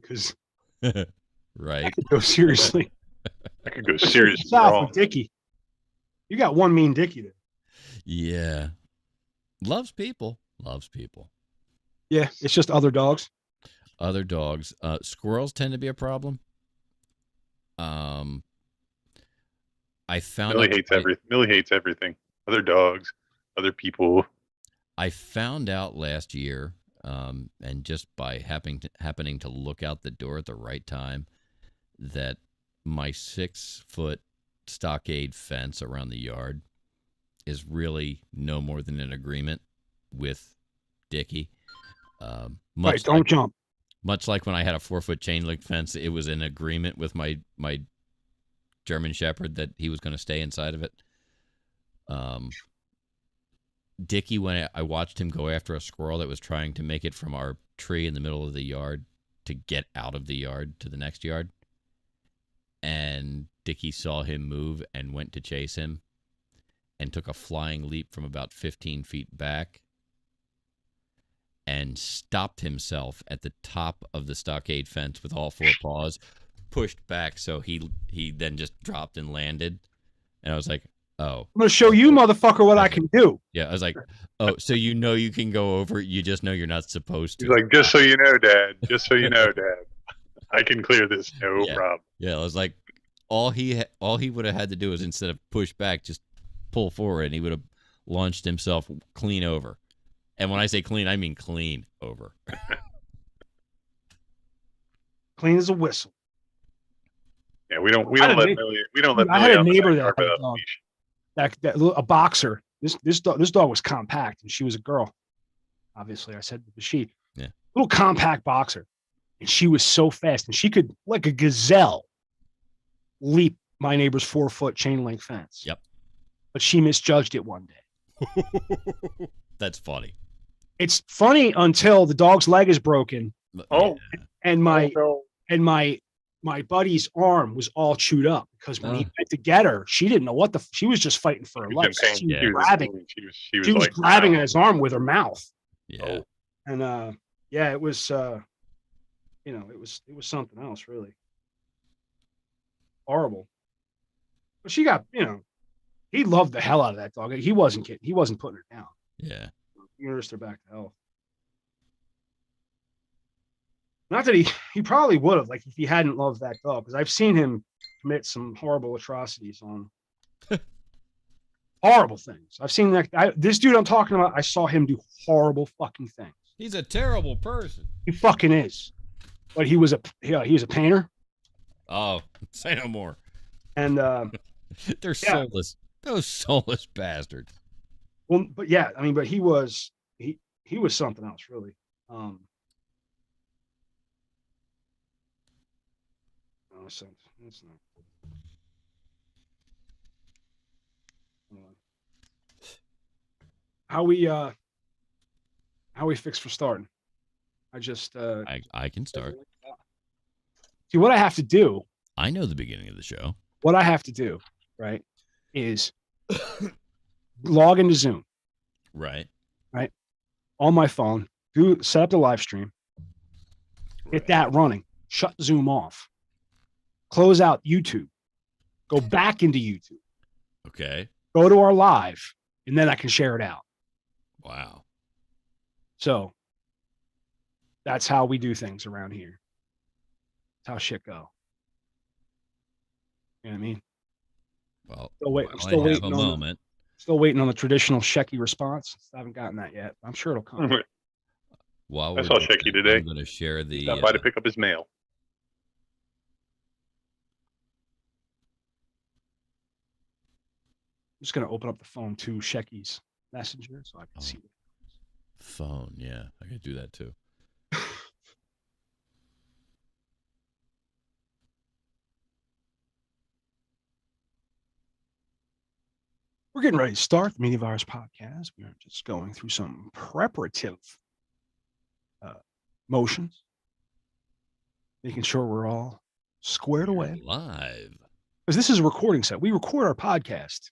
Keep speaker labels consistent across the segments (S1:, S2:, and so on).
S1: because
S2: Right.
S1: I could go seriously.
S3: I could go seriously
S1: South
S3: wrong.
S1: with Dickie. You got one mean Dickie there.
S2: Yeah. Loves people. Loves people.
S1: Yeah, it's just other dogs.
S2: Other dogs. Squirrels tend to be a problem. I found
S3: Millie
S2: out
S3: hates everything. Millie hates everything. Other dogs, other people.
S2: I found out last year, and just by happening to look out the door at the right time, that my 6-foot stockade fence around the yard is really no more than an agreement with Dickie.
S1: Right, don't jump.
S2: Much like when I had a 4-foot chain link fence, it was an agreement with my German Shepherd that he was going to stay inside of it. Dickie, when I watched him go after a squirrel that was trying to make it from our tree in the middle of the yard to get out of the yard to the next yard, and Dickie saw him move and went to chase him and took a flying leap from about 15 feet back and stopped himself at the top of the stockade fence with all 4 paws, pushed back, so he then just dropped and landed. And I was like, oh.
S1: I'm going to show you, motherfucker, what I can do.
S2: Yeah, I was like, oh, so you can go over, you just know you're not supposed to.
S3: He's like, just so you know, Dad. Just so you know, Dad. I can clear this, no problem.
S2: Yeah, I was like, all he would have had to do is, instead of push back, just pull forward, and he would have launched himself clean over. And when I say clean, I mean clean over.
S1: Clean as a whistle.
S3: Yeah, we don't let Millie. We don't let Millie.
S1: I had a neighbor
S3: that
S1: a boxer. This dog was compact, and she was a girl. Obviously, I said it was she.
S2: Yeah.
S1: Little compact boxer, and she was so fast, and she could, like a gazelle, leap my neighbor's 4-foot chain link fence.
S2: Yep.
S1: But she misjudged it one day.
S2: That's funny.
S1: It's funny until the dog's leg is broken.
S3: Oh,
S1: and my buddy's arm was all chewed up because when he went to get her, she didn't know what she was just fighting for her life. She was grabbing. She was grabbing at his arm with her mouth.
S2: Yeah.
S1: And it was it was something else, really. Horrible. But she got, he loved the hell out of that dog. He wasn't kidding. He wasn't putting her down.
S2: Yeah.
S1: He nursed her back to health. Not that he probably would have, like, if he hadn't loved that dog, because I've seen him commit some horrible atrocities on horrible things. I've seen this dude I'm talking about. I saw him do horrible fucking things.
S2: He's a terrible person.
S1: He fucking is. But he was a painter.
S2: Oh, say no more.
S1: And
S2: they're soulless. Those soulless bastards.
S1: Well, but yeah, I mean, but he was something else, really. No, that's not. How we fixed for starting? I just
S2: I can start.
S1: See what I have to do.
S2: I know the beginning of the show.
S1: What I have to do, right, is log into Zoom.
S2: Right.
S1: On my phone, set up the live stream, get that running, shut Zoom off, close out YouTube, go back into YouTube.
S2: Okay.
S1: Go to our live, and then I can share it out.
S2: Wow.
S1: So that's how we do things around here. That's how shit go. You know what I mean?
S2: Well,
S1: I'm still waiting
S2: a moment.
S1: Still waiting on the traditional Shecky response. I haven't gotten that yet. I'm sure it'll come.
S2: While
S3: I saw Shecky today.
S2: I'm going to share the.
S3: Stop by to pick up his mail.
S1: I'm just going to open up the phone to Shecky's Messenger so I can see it.
S2: Phone, yeah. I could do that too.
S1: We're getting ready to start the Media Virus podcast. We are just going through some preparative motions, making sure we're all squared away.
S2: Live.
S1: Because this is a recording set. We record our podcast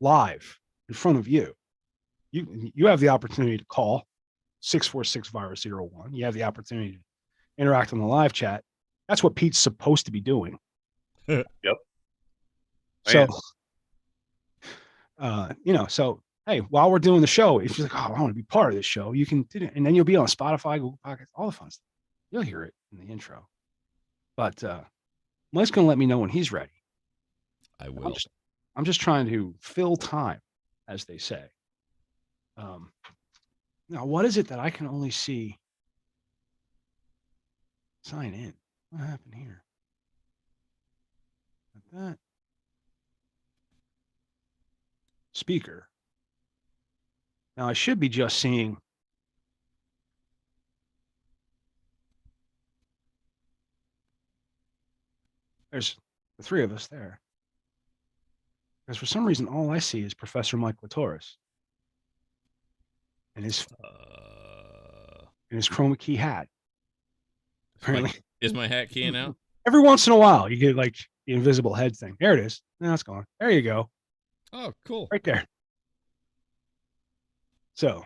S1: live in front of you. You have the opportunity to call 646-virus-01. You have the opportunity to interact on the live chat. That's what Pete's supposed to be doing.
S3: Yep.
S1: So,
S3: Man.
S1: so hey, while we're doing the show, if you're like, oh, I want to be part of this show, you can do it. And then you'll be on Spotify, Google Podcasts, all the fun stuff. You'll hear it in the intro. But Mike's going to let me know when he's ready.
S2: I will.
S1: I'm just trying to fill time, as they say. Now, what is it that I can only see? Sign in. What happened here? Like that. Speaker. Now, I should be just seeing. There's the three of us there. Because for some reason, all I see is Professor Mike Latoris and his chroma key hat. Apparently,
S2: is my hat keying out?
S1: Every once in a while, you get like the invisible head thing. There it is. Now it's gone. There you go.
S2: Oh, cool.
S1: Right there. So.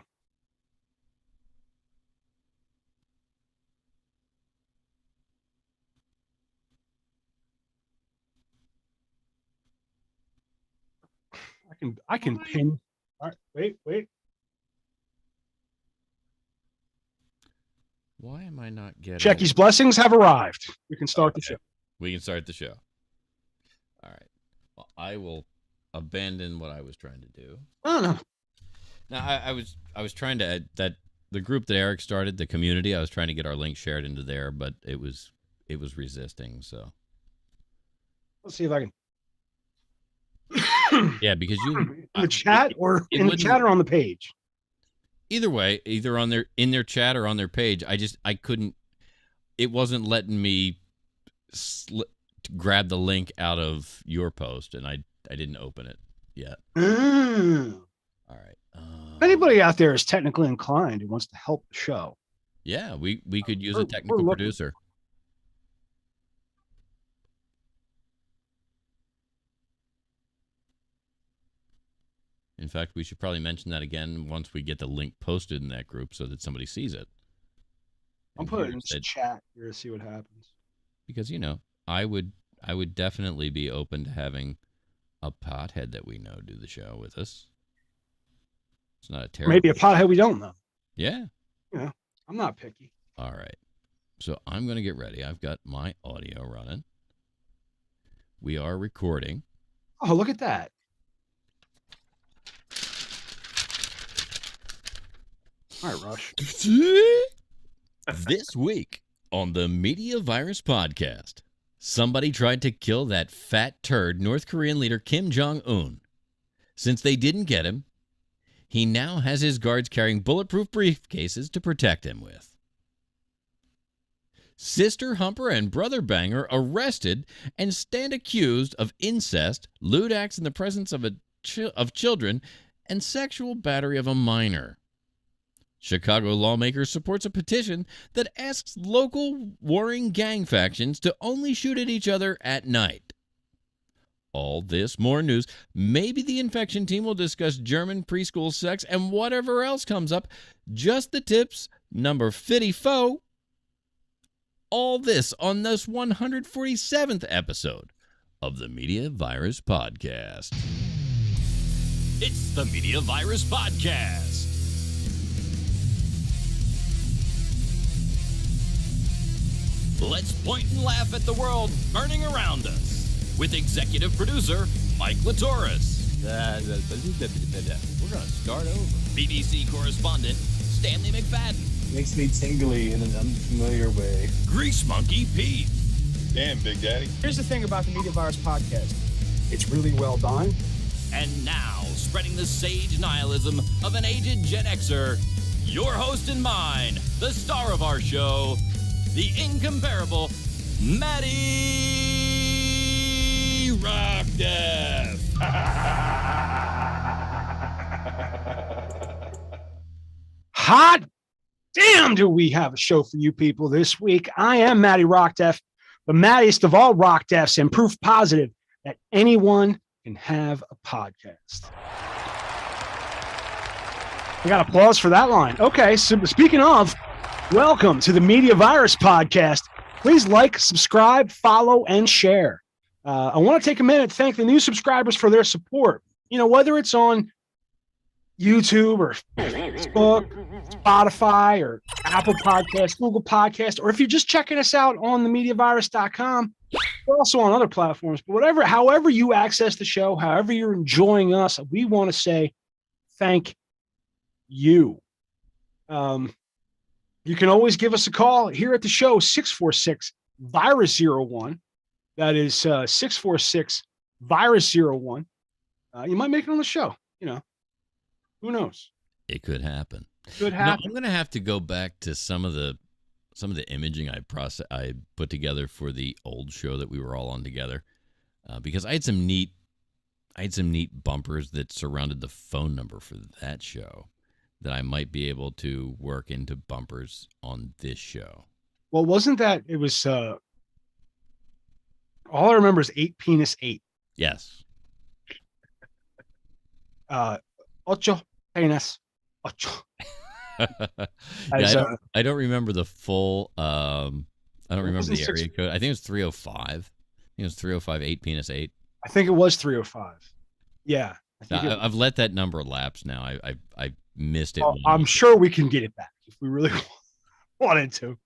S1: I can pin. All right, wait.
S2: Why am I not getting
S1: Checky's blessings have arrived. We can start the show.
S2: We can start the show. All right. Well, I will abandon what I was trying to do.
S1: Oh no.
S2: Now I was trying to add that the group that Eric started, the community, I was trying to get our link shared into there, but it was resisting, so.
S1: Let's see if I can.
S2: Yeah, because you
S1: in the chat or in the chat or on the page.
S2: Either way, either in their chat or on their page, I couldn't. It wasn't letting me grab the link out of your post, and I didn't open it yet. All right.
S1: If anybody out there is technically inclined who wants to help the show,
S2: yeah, we could use a technical producer. In fact, we should probably mention that again once we get the link posted in that group so that somebody sees it.
S1: I'll put it in the chat here to see what happens.
S2: Because, I would definitely be open to having a pothead that we know do the show with us. It's not a terrible.
S1: Maybe a pothead we don't know.
S2: Yeah.
S1: Yeah, I'm not picky.
S2: All right. So I'm going to get ready. I've got my audio running. We are recording.
S1: Oh, look at that. All right, Rush.
S2: This week on the Media Virus Podcast, somebody tried to kill that fat turd North Korean leader Kim Jong-un. Since they didn't get him, he now has his guards carrying bulletproof briefcases to protect him with. Sister humper and brother banger arrested and stand accused of incest, lewd acts in the presence of children, and sexual battery of a minor. Chicago lawmaker supports a petition that asks local warring gang factions to only shoot at each other at night. All this, more news. Maybe the infection team will discuss German preschool sex and whatever else comes up. Just the tips, number 54. All this on this 147th episode of the Media Virus Podcast. It's the Media Virus Podcast. Let's point and laugh at the world burning around us with executive producer Mike Latoris. We're going to start over. BBC correspondent Stanley McFadden.
S4: Makes me tingly in an unfamiliar way.
S2: Grease Monkey Pete.
S3: Damn, Big Daddy.
S1: Here's the thing about the Media Virus Podcast. It's really well done.
S2: And now, spreading the sage nihilism of an aged Gen Xer, your host and mine, the star of our show, the incomparable Matty Rockdeath.
S1: Hot damn, do we have a show for you people this week. I am Matty Rockdeath, the mattiest of all rock deaths, and proof positive that anyone can have a podcast. I got applause for that line. Okay, so speaking of, Welcome to the Media Virus Podcast. Please like, subscribe, follow, and share. I want to take a minute to thank the new subscribers for their support. You know, whether it's on YouTube or Facebook, Spotify, or Apple Podcasts, Google Podcasts, or if you're just checking us out on themediavirus.com, we're also on other platforms. But however you access the show, however you're enjoying us, we want to say thank you. You can always give us a call here at the show, 646-VIRUS-01. That is 646-VIRUS-01. You might make it on the show. You know, who knows?
S2: It could happen.
S1: Could happen.
S2: I'm going to have to go back to some of the imaging I put together for the old show that we were all on together, because I had some neat bumpers that surrounded the phone number for that show that I might be able to work into bumpers on this show.
S1: Well, wasn't that it was all I remember is 8 penis 8.
S2: Yes.
S1: Ocho penis ocho.
S2: I don't remember the full I don't remember the area code. I think it was 305. I think it was 305 8 penis 8.
S1: I think it was 305. Yeah.
S2: I've let that number lapse now. I missed it.
S1: I'm sure we can get it back if we really wanted to.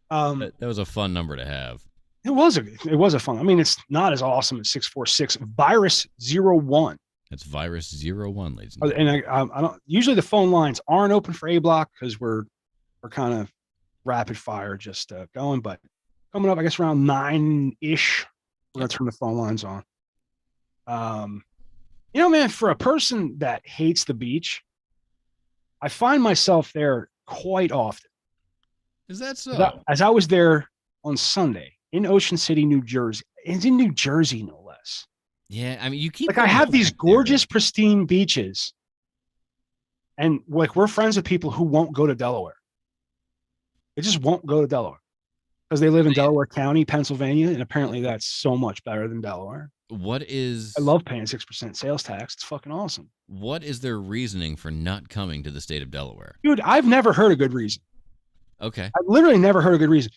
S2: That was a fun number to have.
S1: It was a fun. I mean, it's not as awesome as 646-VIRUS-01.
S2: That's virus-01, ladies and
S1: gentlemen. And I don't. Usually the phone lines aren't open for A Block because we're kind of rapid fire just going. But coming up, I guess around 9-ish, we're gonna turn the phone lines on. You know, man, for a person that hates the beach, I find myself there quite often.
S2: Is that so?
S1: As I was there on Sunday in Ocean City, New Jersey. It's in New Jersey, no less.
S2: Yeah, I mean, you keep
S1: like I have these gorgeous, pristine beaches, and like we're friends with people who won't go to Delaware. They just won't go to Delaware because they live in Delaware County, Pennsylvania, and apparently that's so much better than Delaware.
S2: I
S1: love paying 6% sales tax. It's fucking awesome.
S2: What is their reasoning for not coming to the state of Delaware?
S1: Dude, I've never heard a good reason.
S2: Okay.
S1: I've literally never heard a good reason.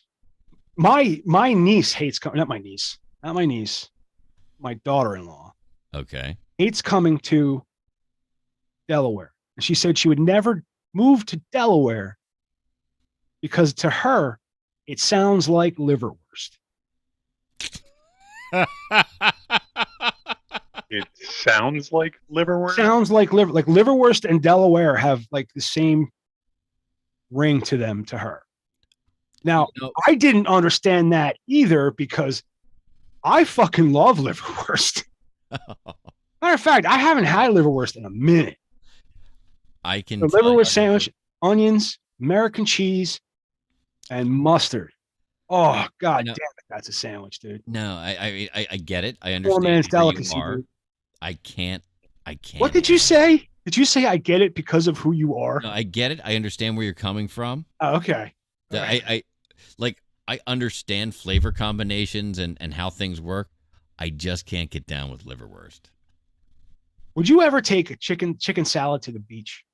S1: My niece hates coming. Not my niece. My daughter-in-law.
S2: Okay.
S1: Hates coming to Delaware. And she said she would never move to Delaware because to her, it sounds like liverwurst.
S3: It sounds like liverwurst.
S1: Sounds like liverwurst and Delaware have like the same ring to them to her. Now, I didn't understand that either because I fucking love liverwurst. Matter of fact, I haven't had liverwurst in a minute.
S2: I can.
S1: The liverwurst sandwich, onions, American cheese, and mustard. Oh God damn it, that's a sandwich, dude.
S2: No, I get it. I understand.
S1: Poor man's delicacy, dude.
S2: I can't.
S1: What did you say? Did you say I get it because of who you are?
S2: No, I get it. I understand where you're coming from.
S1: Oh, okay.
S2: I understand flavor combinations and how things work. I just can't get down with liverwurst.
S1: Would you ever take a chicken salad to the beach?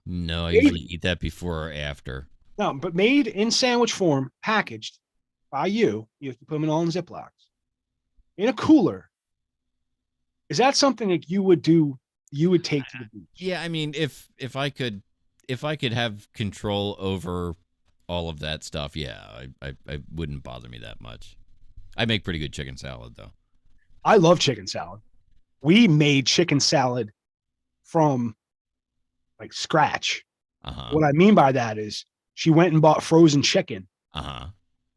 S2: No, I usually eat that before or after.
S1: No, but made in sandwich form, packaged by you. You have to put them in all in Ziplocs. In a cooler. Is that something that you would do? You would take to the beach?
S2: Yeah, I mean, if I could have control over all of that stuff, yeah, I wouldn't bother me that much. I make pretty good chicken salad, though.
S1: I love chicken salad. We made chicken salad from like scratch. What I mean by that is she went and bought frozen chicken. And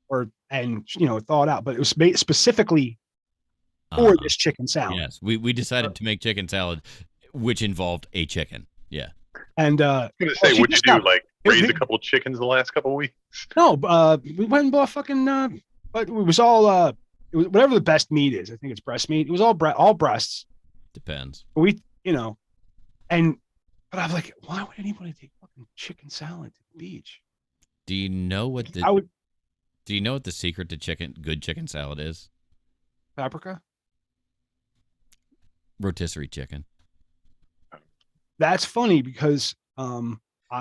S1: thawed out, but it was made specifically for this chicken salad.
S2: Yes, we decided to make chicken salad, which involved a chicken. Yeah.
S1: And
S3: I was gonna say, what'd you do? Like raise a couple chickens the last couple of weeks?
S1: No, we went and bought fucking. But it was all it was whatever the best meat is. I think it's breast meat. It was all breasts.
S2: Depends.
S1: But I'm like, why would anybody take fucking chicken salad to the beach?
S2: Do you know what the secret to good chicken salad is?
S1: Paprika?
S2: Rotisserie chicken.
S1: That's funny because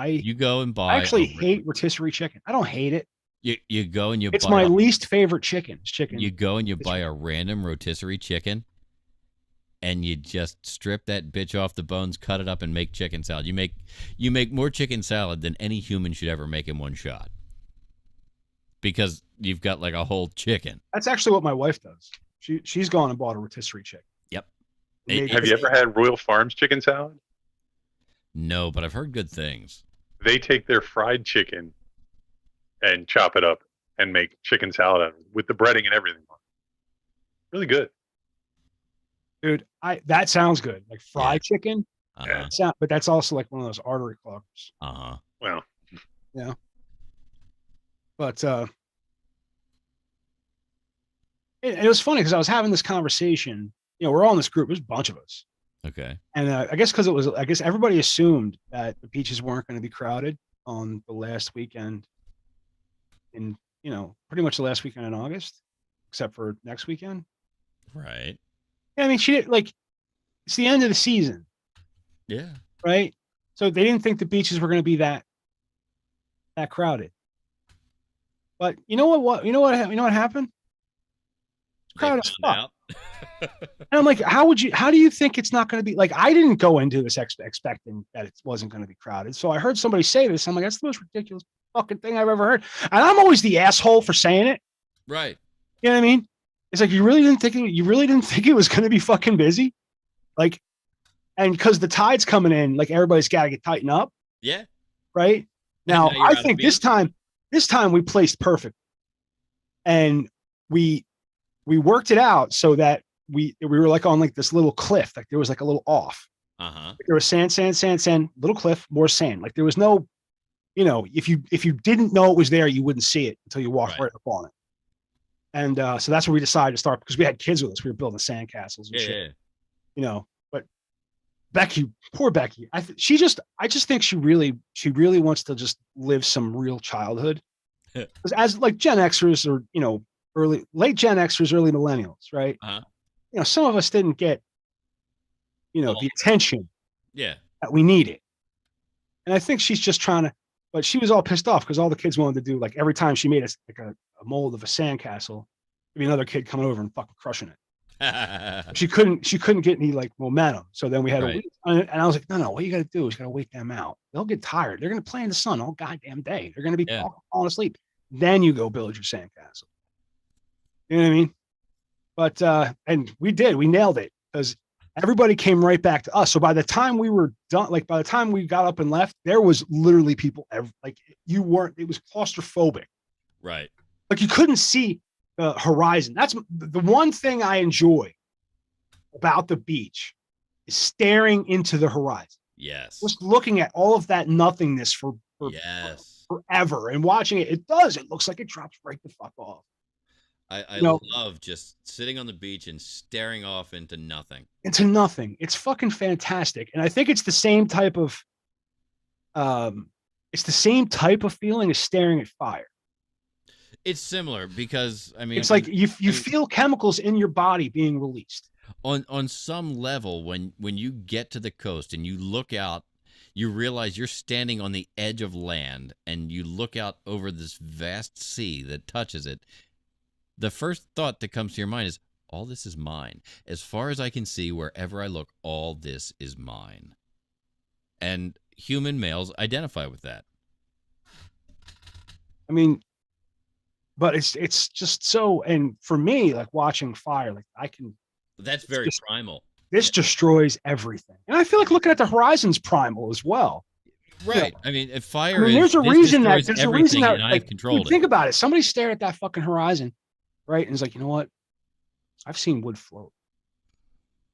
S2: You go and buy.
S1: I actually hate rotisserie chicken. I don't hate it.
S2: You go and you.
S1: It's my least favorite chicken. Chicken.
S2: You go and you buy a random rotisserie chicken, and you just strip that bitch off the bones, cut it up, and make chicken salad. You make more chicken salad than any human should ever make in one shot, because you've got like a whole chicken.
S1: That's actually what my wife does. She's gone and bought a rotisserie chicken.
S2: Yep.
S3: Have you ever had Royal Farms chicken salad?
S2: No, but I've heard good things.
S3: They take their fried chicken and chop it up and make chicken salad out of it with the breading and everything. Really good.
S1: Dude, that sounds good. Like fried chicken.
S2: Uh-huh.
S1: But that's also like one of those artery cloggers.
S2: Uh-huh.
S3: Well.
S1: Yeah. But it was funny because I was having this conversation. We're all in this group. There's a bunch of us.
S2: Okay.
S1: And I guess because I guess everybody assumed that the beaches weren't going to be crowded on the last weekend in, pretty much the last weekend in August, except for next weekend.
S2: Right.
S1: Yeah, I mean, she did it's the end of the season.
S2: Yeah.
S1: Right. So they didn't think the beaches were going to be that crowded. But you know what happened? It's crowded as fuck. And I'm like, how do you think it's not going to be like, I didn't go into this expecting that it wasn't going to be crowded. So I heard somebody say this. I'm like, that's the most ridiculous fucking thing I've ever heard. And I'm always the asshole for saying it.
S2: Right.
S1: You know what I mean? It's like, you really didn't think it was going to be fucking busy. Like, and because the tide's coming in, like everybody's got to get tightened up.
S2: Yeah.
S1: Right. Now I think this time we placed perfect. And we worked it out so that we were like on like this little cliff. Like there was like a little off.
S2: Uh-huh.
S1: Like there was sand, little cliff, more sand. Like there was no, if you didn't know it was there, you wouldn't see it until you walked right up on it. And so that's where we decided to start because we had kids with us. We were building sand castles and shit. Yeah. But Becky, poor Becky, I just think she really wants to just live some real childhood. Because as like Gen Xers or late Gen Xers, early millennials, right?
S2: Uh-huh.
S1: Some of us didn't get, the attention
S2: that
S1: we needed. And I think she's just trying to, but she was all pissed off because all the kids wanted to do, like every time she made us like a mold of a sandcastle, there'd be another kid coming over and fucking crushing it. She couldn't get any like momentum. So then we had to wait. And I was like, no, what you got to do is you got to wait them out. They'll get tired. They're going to play in the sun all goddamn day. They're going to be falling asleep. Then you go build your sandcastle. You know what I mean? But, and we nailed it because everybody came right back to us. So by the time we were done, like by the time we got up and left, there was literally people it was claustrophobic.
S2: Right.
S1: Like you couldn't see the horizon. That's the one thing I enjoy about the beach is staring into the horizon.
S2: Yes.
S1: Just looking at all of that nothingness for forever and watching it. It looks like it drops right the fuck off.
S2: I love just sitting on the beach and staring off into nothing.
S1: It's fucking fantastic. And I think it's the same type of feeling as staring at fire.
S2: It's similar because
S1: it's like you feel chemicals in your body being released.
S2: On some level, when you get to the coast and you look out, you realize you're standing on the edge of land and you look out over this vast sea that touches it. The first thought that comes to your mind is, all this is mine. As far as I can see, wherever I look, all this is mine. And human males identify with that.
S1: I mean, but it's just so, and for me, like watching fire, like
S2: that's very primal.
S1: This destroys everything. And I feel like looking at the horizon's primal as well.
S2: Right.
S1: Yeah.
S2: I mean, if fire
S1: there's a reason that
S2: I've controlled it.
S1: Think about it. Somebody stared at that fucking horizon, right? And it's like, you know what? I've seen wood float.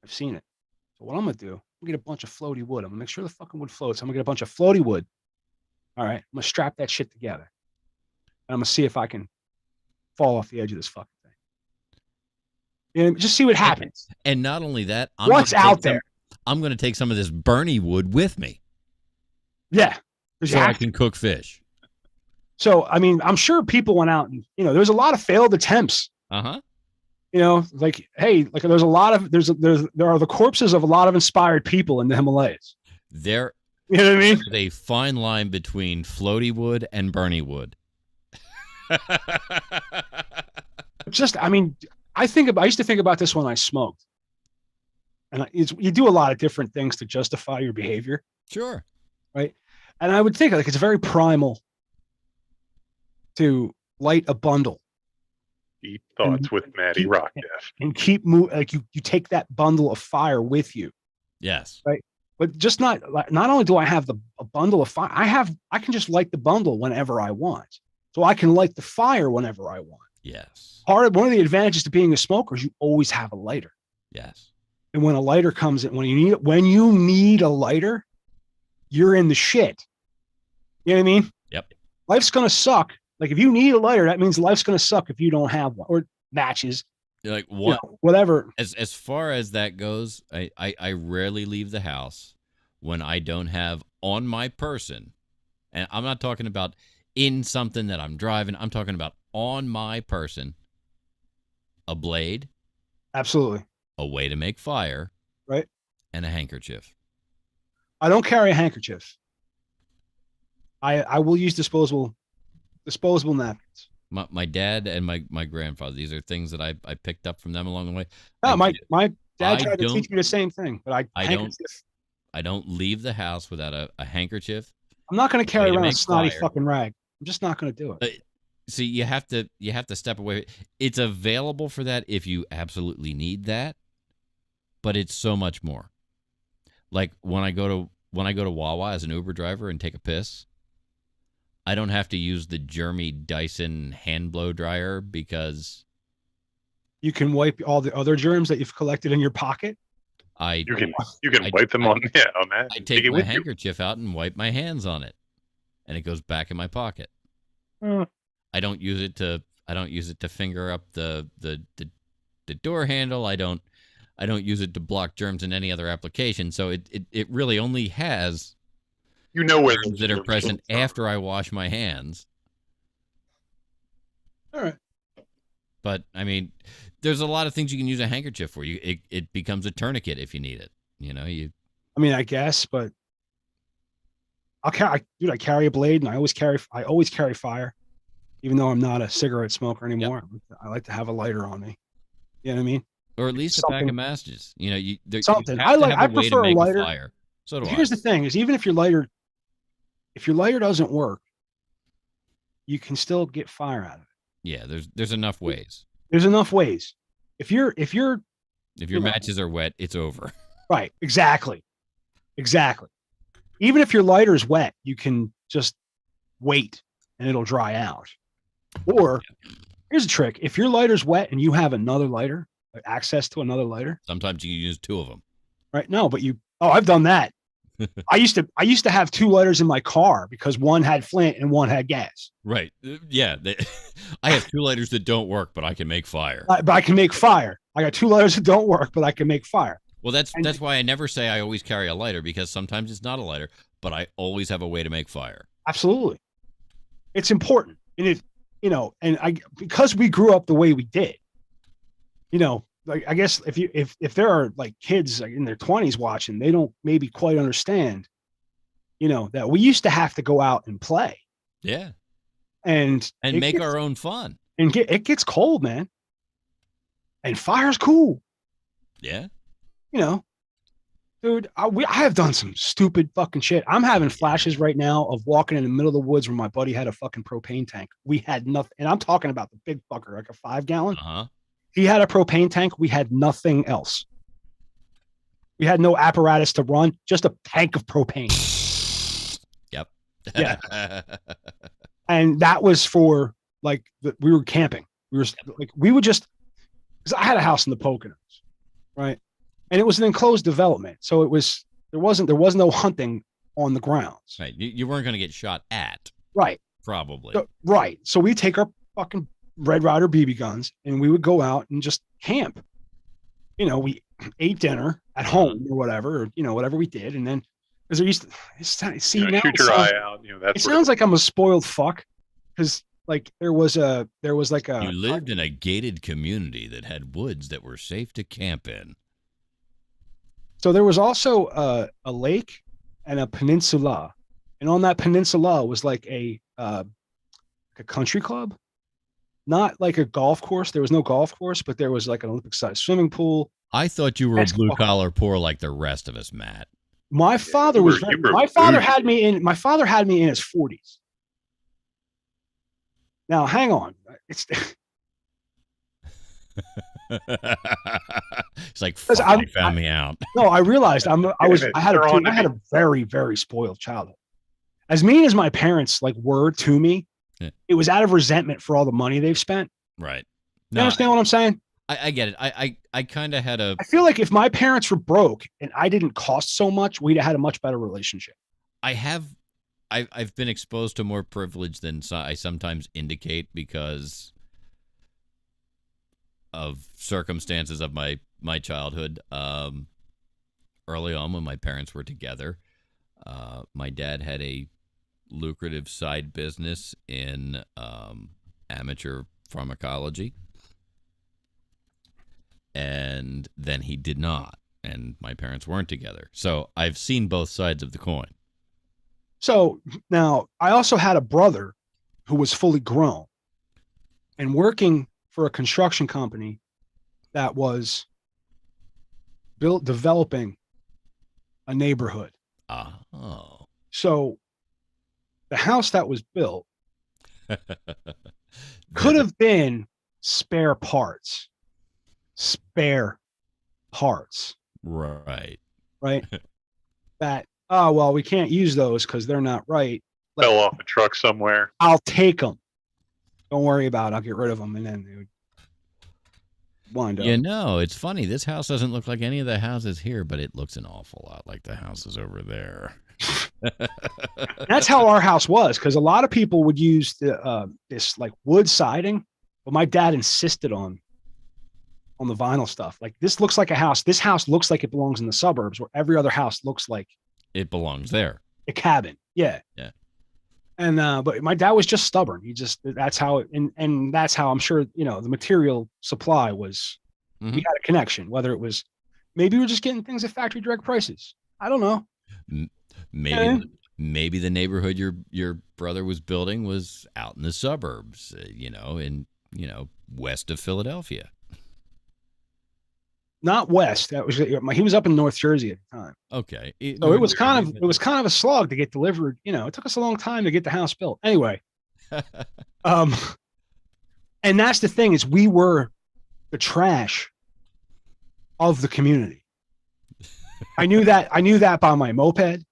S1: I've seen it. So what I'm gonna do, I'm gonna get a bunch of floaty wood. I'm gonna make sure the fucking wood floats. I'm gonna get a bunch of floaty wood. All right. I'm gonna strap that shit together. And I'm gonna see if I can fall off the edge of this fucking thing. You know, just see what happens.
S2: And not only that,
S1: what's out there?
S2: I'm going to take some of this Bernie wood with me.
S1: Yeah.
S2: So I can cook fish.
S1: So, I mean, I'm sure people went out and, there's a lot of failed attempts.
S2: Uh-huh.
S1: Like, hey, like there's a lot of, there are the corpses of a lot of inspired people in the Himalayas.
S2: There
S1: You know what I mean?
S2: There's a fine line between floaty wood and Bernie wood.
S1: Just, I mean, I used to think about this when I smoked. And you do a lot of different things to justify your behavior.
S2: Sure.
S1: Right. And I would think like it's very primal to light a bundle.
S3: Deep thoughts with Maddie Rock Def.
S1: And keep moving. Like you take that bundle of fire with you.
S2: Yes.
S1: Right. But just not only do I have a bundle of fire, I can just light the bundle whenever I want. So I can light the fire whenever I want.
S2: Yes.
S1: One of the advantages to being a smoker is you always have a lighter.
S2: Yes.
S1: And when a lighter comes in, when you need a lighter, you're in the shit. You know what I mean?
S2: Yep.
S1: Life's gonna suck. Like if you need a lighter, that means life's gonna suck if you don't have one, or matches.
S2: Like what?
S1: Whatever.
S2: As far as that goes, I rarely leave the house when I don't have on my person, and I'm not talking about in something that I'm driving. I'm talking about on my person, a blade,
S1: Absolutely.
S2: a way to make fire,
S1: right,
S2: and a handkerchief.
S1: I don't carry a handkerchief. I will use disposable napkins.
S2: My dad and my grandfather, these are things that I picked up from them along the way.
S1: No, my dad tried to teach me the same thing, but
S2: I don't leave the house without a handkerchief.
S1: I'm not going to carry around a snotty fucking rag. I'm just not going to do it.
S2: See, you have to step away. It's available for that if you absolutely need that, but it's so much more. Like when I go to Wawa as an Uber driver and take a piss, I don't have to use the Jeremy Dyson hand blow dryer because
S1: you can wipe all the other germs that you've collected in your pocket.
S3: You can wipe them on that.
S2: I take my handkerchief out and wipe my hands on it, and it goes back in my pocket. I don't use it to finger up the door handle. I don't use it to block germs in any other application. So it really only has
S3: where
S2: germs that are present after I wash my hands.
S1: All right.
S2: But I mean, there's a lot of things you can use a handkerchief for. It becomes a tourniquet if you need it. I
S1: mean, I guess, but I carry a blade, and I always carry fire, even though I'm not a cigarette smoker anymore. Yep. I like to have a lighter on me. You know what I mean?
S2: Or at least a pack of matches.
S1: Something. I prefer a lighter.
S2: Fire. So do
S1: Here's the thing: is even if your lighter doesn't work, you can still get fire out of it.
S2: Yeah, there's enough ways.
S1: There's enough ways. If your
S2: matches are wet, it's over.
S1: Right. Exactly. Even if your lighter is wet, you can just wait and it'll dry out. Or here's a trick: if your lighter's wet and you have another lighter, like access to another lighter,
S2: sometimes you can use two of them.
S1: Right? No, but I've done that. I used to have two lighters in my car because one had flint and one had gas.
S2: Right. Yeah. I have two lighters that don't work, but I can make fire.
S1: But I can make fire. I got two lighters that don't work, but I can make fire.
S2: Well, that's why I never say I always carry a lighter, because sometimes it's not a lighter, but I always have a way to make fire.
S1: Absolutely. It's important. And because we grew up the way we did, like, I guess if there are like kids like in their 20s watching, they don't maybe quite understand, that we used to have to go out and play.
S2: Yeah.
S1: And
S2: make our own fun.
S1: And it gets cold, man. And fire's cool.
S2: Yeah.
S1: Dude, I have done some stupid fucking shit. I'm having flashes right now of walking in the middle of the woods where my buddy had a fucking propane tank. We had nothing. And I'm talking about the big fucker, like a 5-gallon.
S2: Uh-huh.
S1: He had a propane tank. We had nothing else. We had no apparatus to run, just a tank of propane.
S2: Yep.
S1: Yeah. And that was for we were camping. Because I had a house in the Poconos, right? And it was an enclosed development. So there was no hunting on the grounds.
S2: Right. You weren't going to get shot at.
S1: Right.
S2: Probably.
S1: Right. So we take our fucking Red Ryder BB guns and we would go out and just camp. We ate dinner at home or whatever, whatever we did. And then, because there used to see, now
S3: shoot your eye out.
S1: It sounds like I'm a spoiled fuck, because there was like a.
S2: You lived in a gated community that had woods that were safe to camp in.
S1: So there was also a lake and a peninsula. And on that peninsula was like a country club, not like a golf course. There was no golf course, but there was like an Olympic sized swimming pool.
S2: I thought you were a
S1: Basketball.
S2: blue collar poor like the rest of us, Matt.
S1: My father
S3: you
S1: was
S3: were-
S1: very,
S3: you were
S1: my father
S3: bougie.
S1: had me in his 40s. Now hang on. It's
S2: It's like,
S1: 'Cause
S2: fuck, they found me out.
S1: no, I realized I had
S3: They're on to
S1: I had a very, very spoiled childhood. As mean as my parents like were to me,
S2: Yeah.
S1: it was out of resentment for all the money they've spent.
S2: Right.
S1: You understand what I'm saying?
S2: I get it. I kind of had a
S1: I feel like if my parents were broke and I didn't cost so much, we'd have had a much better relationship.
S2: I've been exposed to more privilege than I sometimes indicate because of circumstances of my childhood. Early on, when my parents were together, my dad had a lucrative side business in amateur pharmacology, and then he did not, and my parents weren't together. So I've seen both sides of the coin.
S1: So now I also had a brother who was fully grown and working for a construction company that was developing a neighborhood.
S2: Oh.
S1: So the house that was built could have been spare parts.
S2: Right.
S1: Right? That, oh, well, we can't use those because they're not right.
S3: Fell off a truck somewhere.
S1: I'll take them. Don't worry about it. I'll get rid of them. And then they would wind up.
S2: You know, it's funny. This house doesn't look like any of the houses here, but it looks an awful lot like the houses over there.
S1: That's how our house was, because a lot of people would use this like wood siding, but my dad insisted on the vinyl stuff. Like, this looks like a house. This house looks like it belongs in the suburbs, where every other house looks like
S2: It belongs there.
S1: a cabin. Yeah.
S2: Yeah.
S1: And but my dad was just stubborn. That's how it, and that's how I'm sure, you know, the material supply was. We
S2: Mhm.
S1: had a connection, whether it was maybe we're just getting things at factory direct prices. I don't know.
S2: Maybe the neighborhood your brother was building was out in the suburbs, west of Philadelphia.
S1: Not west. That was he was up in North Jersey at the time.
S2: Okay.
S1: So it was kind of a slog to get delivered. You know, it took us a long time to get the house built. Anyway, and that's the thing, is we were the trash of the community. I knew that by my moped.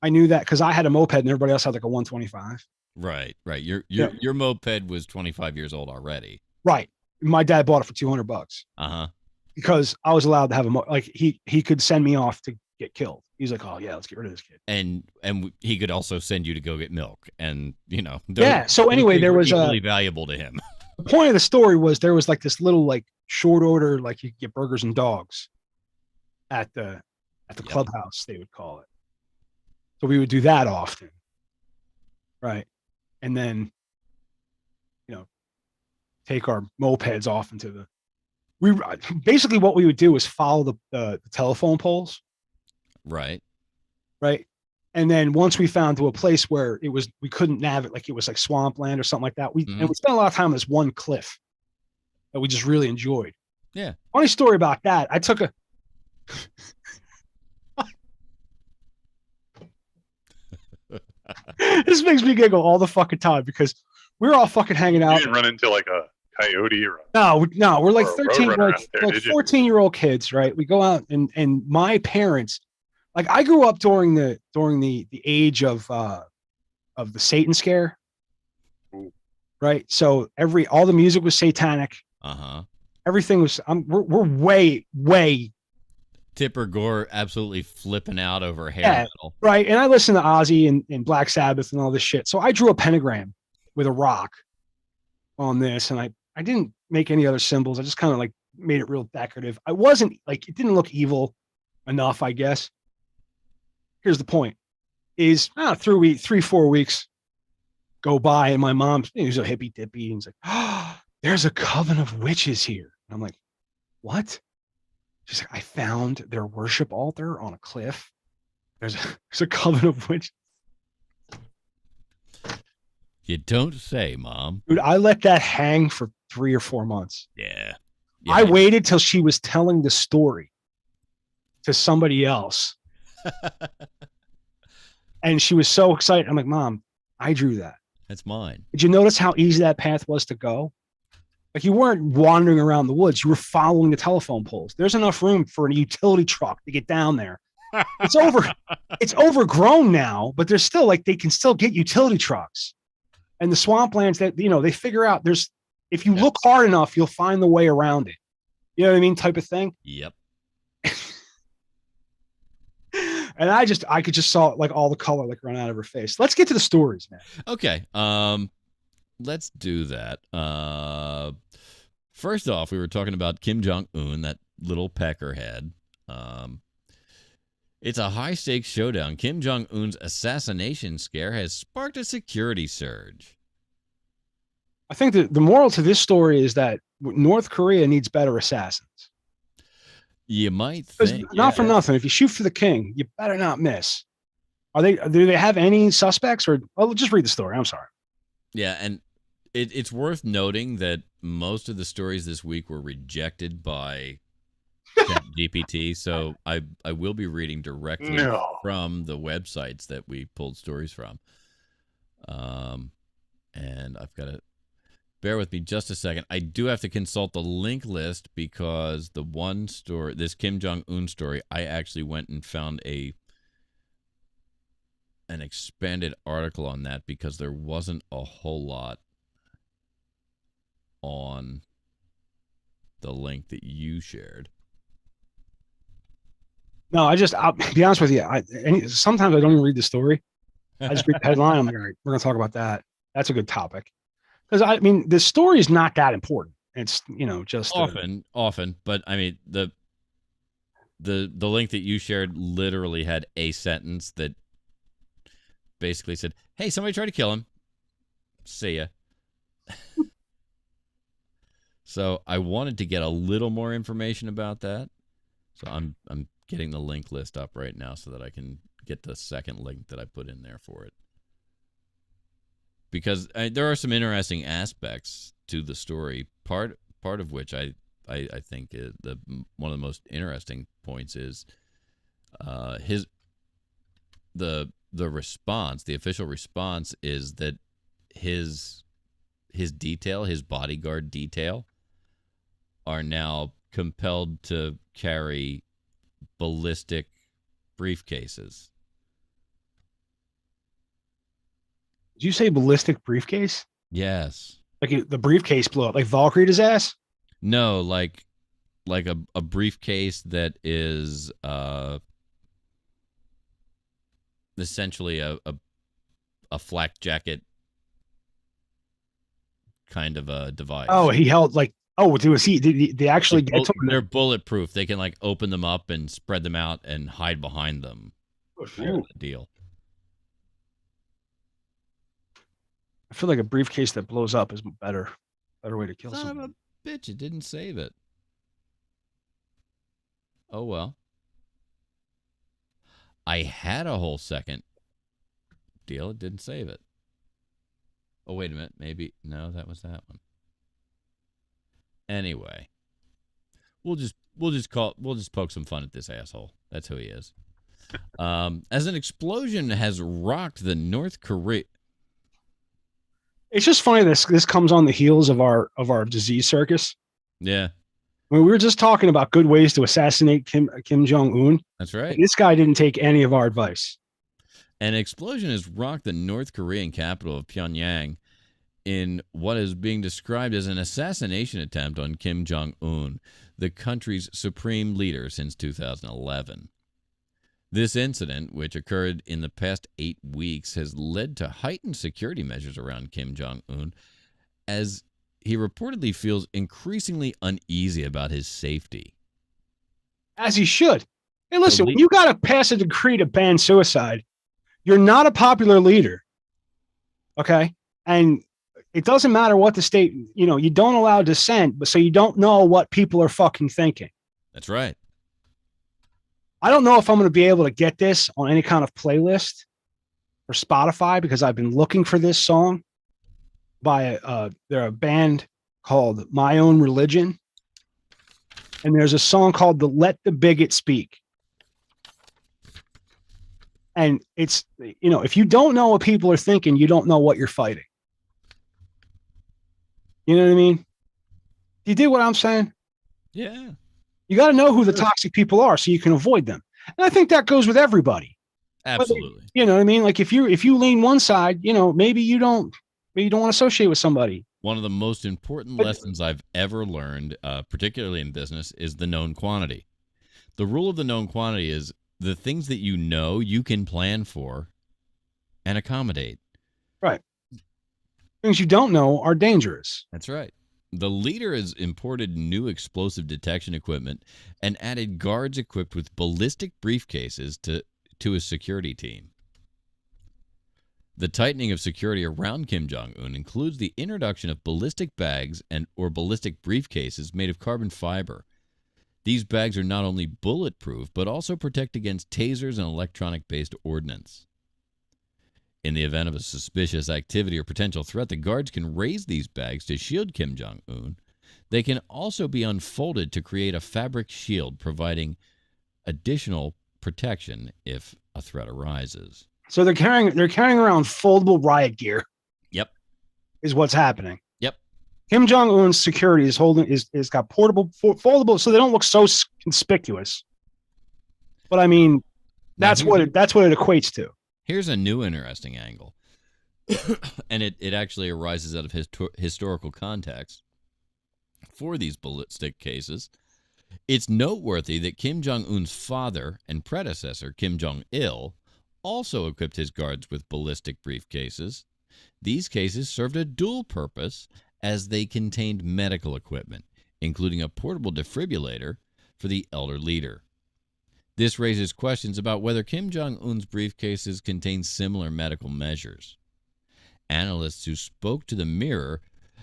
S1: I knew that because I had a moped and everybody else had like a 125.
S2: Right. Your moped was 25 years old already.
S1: Right. My dad bought it for $200
S2: Uh-huh.
S1: because I was allowed to have like he could send me off to get killed. He's like, oh yeah, let's get rid of this kid.
S2: And he could also send you to go get milk, and
S1: Yeah. So anyway, there was
S2: equally valuable to him.
S1: The point of the story was there was like this little like short order, like you could get burgers and dogs at the clubhouse, they would call it. So we would do that often. Right. And then, take our mopeds off into basically what we would do was follow the telephone poles.
S2: Right.
S1: Right. And then once we found to a place where we couldn't navigate, like it was like swampland or something like that. And we spent a lot of time on this one cliff that we just really enjoyed.
S2: Yeah.
S1: Funny story about that. I took this makes me giggle all the fucking time because we're all fucking hanging
S3: You
S1: out.
S3: didn't run into like a coyote or
S1: No, we're like
S3: Or a
S1: 13,
S3: roadrunner out there,
S1: like
S3: did you?
S1: 14-year-old kids, right? We go out and my parents, like I grew up during the age of the Satan scare.
S3: Ooh.
S1: Right. So all the music was satanic.
S2: Uh-huh.
S1: Everything was we're way
S2: Tipper Gore absolutely flipping out over hair
S1: Yeah.
S2: metal.
S1: right. And I listened to Ozzy and Black Sabbath and all this shit. So I drew a pentagram with a rock on this, and I didn't make any other symbols. I just kind of like made it real decorative. I wasn't like, it didn't look evil enough, I guess. Here's the point: is 3-4 weeks go by, and my mom, who's a hippie dippy, and he's like, "Oh, there's a coven of witches here." And I'm like, "What?" She's like, "I found their worship altar on a cliff, There's a coven of witches.
S2: You don't say, Mom.
S1: Dude, I let that hang for 3 or 4 months.
S2: Yeah.
S1: I waited till she was telling the story to somebody else. And she was so excited. I'm like, Mom, I drew that.
S2: That's mine.
S1: Did you notice how easy that path was to go? Like, you weren't wandering around the woods. You were following the telephone poles. There's enough room for a utility truck to get down there. It's overgrown now, but there's still, like, they can still get utility trucks. And the swamplands that, they figure out if you look hard enough, you'll find the way around it. You know what I mean? Type of thing.
S2: Yep.
S1: And I could just saw like all the color like run out of her face. Let's get to the stories, man.
S2: Okay. Let's do that. First off, we were talking about Kim Jong-un, that little peckerhead. It's a high-stakes showdown. Kim Jong-un's assassination scare has sparked a security surge.
S1: I think that the moral to this story is that North Korea needs better assassins.
S2: You might think.
S1: Not for nothing. If you shoot for the king, you better not miss. Do they have any suspects or just read the story. I'm sorry.
S2: Yeah, and it's worth noting that most of the stories this week were rejected by GPT, so I will be reading directly from the websites that we pulled stories from. And I've got to bear with me just a second. I do have to consult the link list because the one story, this Kim Jong-un story, I actually went and found an expanded article on that because there wasn't a whole lot on the link that you shared.
S1: No, I'll be honest with you. Sometimes I don't even read the story. I just read the headline. I'm like, all right, we're going to talk about that. That's a good topic. Because the story is not that important. It's, just
S2: often. But I mean, the link that you shared literally had a sentence that basically said, "Hey, somebody tried to kill him. See ya." So I wanted to get a little more information about that. So I'm getting the link list up right now so that I can get the second link that I put in there for it. Because there are some interesting aspects to the story. Part of which I think is one of the most interesting points is the response. The official response is that his bodyguard detail, are now compelled to carry ballistic briefcases.
S1: Did you say ballistic briefcase?
S2: Yes.
S1: Like the briefcase blew up, like Valkyrie his ass?
S2: No, like a briefcase that is essentially a flak jacket kind of a device.
S1: Oh, he held like. Oh, did they actually get to them?
S2: They're bulletproof. They can like open them up and spread them out and hide behind them. Deal.
S1: I feel like a briefcase that blows up is better way to kill someone.
S2: Son of a bitch! It didn't save it. Oh well. I had a whole second deal. It didn't save it. Oh wait a minute. Maybe no, that was that one. Anyway, we'll just poke some fun at this asshole. That's who he is. As an explosion has rocked the North Korea.
S1: It's just funny this comes on the heels of our disease circus.
S2: Yeah.
S1: We were just talking about good ways to assassinate Kim Jong-un.
S2: That's right.
S1: This guy didn't take any of our advice.
S2: An explosion has rocked the North Korean capital of Pyongyang in what is being described as an assassination attempt on Kim Jong-un, the country's supreme leader since 2011. This incident, which occurred in the past 8 weeks, has led to heightened security measures around Kim Jong-un, as he reportedly feels increasingly uneasy about his safety.
S1: As he should. Hey, listen, when you got to pass a decree to ban suicide, you're not a popular leader. Okay? And it doesn't matter what the state, you don't allow dissent, but so you don't know what people are fucking thinking.
S2: That's right.
S1: I don't know if I'm going to be able to get this on any kind of playlist or Spotify because I've been looking for this song by they're a band called My Own Religion. And there's a song called Let the Bigot Speak. And it's, if you don't know what people are thinking, you don't know what you're fighting. You know what I mean? You dig what I'm saying?
S2: Yeah.
S1: You got to know who the toxic people are so you can avoid them. And I think that goes with everybody.
S2: Absolutely.
S1: But, you know what I mean? Like if you lean one side, maybe you don't want to associate with somebody.
S2: One of the most important lessons I've ever learned, particularly in business, is the known quantity. The rule of the known quantity is the things that you can plan for and accommodate.
S1: Right. Things you don't know are dangerous.
S2: That's right. The leader has imported new explosive detection equipment and added guards equipped with ballistic briefcases to his security team. The tightening of security around Kim Jong-un includes the introduction of ballistic bags or ballistic briefcases made of carbon fiber. These bags are not only bulletproof, but also protect against tasers and electronic-based ordnance. In the event of a suspicious activity or potential threat, the guards can raise these bags to shield Kim Jong-un. They can also be unfolded to create a fabric shield, providing additional protection if a threat arises.
S1: So they're carrying around foldable riot gear.
S2: Yep.
S1: Is what's happening.
S2: Yep.
S1: Kim Jong-un's security is got portable, foldable, so they don't look so conspicuous. But I mean, that's what it equates to.
S2: Here's a new interesting angle, and it actually arises out of historical context for these ballistic cases. It's noteworthy that Kim Jong-un's father and predecessor, Kim Jong-il, also equipped his guards with ballistic briefcases. These cases served a dual purpose as they contained medical equipment, including a portable defibrillator for the elder leader. This raises questions about whether Kim Jong-un's briefcases contain similar medical measures. Analysts who spoke to the Mirror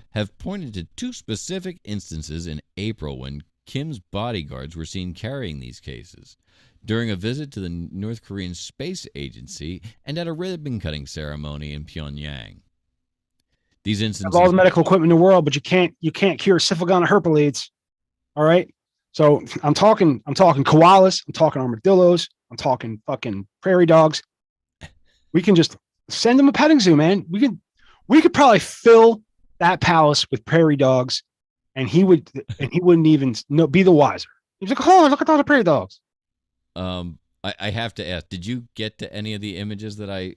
S2: have pointed to two specific instances in April when Kim's bodyguards were seen carrying these cases during a visit to the North Korean Space Agency and at a ribbon-cutting ceremony in Pyongyang. These instances
S1: have all the medical equipment in the world, but you can't cure syphilis herpes. All right. So I'm talking koalas, I'm talking armadillos, I'm talking fucking prairie dogs. We can just send them a petting zoo, man. We could probably fill that palace with prairie dogs, and he wouldn't even be the wiser. He's like, oh, look at all the prairie dogs.
S2: I have to ask, did you get to any of the images that I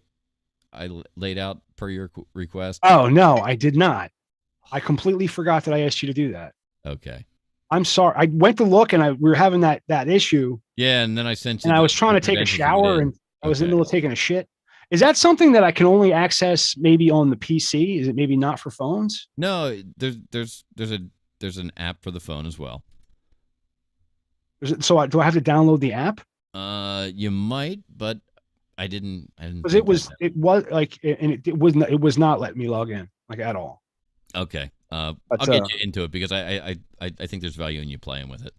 S2: laid out per your request?
S1: Oh no, I did not. I completely forgot that I asked you to do that.
S2: Okay.
S1: I'm sorry. I went to look and we were having that issue.
S2: Yeah, and then I sent you.
S1: And I was trying to take a shower and I was in the middle of taking a shit. Is that something that I can only access maybe on the PC? Is it maybe not for phones?
S2: No, there's an app for the phone as well.
S1: So do I have to download the app?
S2: You might, but I didn't.
S1: Because it was not letting me log in like at all.
S2: Okay. I'll get you into it because I think there's value in you playing with it.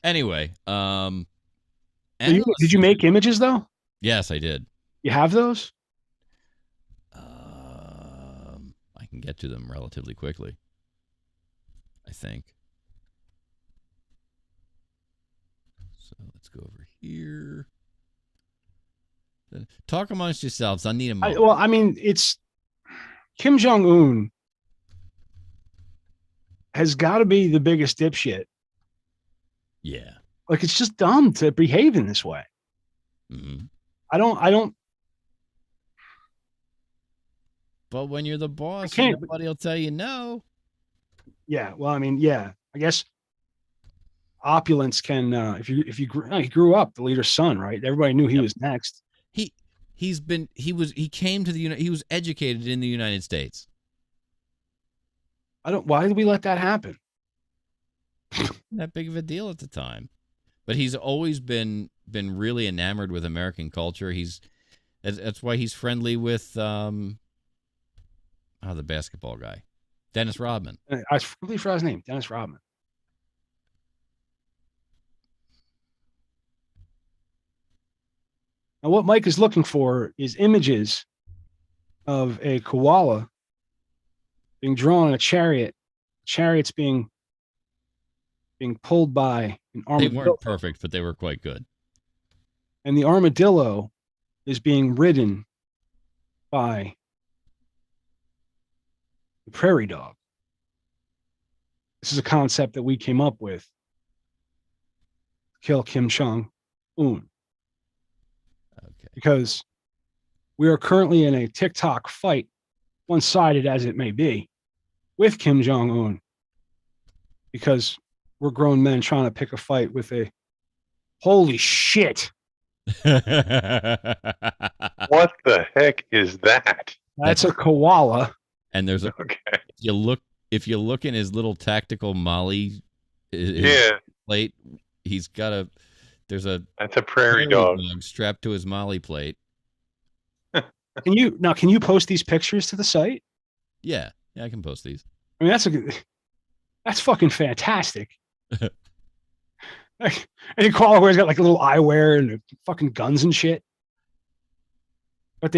S2: Anyway,
S1: did you make images though?
S2: Yes, I did.
S1: You have those?
S2: I can get to them relatively quickly, I think. So let's go over here. Talk amongst yourselves. I need a moment.
S1: It's Kim Jong-un has got to be the biggest dipshit.
S2: Yeah.
S1: Like, it's just dumb to behave in this way.
S2: Mm-hmm.
S1: I don't.
S2: But when you're the boss, nobody will tell you no.
S1: Yeah. Well, yeah. I guess opulence can, if you grew up the leader's son, right? Everybody knew he was next.
S2: He came to he was educated in the United States.
S1: Why did we let that happen?
S2: That big of a deal at the time. But he's always been really enamored with American culture. That's why he's friendly with the basketball guy, Dennis Rodman.
S1: I completely forgot his name, Dennis Rodman. Now, what Mike is looking for is images of a koala being drawn in a chariot. Chariots being pulled by an
S2: They
S1: armadillo.
S2: weren't perfect, but they were quite good.
S1: And the armadillo is being ridden by the prairie dog. This is a concept that we came up with. Kill Kim Jong-un.
S2: Okay.
S1: Because we are currently in a TikTok fight, one-sided as it may be, with Kim Jong-un. Because we're grown men trying to pick a fight with a holy shit.
S3: What the heck is that?
S1: That's a koala.
S2: And there's a
S3: Okay.
S2: if you look in his little tactical Molly
S3: Yeah,
S2: plate, he's got there's a
S3: that's a prairie dog.
S2: strapped to his Molly plate.
S1: Can you post these pictures to the site?
S2: Yeah, I can post these.
S1: I mean, that's fucking fantastic. Like, any koala where's got like a little eyewear and fucking guns and shit. But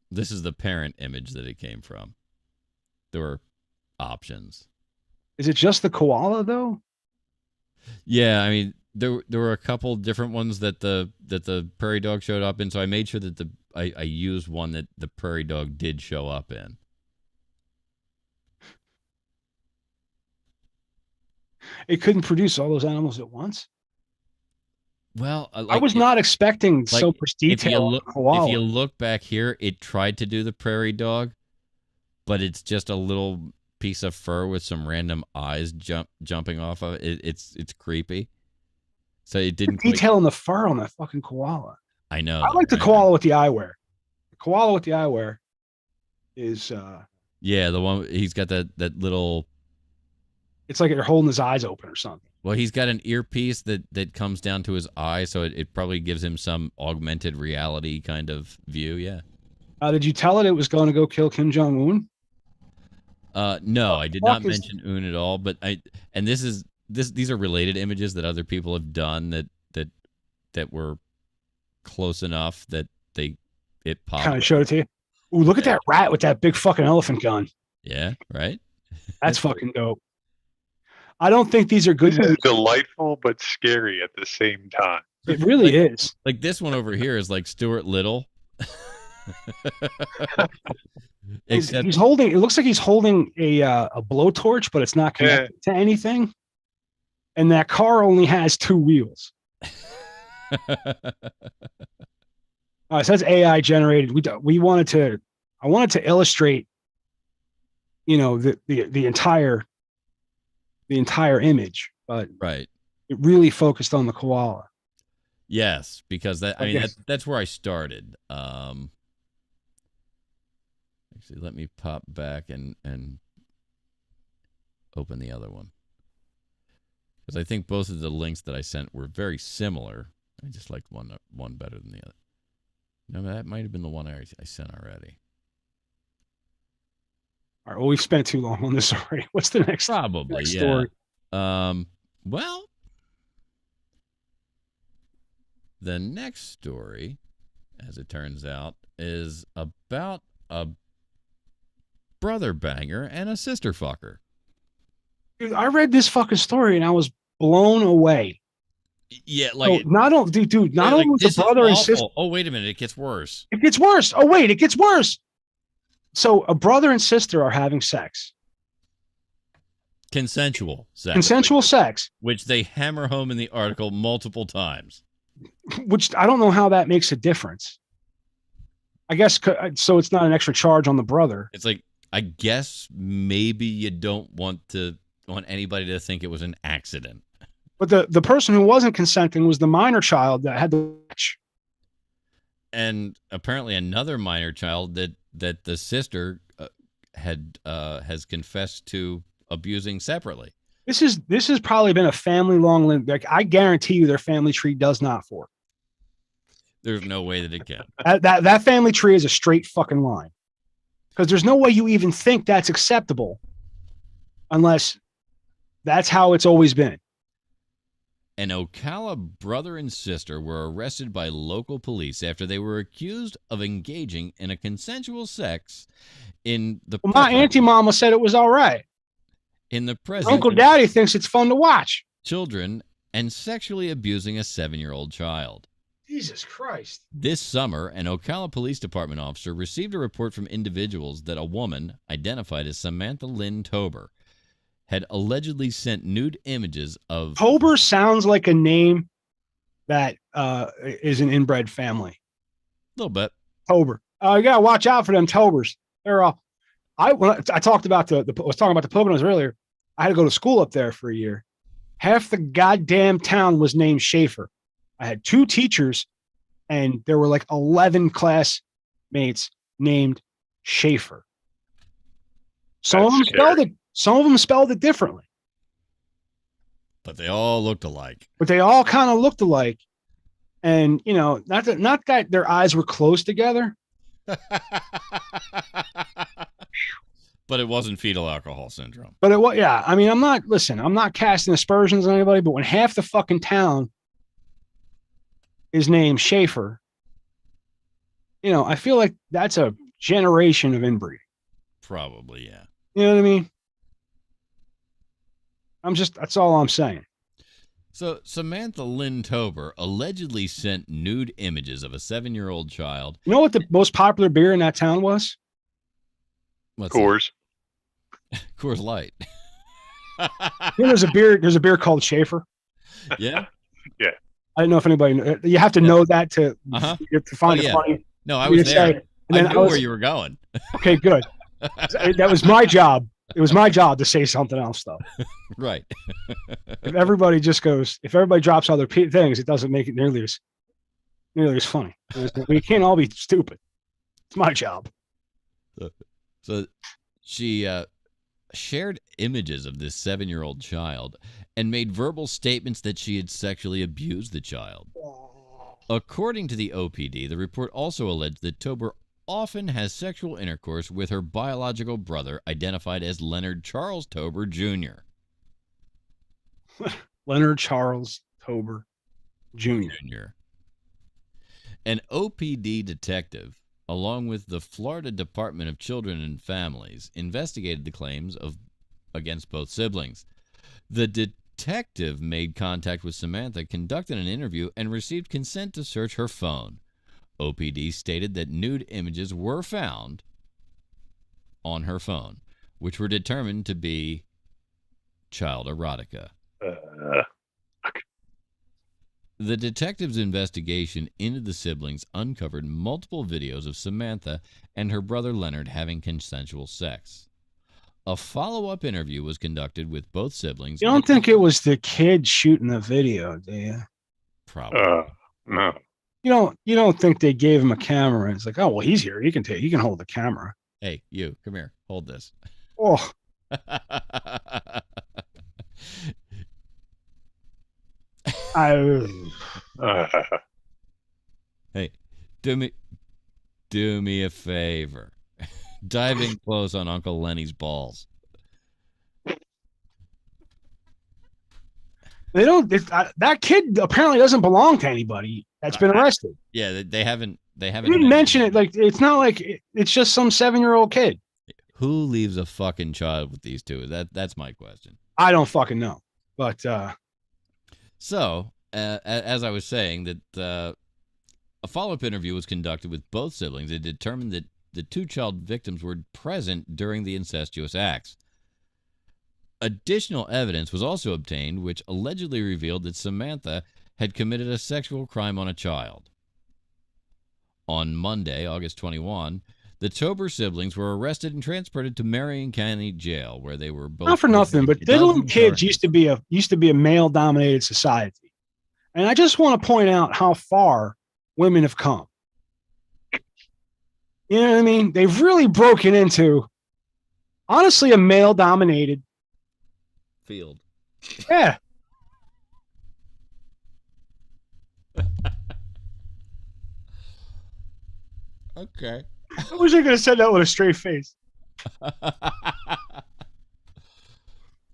S2: This is the parent image that it came from. There were options.
S1: is it just the koala though?
S2: Yeah, I mean there were a couple different ones that the prairie dog showed up in, so I made sure that I used one that the prairie dog did show up in.
S1: It couldn't produce all those animals at once.
S2: Well,
S1: I was not expecting so much detail.
S2: If you look back here, it tried to do the prairie dog, but it's just a little piece of fur with some random eyes jumping off of it. It's creepy. So it didn't
S1: detail in the fur on that fucking koala.
S2: I know.
S1: I like the koala with the eyewear. The koala with the eyewear is
S2: yeah, the one he's got that little.
S1: It's like they're holding his eyes open or something.
S2: Well, he's got an earpiece that comes down to his eye, so it probably gives him some augmented reality kind of view. Yeah.
S1: Did you tell it was going to go kill Kim Jong-un?
S2: No, I did not mention Un at all. But these are related images that other people have done that were close enough that it popped.
S1: Kind of showed it to you. Ooh, look at that rat with that big fucking elephant gun.
S2: Yeah, right.
S1: That's fucking dope. I don't think these are good.
S3: This is delightful but scary at the same time.
S1: It really is.
S2: Like this one over here is like Stuart Little. Except
S1: he's holding. It looks like he's holding a blowtorch, but it's not connected to anything. And that car only has 2 wheels. So that's AI generated. I wanted to illustrate, the entire image, but
S2: right.
S1: It really focused on the koala.
S2: Yes, because that's where I started. Actually, let me pop back and open the other one, because I think both of the links that I sent were very similar. I just liked one better than the other. No, that might have been the one I sent already.
S1: All right. Well, we've spent too long on this already. What's the next?
S2: Probably,
S1: next
S2: yeah.
S1: story?
S2: Well, the next story, as it turns out, is about a brother banger and a sister fucker.
S1: Dude, I read this fucking story and I was blown away.
S2: Yeah, like
S1: not only the brother and sister.
S2: Oh, wait a minute, it gets worse.
S1: It gets worse. Oh, wait, it gets worse. So a brother and sister are having sex.
S2: Consensual
S1: sex.
S2: Which they hammer home in the article multiple times.
S1: Which I don't know how that makes a difference. I guess so. It's not an extra charge on the brother.
S2: It's like, I guess maybe you don't want anybody to think it was an accident.
S1: But the person who wasn't consenting was the minor child that had the watch. And
S2: apparently another minor child that the sister has confessed to abusing separately.
S1: This has probably been a family long. Like, I guarantee you, their family tree does not fork.
S2: There's no way that it can.
S1: That family tree is a straight fucking line, because there's no way you even think that's acceptable, unless that's how it's always been.
S2: An Ocala brother and sister were arrested by local police after they were accused of engaging in a consensual sex in the
S1: Well, my auntie mama said it was all right.
S2: presence
S1: Uncle
S2: of
S1: Daddy thinks it's fun to watch.
S2: children and sexually abusing a 7-year-old child.
S1: Jesus Christ.
S2: This summer, an Ocala Police Department officer received a report from individuals that a woman, identified as Samantha Lynn Tober, had allegedly sent nude images of...
S1: Tober sounds like a name that is an inbred family.
S2: A little bit.
S1: Tober. You gotta watch out for them Tobers. They're all. I talked about I was talking about the Poconos earlier. I had to go to school up there for a year. Half the goddamn town was named Schaefer. I had 2 teachers, and there were like 11 classmates named Schaefer. Some of them spelled it differently,
S2: But they all looked alike.
S1: but they all kind of looked alike. And not that their eyes were close together.
S2: But it wasn't fetal alcohol syndrome.
S1: But yeah. I mean, I'm not casting aspersions on anybody, but when half the fucking town is named Schaefer, I feel like that's a generation of inbreeding.
S2: Probably, yeah.
S1: You know what I mean? That's all I'm saying.
S2: So Samantha Lynn Tober allegedly sent nude images of a 7-year-old child.
S1: You know what the most popular beer in that town was?
S2: What's
S3: Coors.
S2: that? Coors Light.
S1: There's a beer called Schaefer.
S2: Yeah?
S1: I don't know if anybody. You have to know that to find it funny.
S2: No, I was there.
S1: And then
S2: I knew where you were going.
S1: Okay, good. That was my job. It was my job to say something else, though.
S2: Right.
S1: If everybody drops other things, it doesn't make it nearly as funny. We can't all be stupid. It's my job.
S2: So she shared images of this 7-year-old child and made verbal statements that she had sexually abused the child. According to the OPD, the report also alleged that Tober often has sexual intercourse with her biological brother, identified as Leonard Charles Tober Jr.
S1: Leonard Charles Tober Jr.
S2: An OPD detective, along with the Florida Department of Children and Families, investigated the claims against both siblings. The detective made contact with Samantha, conducted an interview, and received consent to search her phone. OPD stated that nude images were found on her phone, which were determined to be child erotica. The detective's investigation into the siblings uncovered multiple videos of Samantha and her brother Leonard having consensual sex. A follow-up interview was conducted with both siblings.
S1: You don't think it was the kid shooting the video, do you?
S2: Probably.
S3: No.
S1: You don't think they gave him a camera and it's like, oh well, he's here. He can hold the camera.
S2: Hey, you, come here. Hold this.
S1: Oh.
S2: Hey, do me a favor. Dive in close on Uncle Lenny's balls.
S1: That kid apparently doesn't belong to anybody that's been arrested.
S2: Yeah, they haven't.
S1: You didn't mention it. Like it's not like it's just some 7-year-old kid.
S2: Who leaves a fucking child with these two? That's my question.
S1: I don't fucking know. But
S2: so as I was saying, that a follow-up interview was conducted with both siblings. It determined that the 2 child victims were present during the incestuous acts. Additional evidence was also obtained, which allegedly revealed that Samantha had committed a sexual crime on a child. On Monday, August 21, the Tober siblings were arrested and transported to Marion County Jail, where they were both...
S1: Not for nothing, but diddling kids used to be a male-dominated society. And I just want to point out how far women have come. You know what I mean? They've really broken into, honestly, a male-dominated
S2: field.
S1: Yeah.
S2: Okay.
S1: I wish I could have said that with a straight face.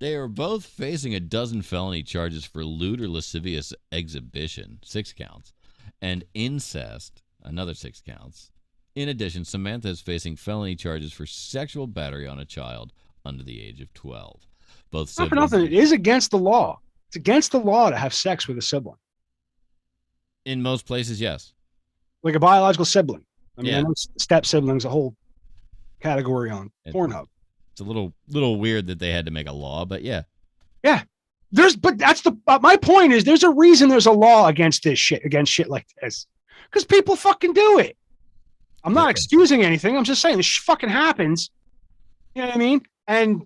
S2: They are both facing a dozen felony charges for lewd or lascivious exhibition, 6 counts, and incest, another 6 counts. In addition, Samantha is facing felony charges for sexual battery on a child under the age of 12. Both
S1: Not for nothing. It is against the law. It's against the law to have sex with a sibling.
S2: In most places, yes.
S1: Like a biological sibling. I mean,
S2: Yeah.
S1: I know step siblings, a whole category on Pornhub.
S2: It's a little weird that they had to make a law, but yeah.
S1: Yeah. But that's my point is there's a reason there's a law against this shit, against shit like this. Because people fucking do it. I'm not excusing anything. I'm just saying this fucking happens. You know what I mean? And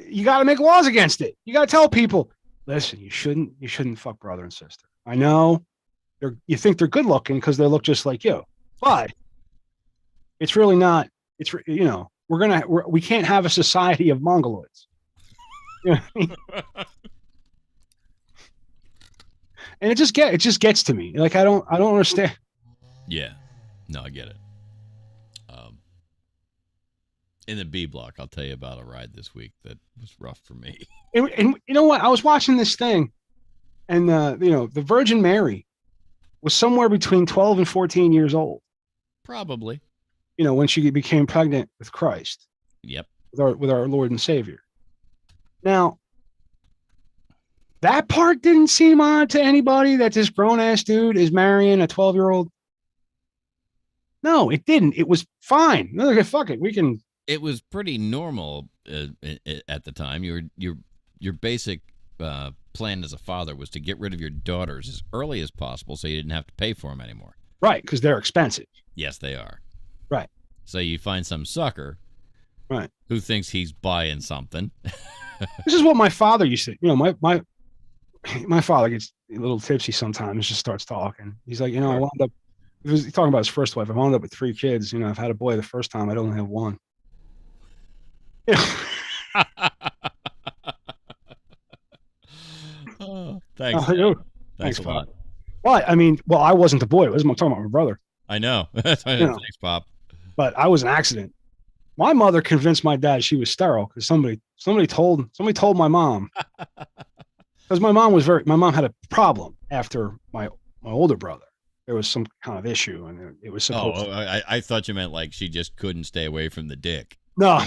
S1: you got to make laws against it. You got to tell people, listen, you shouldn't fuck brother and sister. I know you think they're good looking because they look just like you, but it's really not. It's, you know, we can't have a society of mongoloids. You know what I mean? And it just gets to me. Like, I don't understand.
S2: Yeah. No, I get it. In the B block, I'll tell you about a ride this week that was rough for me.
S1: And you know what? I was watching this thing, and the Virgin Mary was somewhere between 12 and 14 years old.
S2: Probably.
S1: You know, when she became pregnant with Christ.
S2: Yep.
S1: With our Lord and Savior. Now, that part didn't seem odd to anybody that this grown ass dude is marrying a 12-year-old. No, it didn't. It was fine. No, okay, fuck it. We can.
S2: It was pretty normal at the time. Your basic plan as a father was to get rid of your daughters as early as possible so you didn't have to pay for them anymore.
S1: Right, because they're expensive.
S2: Yes, they are.
S1: Right.
S2: So you find some sucker,
S1: right,
S2: who thinks he's buying something.
S1: This is what my father used to. You know, my father gets a little tipsy sometimes. Just starts talking. He's like, I wound up. He's talking about his first wife. I wound up with 3 kids. You know, I've had a boy the first time. I'd only have 1.
S2: Oh, thanks. Thanks a lot.
S1: Well, I mean, I wasn't the boy. I'm talking about my brother.
S2: I know. Thanks, Pop.
S1: But I was an accident. My mother convinced my dad she was sterile because somebody told my mom. Because my mom had a problem after my older brother. There was some kind of issue, and it was supposed.
S2: I thought you meant like she just couldn't stay away from the dick.
S1: No.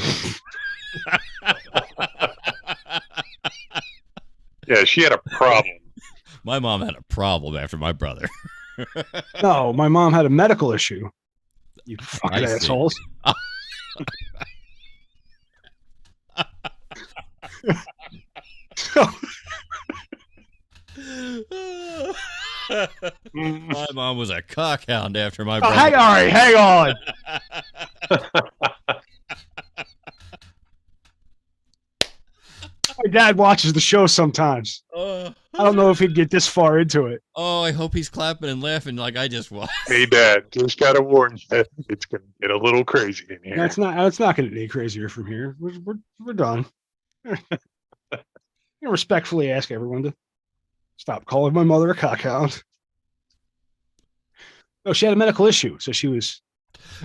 S3: Yeah, she had a problem.
S2: My mom had a problem after my brother.
S1: No, my mom had a medical issue. You fucking assholes.
S2: My mom was a cockhound after my brother.
S1: Hang on. My dad watches the show sometimes. I don't know if he'd get this far into it.
S2: Oh, I hope he's clapping and laughing like I just was.
S3: Hey, Dad, just gotta warn you, it's gonna get a little crazy in here.
S1: It's not gonna get any crazier from here. We're done. I respectfully ask everyone to stop calling my mother a cockhound. No, she had a medical issue, so she was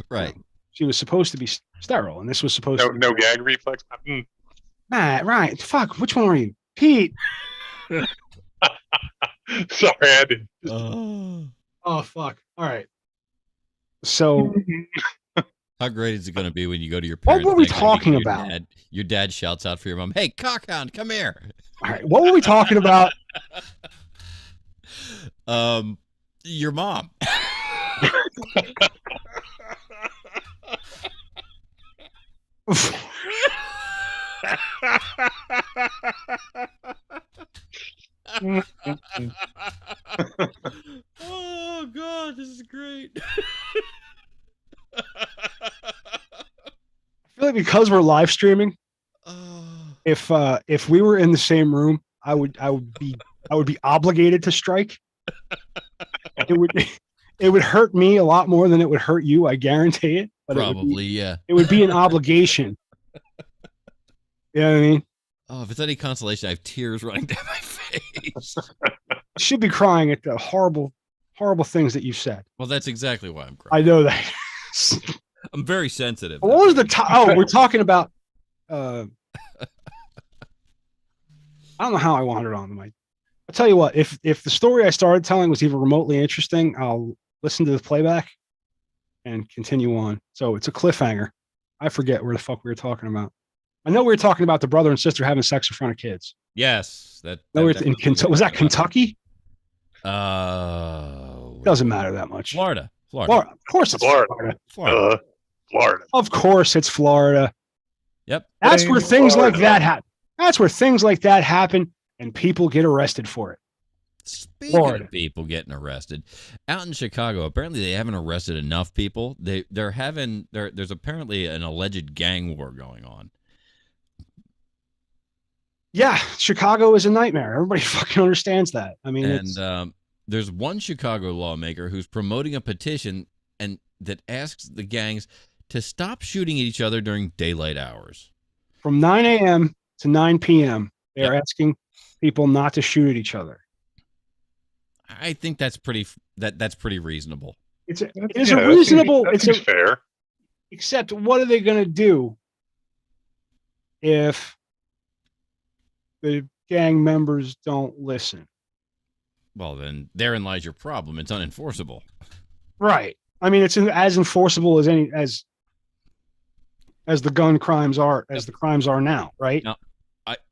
S2: right.
S1: She was supposed to be sterile, and this was supposed to be
S3: no gag reflex.
S1: Matt, right? Fuck, which one are you, Pete?
S3: Sorry, I didn't.
S1: Oh, fuck. All right. So,
S2: how great is it going to be when you go to your parents?
S1: What were we talking about?
S2: Your dad shouts out for your mom, "Hey, cockhound, come here!"
S1: All right, what were we talking about?
S2: Your mom. Oh God, this is great.
S1: I feel like because we're live streaming, if we were in the same room, I would be obligated to strike. It would hurt me a lot more than it would hurt you. I guarantee it. But
S2: probably,
S1: it would be an obligation. You know what I mean?
S2: Oh, if it's any consolation, I have tears running down my face.
S1: I should be crying at the horrible, horrible things that you said.
S2: Well, that's exactly why I'm crying.
S1: I know that.
S2: I'm very sensitive.
S1: What was the we're talking about I don't know how I wandered on the mic. I'll tell you what, if the story I started telling was even remotely interesting, I'll listen to the playback and continue on. So it's a cliffhanger. I forget where the fuck we were talking about. I know we were talking about the brother and sister having sex in front of kids.
S2: Yes, that
S1: No,
S2: that
S1: in Kentucky. Was that Kentucky? Doesn't matter that much.
S2: Florida.
S1: Of course it's Florida.
S3: Florida.
S1: Of course it's Florida.
S2: Yep.
S1: That's where things like
S3: Florida.
S1: that happen. That's where things like that happen and people get arrested for it.
S2: Speaking
S1: Florida.
S2: of people getting arrested, out in Chicago, apparently they haven't arrested enough people. There's apparently an alleged gang war going on.
S1: Yeah, Chicago is a nightmare. Everybody fucking understands that. I mean,
S2: And there's one Chicago lawmaker who's promoting a petition and that asks the gangs to stop shooting at each other during daylight hours.
S1: from 9 a.m. to 9 p.m. They're asking people not to shoot at each other.
S2: I think that's pretty reasonable.
S1: It's a reasonable.
S3: That seems fair.
S1: Except, what are they going to do if the gang members don't listen?
S2: Well, then therein lies your problem. It's unenforceable.
S1: Right. I mean, it's as enforceable as as the gun crimes are, as the crimes are now. Right.
S2: No,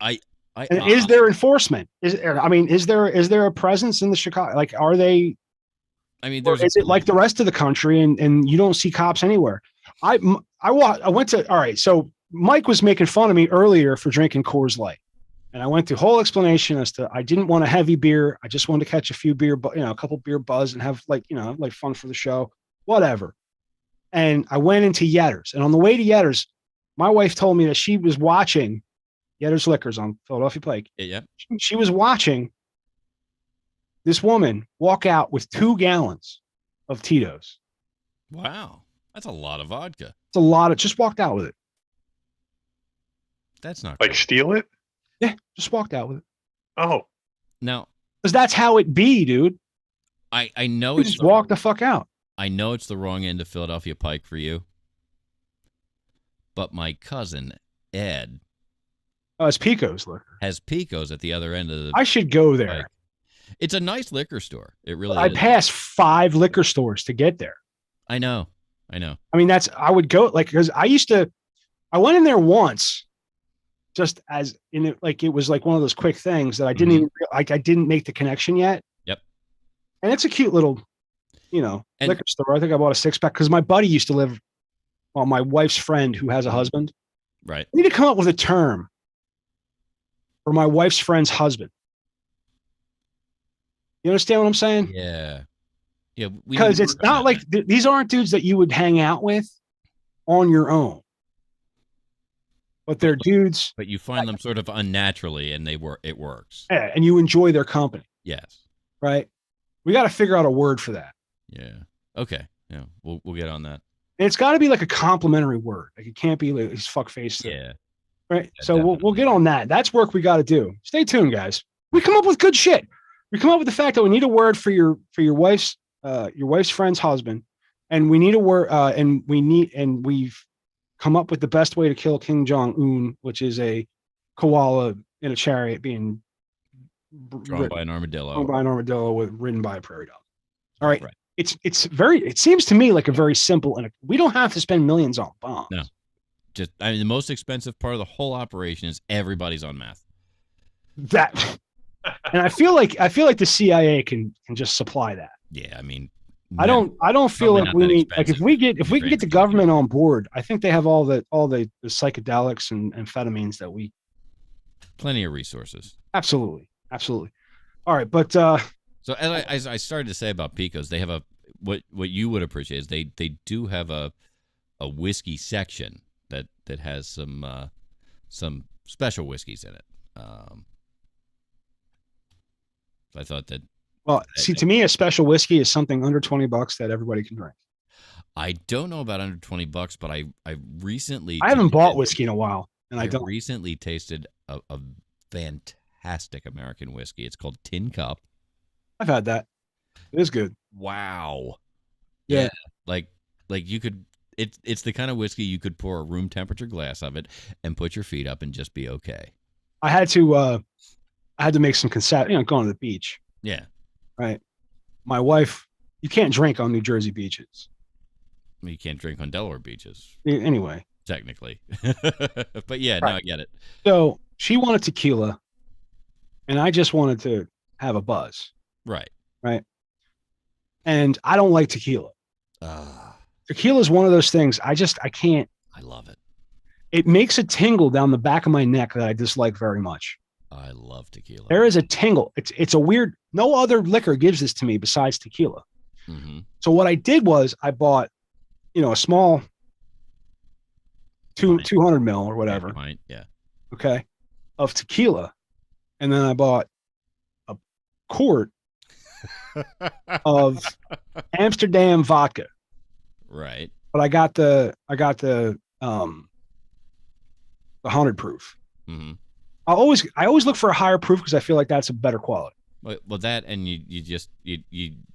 S1: And is there enforcement? Is there a presence in the Chicago? Like, are they?
S2: I mean,
S1: is it like the rest of the country, and you don't see cops anywhere? I went to. All right, so Mike was making fun of me earlier for drinking Coors Light, and I went through whole explanation as to I didn't want a heavy beer. I just wanted to catch a few beer, a couple beer buzz and have like fun for the show, whatever. And I went into Yetter's, and on the way to Yetter's, my wife told me that she was watching Yetter's Liquors on Philadelphia Pike.
S2: Yeah.
S1: She was watching this woman walk out with 2 gallons of Tito's.
S2: Wow. That's a lot of vodka.
S1: It's a lot of, just walked out with it.
S2: That's not
S3: Like
S2: cool.
S3: steal it?
S1: Yeah, just walked out with it.
S3: Oh,
S2: Now,
S1: Because that's how it be, dude.
S2: I know
S1: You
S2: it's
S1: just walk the fuck out.
S2: I know it's the wrong end of Philadelphia Pike for you. But my cousin, Ed,
S1: Oh, it's Pico's liquor.
S2: has Pico's at the other end of the
S1: I should go there.
S2: Pike. It's a nice liquor store. It really
S1: I
S2: is.
S1: passed 5 liquor stores to get there.
S2: I know.
S1: I mean, I would go because I went in there once just as in it, like it was like one of those quick things that I didn't even I didn't make the connection yet.
S2: Yep.
S1: And it's a cute little, liquor store. I think I bought a 6-pack because my buddy used to live, my wife's friend who has a husband.
S2: Right.
S1: I need to come up with a term for my wife's friend's husband. You understand what I'm saying?
S2: Yeah. Yeah.
S1: Because it's not like these aren't dudes that you would hang out with on your own, but they're dudes.
S2: But you find them sort of unnaturally, and it works.
S1: Yeah, and you enjoy their company,
S2: Yes.
S1: right? We got to figure out a word for that.
S2: Yeah. Okay. Yeah. We'll get on that.
S1: And it's got to be like a complimentary word. Like it can't be like he's fuck faced.
S2: Yeah.
S1: Right.
S2: Yeah,
S1: So we'll get on that. That's work we got to do. Stay tuned, guys. We come up with good shit. We come up with the fact that we need a word for your wife's friend's husband, and we need a word. And we've come up with the best way to kill King Jong-un, which is a koala in a chariot being
S2: Drawn by an armadillo.
S1: Ridden by a prairie dog. All right.
S2: Right.
S1: It seems to me like a very simple, and we don't have to spend millions on bombs.
S2: No. The most expensive part of the whole operation is everybody's on meth.
S1: That, and I feel like the CIA can just supply that.
S2: Yeah, I mean,
S1: I don't feel
S2: probably
S1: like
S2: not
S1: we
S2: that
S1: need like
S2: expensive.
S1: if we can get the government on board. I think they have all the psychedelics and amphetamines that we
S2: plenty of resources.
S1: absolutely. All right, but
S2: So as I started to say about Pico's, they have what you would appreciate is they do have a whiskey section that has some special whiskeys in it. I thought that.
S1: well, see, to me, a special whiskey is something under $20 that everybody can drink.
S2: I don't know about under $20, but I recently
S1: I haven't bought whiskey in a while, and I don't.
S2: recently tasted a fantastic American whiskey. It's called Tin Cup.
S1: I've had that. It is good.
S2: Wow.
S1: Yeah.
S2: Like you could. It's the kind of whiskey you could pour a room temperature glass of it and put your feet up and just be okay.
S1: I had to I had to make some concessions, going to the beach,
S2: Yeah.
S1: right? My wife, you can't drink on New Jersey beaches.
S2: You can't drink on Delaware beaches,
S1: Anyway.
S2: technically. But yeah,
S1: Right.
S2: no, I get it.
S1: So she wanted tequila, and I just wanted to have a buzz.
S2: Right.
S1: Right. And I don't like tequila.
S2: Ah,
S1: Tequila is one of those things I can't.
S2: I love it.
S1: It makes a tingle down the back of my neck that I dislike very much.
S2: I love tequila.
S1: There is a tingle. It's a weird, no other liquor gives this to me besides tequila.
S2: Mm-hmm.
S1: So what I did was I bought, a small 200 mil or whatever.
S2: Pint, yeah.
S1: Okay. Of tequila. And then I bought a quart of Amsterdam vodka.
S2: Right.
S1: But I got the 100 proof.
S2: Mm-hmm.
S1: I always look for a higher proof because I feel like that's a better quality.
S2: Well, that and you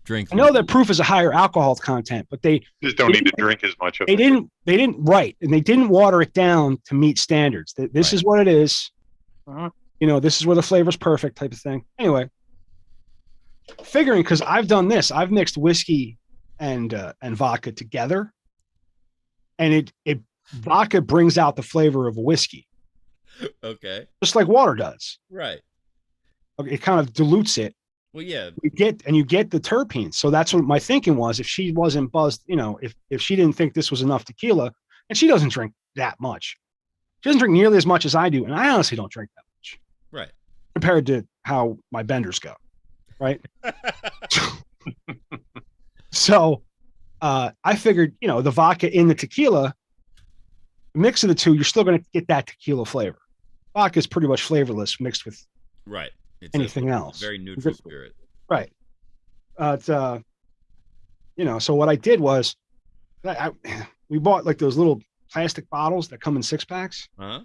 S2: drink.
S1: I know that proof is a higher alcohol content, but they
S3: just don't need to drink as much of
S1: it. They didn't write, and they didn't water it down to meet standards. This is what it is. This is where the flavor's perfect type of thing. Anyway, figuring because I've done this, I've mixed whiskey and vodka together, and it vodka brings out the flavor of a whiskey.
S2: Okay.
S1: Just like water does.
S2: Right.
S1: It kind of dilutes it.
S2: Well, yeah.
S1: You get the terpenes. So that's what my thinking was. If she wasn't buzzed, if she didn't think this was enough tequila, and she doesn't drink that much. She doesn't drink nearly as much as I do. And I honestly don't drink that much.
S2: Right.
S1: Compared to how my benders go. Right. So I figured, the vodka in the tequila, mix of the two, you're still going to get that tequila flavor. Vodka is pretty much flavorless mixed with
S2: It's
S1: anything else.
S2: Very neutral spirit.
S1: Right. So what I did was we bought like those little plastic bottles that come in 6-packs.
S2: Uh-huh.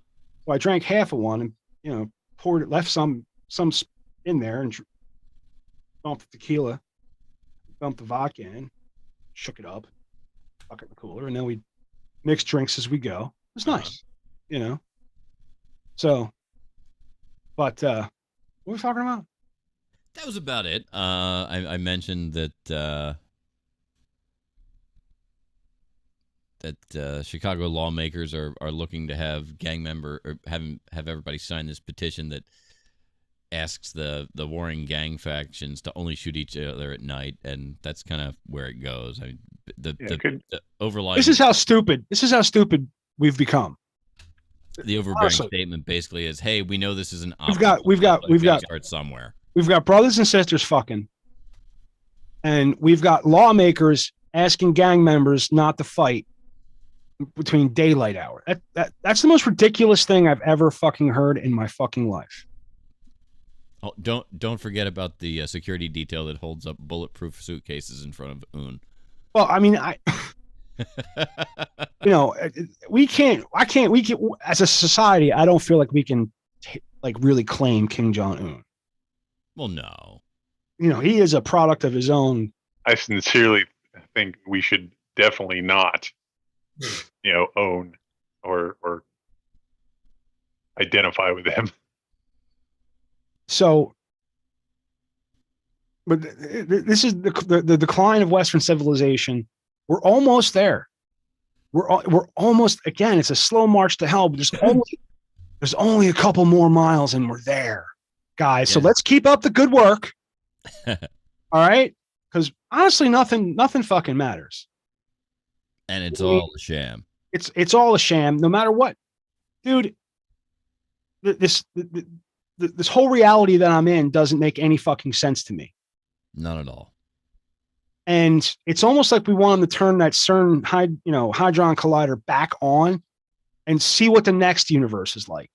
S1: So I drank half of one and, poured it, left some in there and dumped the tequila, dumped the vodka in, shook it up, stuck it in the cooler, and then we mixed drinks as we go. It was nice, So, but what were we talking about?
S2: That was about it. I mentioned that Chicago lawmakers are looking to have gang member or have everybody sign this petition that asks the warring gang factions to only shoot each other at night, and that's kind of where it goes. I mean, the overlying.
S1: This is how stupid we've become.
S2: The overbearing statement basically is, "Hey, we know this is an
S1: we've got
S2: start somewhere.
S1: We've got brothers and sisters fucking, and we've got lawmakers asking gang members not to fight between daylight hour. That's the most ridiculous thing I've ever fucking heard in my fucking life."
S2: Oh, don't forget about the security detail that holds up bulletproof suitcases in front of Un.
S1: Well, I mean, we can't, as a society, I don't feel like we can really claim Kim Jong-un.
S2: Well, no.
S1: He is a product of his own.
S3: I sincerely think we should definitely not, own or identify with him.
S1: So, but this is the decline of Western civilization. We're almost there. We're almost, again, it's a slow march to hell, but there's only a couple more miles and we're there, guys. Yeah. So let's keep up the good work. All right? Because honestly, nothing fucking matters.
S2: And it's all a sham.
S1: It's all a sham, no matter what. Dude, this whole reality that I'm in doesn't make any fucking sense to me.
S2: Not at all.
S1: And it's almost like we want them to turn that CERN Hadron Collider back on and see what the next universe is like.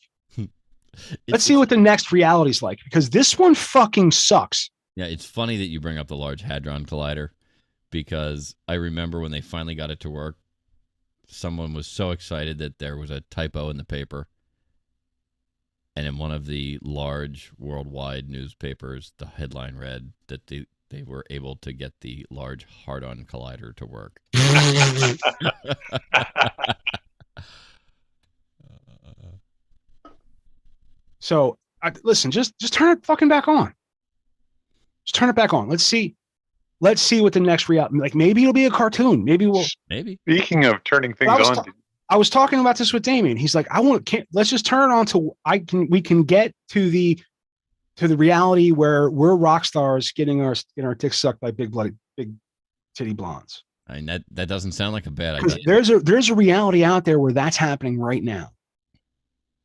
S1: Let's see what the next reality is like, because this one fucking sucks.
S2: Yeah, it's funny that you bring up the Large Hadron Collider, because I remember when they finally got it to work, someone was so excited that there was a typo in the paper. And in one of the large worldwide newspapers, the headline read that they were able to get the Large Hadron Collider to work.
S1: So Listen, just turn it fucking back on. Just turn it back on. Let's see what the next reality. Like maybe it'll be a cartoon. Maybe we'll.
S2: Maybe.
S3: Speaking of turning things on,
S1: I was talking about this with Damien. He's like, let's just turn it on to we can get to the reality where we're rock stars getting our dicks sucked by big titty blondes.
S2: I mean, that doesn't sound like a bad idea.
S1: There's a reality out there where that's happening right now.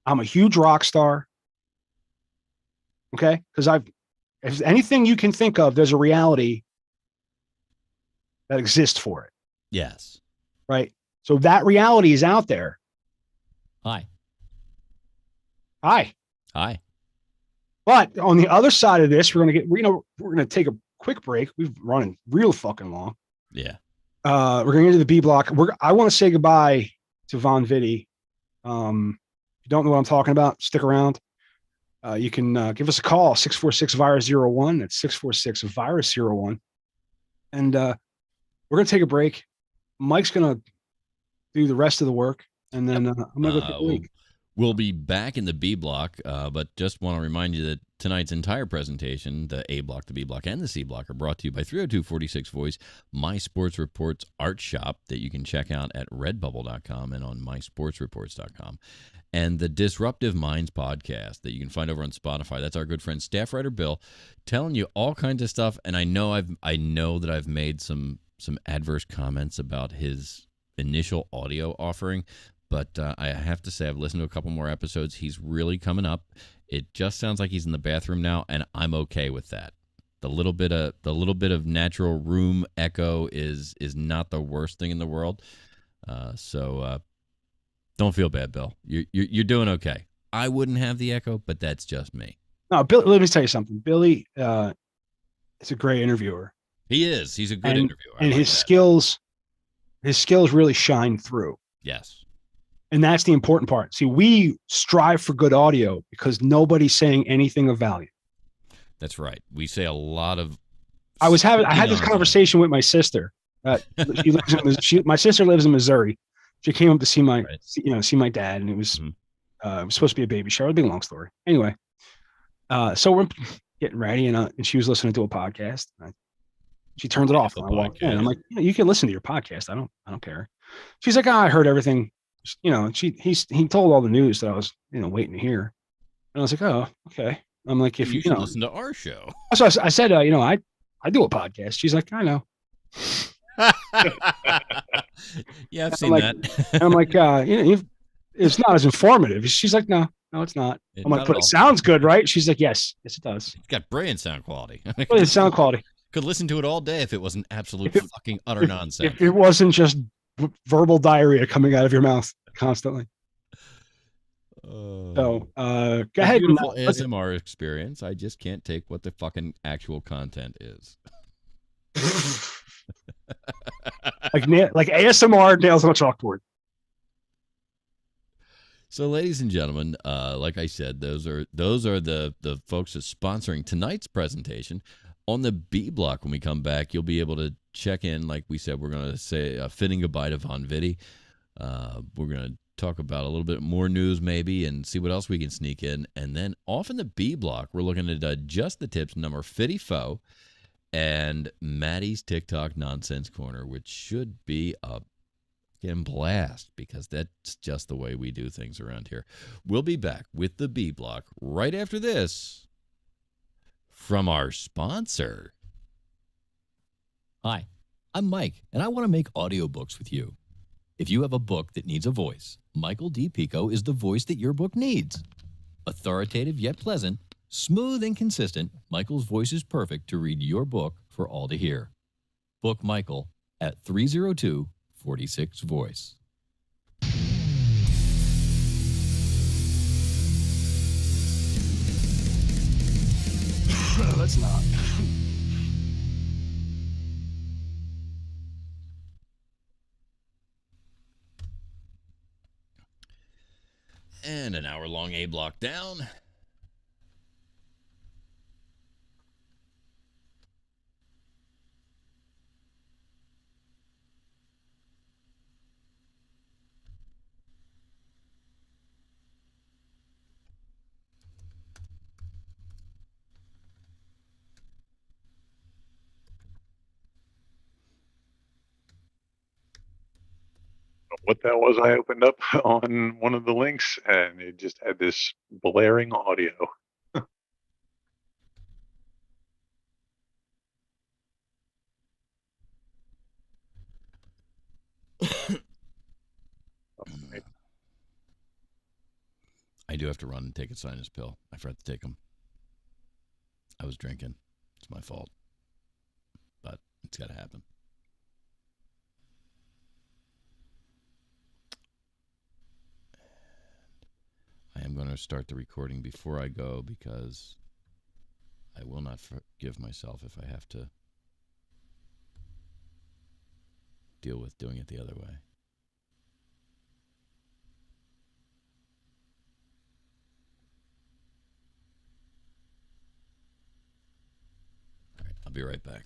S1: I'm a huge rock star. Okay? Because if anything you can think of, there's a reality that exists for it.
S2: Yes.
S1: Right? So that reality is out there.
S2: Hi.
S1: But on the other side of this, we're gonna take a quick break. We've running real fucking long.
S2: Yeah.
S1: We're going into the B block. I want to say goodbye to Von Vitti. If you don't know what I'm talking about, stick around. You can give us a call, 646-VIRUS-01. That's 646-VIRUS-01. And we're going to take a break. Mike's going to do the rest of the work. And then I'm going to go take a break.
S2: We'll be back in the B block, but just want to remind you that tonight's entire presentation, the A block, the B block, and the C block, are brought to you by 302-46 Voice, My Sports Reports art shop that you can check out at redbubble.com and on mysportsreports.com. And the Disruptive Minds podcast that you can find over on Spotify. That's our good friend, staff writer Bill, telling you all kinds of stuff. And I know that I've made some adverse comments about his initial audio offering. But I have to say, I've listened to a couple more episodes. He's really coming up. It just sounds like he's in the bathroom now, and I'm okay with that. The little bit of natural room echo is not the worst thing in the world. So don't feel bad, Bill. You're doing okay. I wouldn't have the echo, but that's just me.
S1: No, Bill. Let me tell you something. Billy is a great interviewer.
S2: He is. He's a good interviewer,
S1: and his skills really shine through.
S2: Yes.
S1: And that's the important part. See, we strive for good audio because nobody's saying anything of value.
S2: That's right. We say a lot of.
S1: I had this conversation with my sister. My sister lives in Missouri. She came up to see my dad, and it was supposed to be a baby shower. It'd be a long story. Anyway, so we're getting ready, and she was listening to a podcast. She turned it off, and I walked in. I'm like, you can listen to your podcast. I don't care. She's like, I heard everything. He told all the news that I was waiting to hear, and I was like, oh, okay. I'm like, if you
S2: listen to our show.
S1: So I said, I do a podcast. She's like, I know.
S2: Yeah, I've seen that.
S1: And I'm like, it's not as informative. She's like, no, it's not. I'm like, but it sounds good, right? She's like, yes, it does.
S2: It's got brilliant sound quality.
S1: Brilliant sound quality.
S2: Could listen to it all day if it wasn't absolute fucking utter nonsense.
S1: If it wasn't just verbal diarrhea coming out of your mouth constantly. So go ahead.
S2: Beautiful ASMR experience. I just can't take what the fucking actual content is.
S1: like ASMR nails on a chalkboard.
S2: So, ladies and gentlemen, like I said, those are the folks that's sponsoring tonight's presentation. On the B block, when we come back, you'll be able to check in. Like we said, we're going to say a fitting goodbye to Von Vitti. We're going to talk about a little bit more news maybe and see what else we can sneak in. And then off in the B block, we're looking at Just the Tips number 54 and Maddie's TikTok Nonsense Corner, which should be a fucking blast because that's just the way we do things around here. We'll be back with the B block right after this from our sponsor.
S5: Hi, I'm Mike, and I want to make audiobooks with you. If you have a book that needs a voice, Michael D. Pico is the voice that your book needs. Authoritative yet pleasant, smooth and consistent, Michael's voice is perfect to read your book for all to hear. Book Michael at 302-46 Voice.
S1: Let's not.
S2: And an hour-long A block down.
S3: what that was. I opened up on one of the links, and it just had this blaring audio.
S2: I do have to run and take a sinus pill. I forgot to take them. I was drinking. It's my fault. But it's got to happen. I am going to start the recording before I go because I will not forgive myself if I have to deal with doing it the other way. All right, I'll be right back.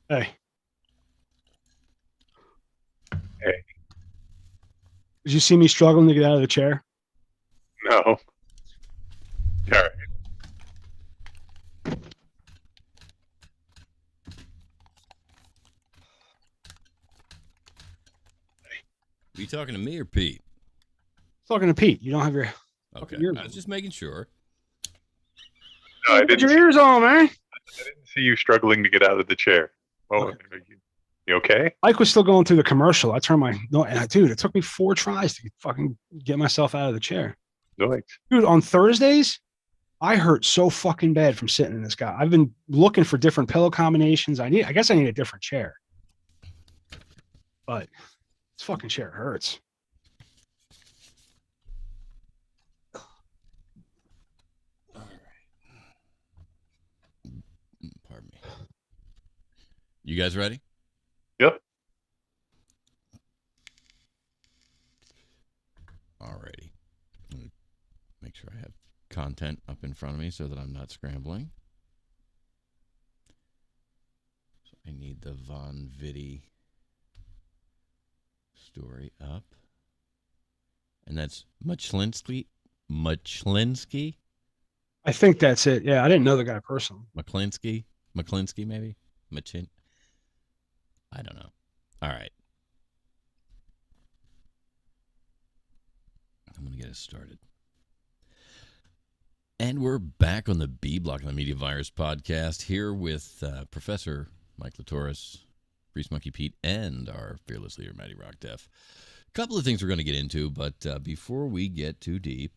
S1: Hey.
S3: Hey.
S1: Did you see me struggling to get out of the chair?
S3: No. All right.
S2: Are you talking to me or Pete?
S1: Talking to Pete. You don't have your
S2: Okay.
S1: ears
S2: I was just making sure.
S3: No, I
S1: Put
S3: didn't.
S1: your
S3: See,
S1: ears on, man.
S3: I didn't see you struggling to get out of the chair. Oh,
S1: Okay.
S3: you okay?
S1: Mike was still going through the commercial. I turned my dude. It took me 4 tries to fucking get myself out of the chair.
S3: Nice.
S1: Dude, on Thursdays, I hurt so fucking bad from sitting in this guy. I've been looking for different pillow combinations. I guess I need a different chair. But this fucking chair hurts.
S2: Pardon me. You guys ready?
S3: Yep.
S2: Alrighty. Make sure I have content up in front of me so that I'm not scrambling. So I need the Von Vitti story up. And that's Machlinsky.
S1: I think that's it. Yeah, I didn't know the guy personally.
S2: Machlinsky maybe? Machin. I don't know. All right. I'm going to get us started. And we're back on the B Block of the Media Virus podcast here with Professor Mike Latoris, Grease Monkey Pete, and our fearless leader, Matty Rock Def. A couple of things we're going to get into, but before we get too deep,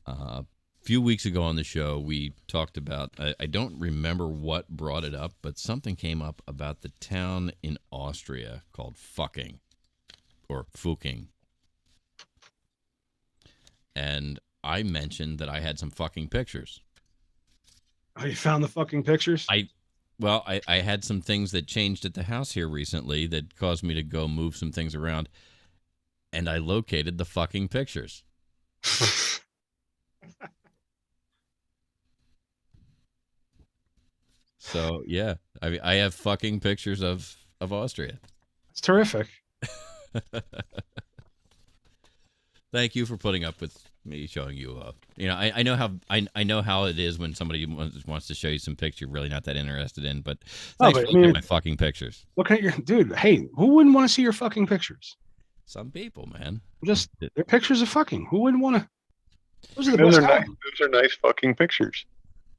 S2: a few weeks ago on the show, we talked about, I don't remember what brought it up, but something came up about the town in Austria called Fucking, or Fuking. And I mentioned that I had some fucking pictures.
S1: Oh, you found the fucking pictures?
S2: I had some things that changed at the house here recently that caused me to go move some things around, and I located the fucking pictures. So yeah, I have fucking pictures of Austria.
S1: It's terrific.
S2: Thank you for putting up with me showing you up. You know, I know how I know how it is when somebody wants to show you some picture you're really not that interested in. But thanks for looking at my fucking pictures.
S1: Look at your dude. Hey, who wouldn't want to see your fucking pictures?
S2: Some people, man.
S1: Just they're pictures of fucking. Who wouldn't want to? Those are the
S3: Those
S1: best.
S3: are nice. Those are nice fucking pictures.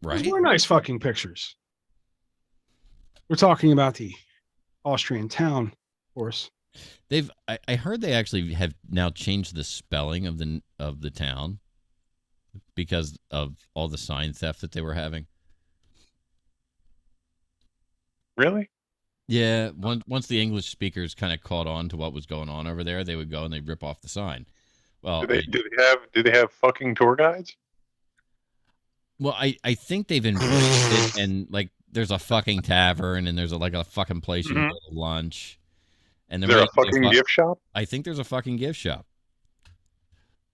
S2: Right?
S1: Those were nice fucking pictures. We're talking about the Austrian town, of course.
S2: I heard they actually have now changed the spelling of the town because of all the sign theft that they were having.
S3: Really?
S2: Yeah, once the English speakers kind of caught on to what was going on over there, they would go and they'd rip off the sign. Well,
S3: do they have fucking tour guides?
S2: Well, I think they've embraced it, and like there's a fucking tavern and there's a fucking place you can go to lunch. And
S3: is there a fucking gift shop?
S2: I think there's a fucking gift shop.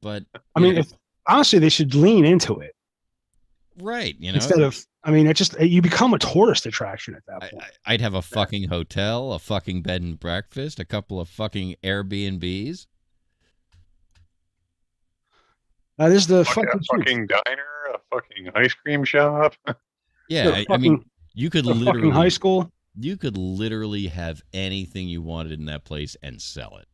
S2: But
S1: I mean, honestly, they should lean into it.
S2: Right, you know.
S1: Instead of, I mean, you become a tourist attraction at that point.
S2: I'd have a fucking hotel, a fucking bed and breakfast, a couple of fucking Airbnbs.
S1: That is the
S3: A fucking diner, a fucking ice cream shop.
S2: Yeah, I mean, you could literally
S1: fucking high school.
S2: You could literally have anything you wanted in that place and sell it.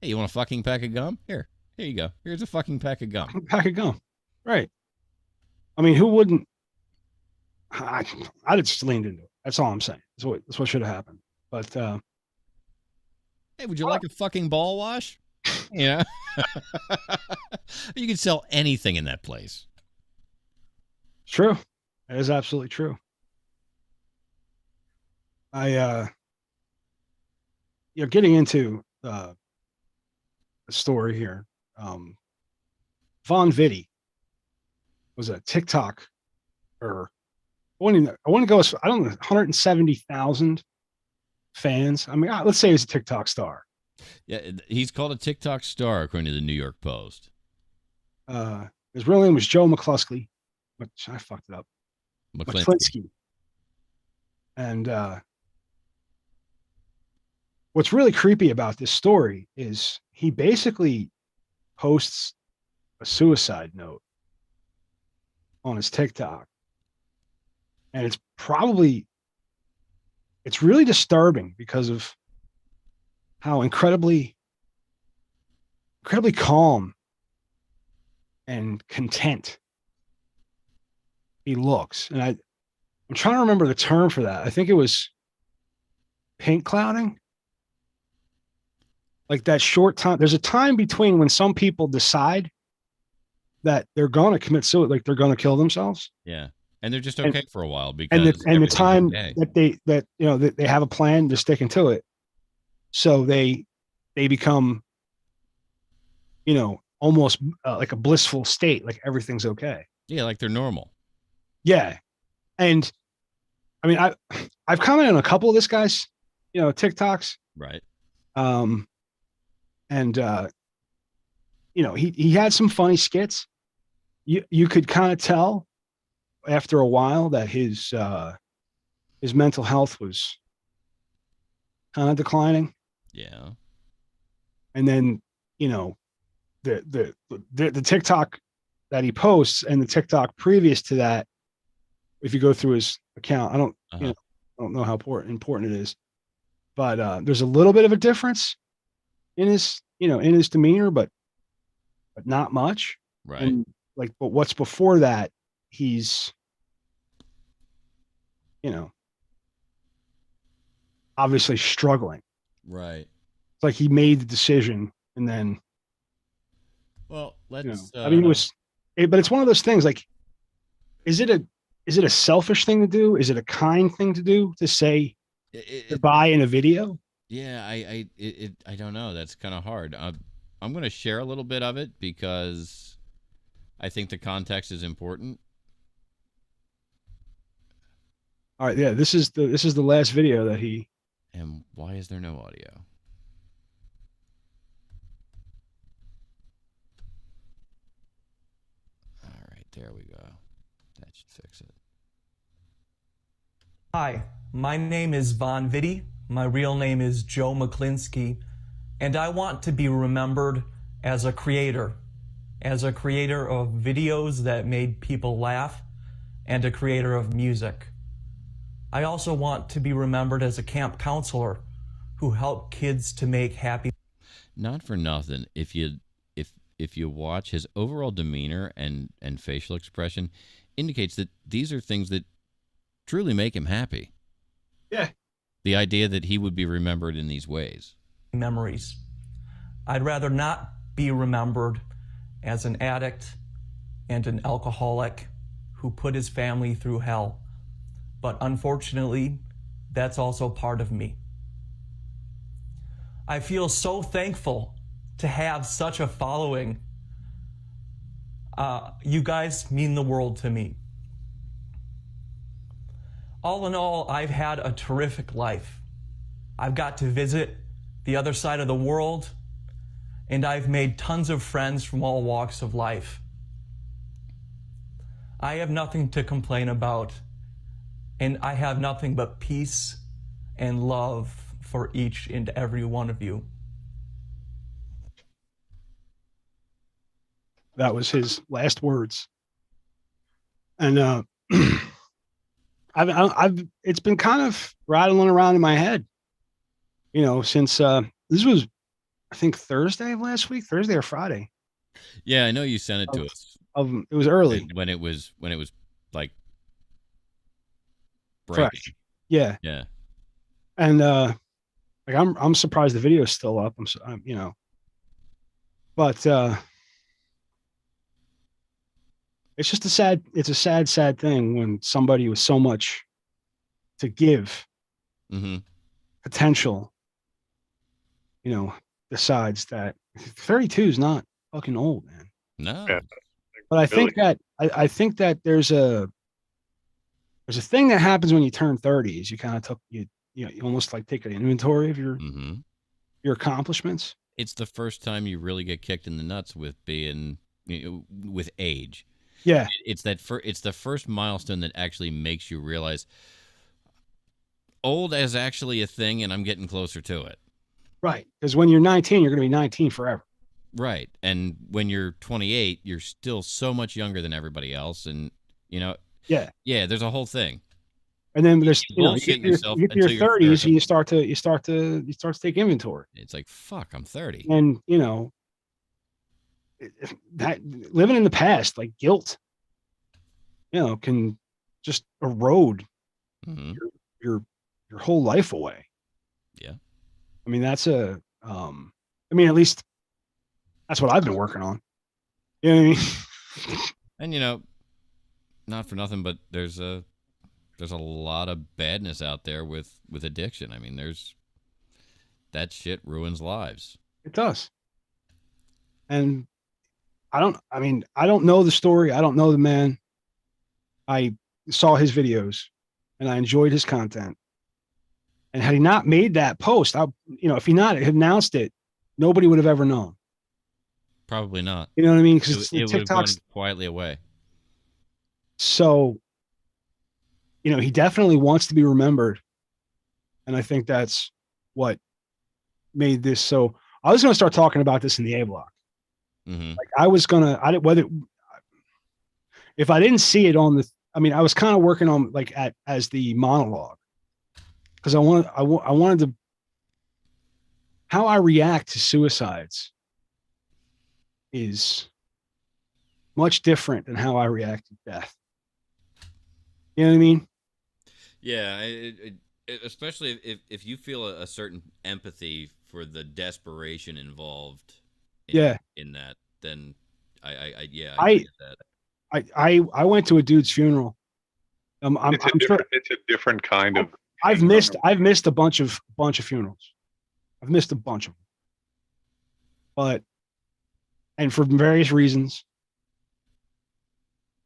S2: Hey, you want a fucking pack of gum? Here you go. Here's a fucking pack of gum.
S1: Pack of gum. Right. I mean, who wouldn't? I'd have just leaned into it. That's all I'm saying. That's what should have happened. But
S2: hey, would you like a fucking ball wash? Yeah. You could sell anything in that place.
S1: It's true. That is absolutely true. Getting into the story here. Von Vitti was a TikTok, or I want to go. I don't know, 170,000 fans. I mean, let's say he's a TikTok star.
S2: Yeah, he's called a TikTok star according to the New York Post.
S1: His real name was Joe McCluskey, which I fucked it up. McClinsky. And what's really creepy about this story is he basically posts a suicide note on his TikTok. And it's really disturbing because of how incredibly calm and content he looks. And I'm trying to remember the term for that. I think it was pink clouding. Like that short time. There's a time between when some people decide that they're going to commit suicide, like they're going to kill themselves.
S2: Yeah. And they're just okay for a while because
S1: the time that they have a plan, they're sticking to it. So they become, almost like a blissful state, like everything's okay.
S2: Yeah, like they're normal.
S1: Yeah. And I mean, I've commented on a couple of this guy's, TikToks.
S2: Right.
S1: He had some funny skits. You could kind of tell after a while that his mental health was kind of declining.
S2: Yeah.
S1: And then, the TikTok that he posts and the TikTok previous to that, if you go through his account, I don't know how important it is, but there's a little bit of a difference in his demeanor, but not much.
S2: Right.
S1: but what's before that, he's, obviously struggling.
S2: Right.
S1: It's like he made the decision and then,
S2: Well, let's.
S1: I mean, but it's one of those things. Like, is it a selfish thing to do? Is it a kind thing to do to say goodbye in a video?
S2: Yeah, I don't know. That's kind of hard. I'm going to share a little bit of it because I think the context is important.
S1: All right, yeah, this is the last video that he.
S2: And why is there no audio? All right, there we go. That should fix it.
S6: Hi, my name is Von Vitti. My real name is Joe McClinsky, and I want to be remembered as a creator of videos that made people laugh and a creator of music. I also want to be remembered as a camp counselor who helped kids to make happy.
S2: Not for nothing, if you watch his overall demeanor and facial expression indicates that these are things that truly make him happy.
S1: Yeah.
S2: The idea that he would be remembered in these ways.
S6: Memories. I'd rather not be remembered as an addict and an alcoholic who put his family through hell. But unfortunately, that's also part of me. I feel so thankful to have such a following. You guys mean the world to me. All in all, I've had a terrific life. I've got to visit the other side of the world, and I've made tons of friends from all walks of life. I have nothing to complain about, and I have nothing but peace and love for each and every one of you.
S1: That was his last words. And I've it's been kind of rattling around in my head, since this was, I think, Thursday of last week, Thursday or Friday.
S2: Yeah, I know you sent it to us.
S1: It was early
S2: when it was like
S1: fresh.
S2: breaking.
S1: Yeah.
S2: Yeah.
S1: And I'm surprised the video is still up. But it's just it's a sad thing when somebody with so much to give, potential, decides that 32 is not fucking old, man.
S2: No.
S3: Yeah.
S1: But I think that there's a thing that happens when you turn 30 is you kind of you almost like take an inventory of your accomplishments.
S2: It's the first time you really get kicked in the nuts with being with age.
S1: Yeah.
S2: It's the first milestone that actually makes you realize old is actually a thing and I'm getting closer to it.
S1: Right. Because when you're 19, you're going to be 19 forever.
S2: Right. And when you're 28, you're still so much younger than everybody else. And, yeah, there's a whole thing.
S1: And then there's,
S2: you
S1: get to your 30s and you start to take inventory.
S2: It's like, fuck, I'm 30.
S1: And, that living in the past, like guilt, can just erode your whole life away.
S2: Yeah.
S1: I mean, at least that's what I've been working on. You know what I mean?
S2: And, not for nothing, but there's a lot of badness out there with addiction. I mean, that shit ruins lives.
S1: It does. And I don't know the story. I don't know the man. I saw his videos and I enjoyed his content. And had he not made that post, if he not had announced it, nobody would have ever known.
S2: Probably not.
S1: You know what I mean? Because
S2: it would have gone quietly away.
S1: So, he definitely wants to be remembered. And I think that's what made this. So I was going to start talking about this in the A block. Like if I didn't see it on I was kind of working on as the monologue because I wanted to, how I react to suicides is much different than how I react to death. You know what I mean?
S2: Yeah, especially if you feel a certain empathy for the desperation involved
S1: Yeah.
S2: in that, then I
S1: I
S2: get that.
S1: I went to a dude's funeral. I'm sure
S3: It's a different kind of.
S1: I've missed a bunch of funerals. I've missed a bunch of them, but and for various reasons.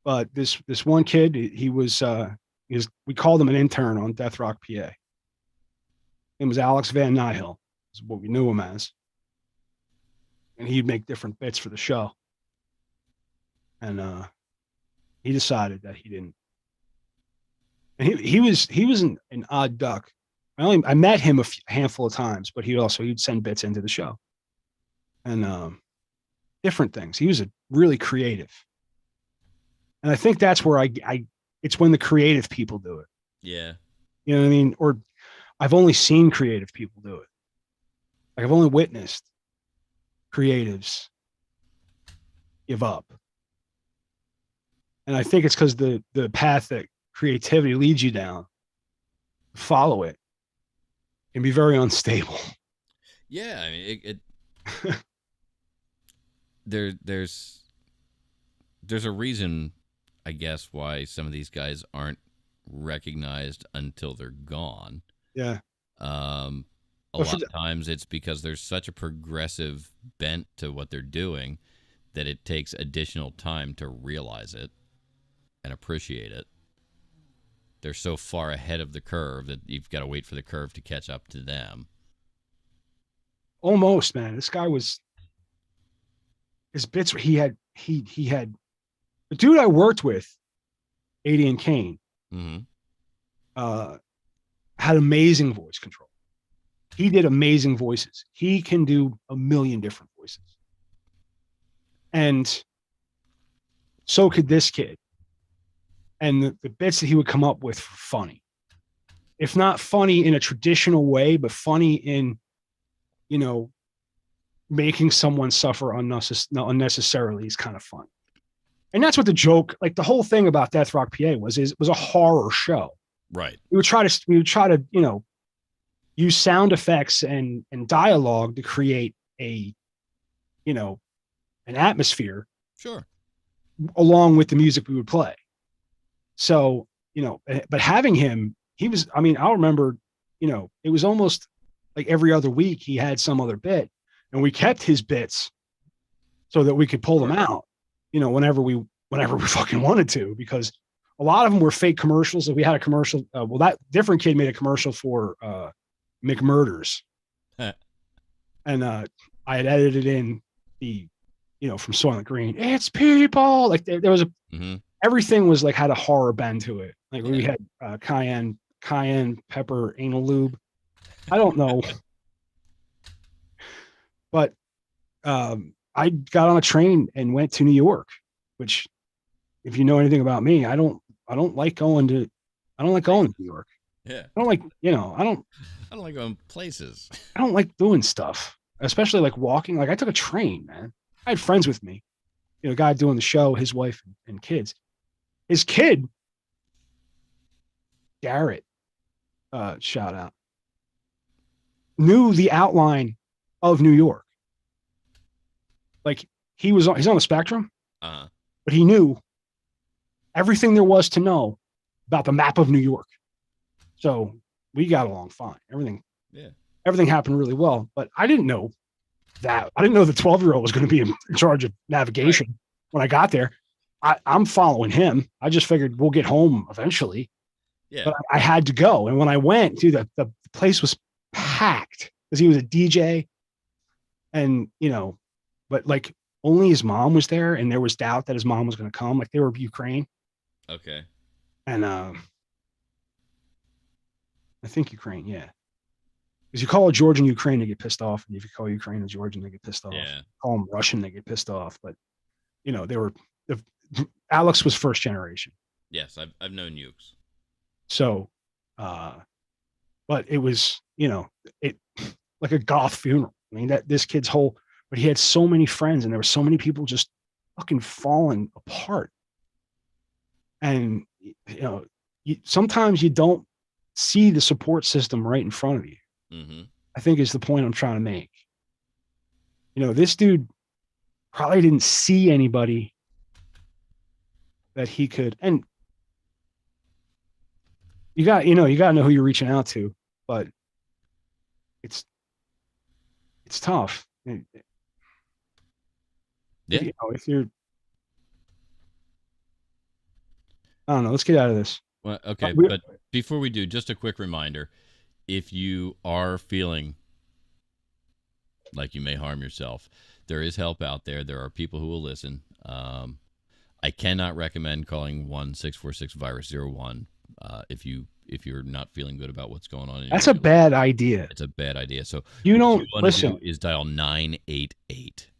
S1: But this one kid, he was we called him an intern on Death Rock, PA. It was Alex Van Nihil, is what we knew him as, and he'd make different bits for the show. And he decided that he didn't. And he was an odd duck. I met him a handful of times, but he'd send bits into the show, and different things. He was a really creative, and I think that's where it's when the creative people do it.
S2: Yeah,
S1: you know what I mean. Or I've only seen creative people do it. Like I've only witnessed creatives give up, and I think it's because the path that creativity leads you down, follow it, can be very unstable.
S2: Yeah, I mean there's a reason, I guess, why some of these guys aren't recognized until they're gone.
S1: Yeah.
S2: A lot of times it's because there's such a progressive bent to what they're doing that it takes additional time to realize it and appreciate it. They're so far ahead of the curve that you've got to wait for the curve to catch up to them.
S1: Almost, man. This guy was his bits. He had the dude I worked with, Adrian Kane, had amazing voice control. He did amazing voices. He can do a million different voices. And so could this kid. And the bits that he would come up with were funny. If not funny in a traditional way, but funny in, making someone suffer unnecessarily is kind of fun. And that's what the joke, like the whole thing about Death Rock PA was a horror show.
S2: Right.
S1: We would try to, use sound effects and dialogue to create an atmosphere.
S2: Sure.
S1: Along with the music we would play. So, but having him, I'll remember, it was almost like every other week he had some other bit, and we kept his bits so that we could pull them out, whenever we fucking wanted to, because a lot of them were fake commercials. So we had a commercial. That different kid made a commercial for McMurders. And I had edited in the, from Soylent Green, it's people. Like there was everything was like had a horror bend to it. Like we had cayenne pepper anal lube. I don't know. But I got on a train and went to New York, which, if you know anything about me, I don't like going to New York.
S2: Yeah.
S1: I don't like, I don't
S2: like going places.
S1: I don't like doing stuff, especially like walking. Like I took a train, man. I had friends with me, a guy doing the show, his wife and kids. His kid, Garrett, shout out, knew the outline of New York. Like he's on the spectrum, but he knew everything there was to know about the map of New York. So we got along fine. Everything happened really well, but I didn't know that. I didn't know the 12-year-old was going to be in charge of navigation when I got there. I'm following him. I just figured we'll get home eventually.
S2: Yeah.
S1: But I had to go. And when I went, dude, the place was packed because he was a DJ. And, but like only his mom was there, and there was doubt that his mom was going to come. Like they were Ukraine.
S2: Okay.
S1: And I think Ukraine, yeah. Because you call a Georgian Ukraine, they get pissed off. And if you call Ukraine a Georgian, they get pissed off.
S2: Yeah.
S1: Call them Russian, they get pissed off. But, Alex was first generation.
S2: Yes, I've known Ukes.
S1: So, but it was, like a goth funeral. I mean, that this kid's but he had so many friends, and there were so many people just fucking falling apart. And sometimes you don't see the support system right in front of you.
S2: Mm-hmm.
S1: I think is the point I'm trying to make. This dude probably didn't see anybody that he could, and you got to know who you're reaching out to, but it's tough.
S2: Yeah.
S1: If you're, I don't know, let's get out of this.
S2: Well, okay, but before we do, just a quick reminder: if you are feeling like you may harm yourself, there is help out there. There are people who will listen. I cannot recommend calling 1-646-virus-01 if you're not feeling good about what's going on.
S1: That's a bad idea.
S2: It's a bad idea. So
S1: what you want to
S2: do is dial 988.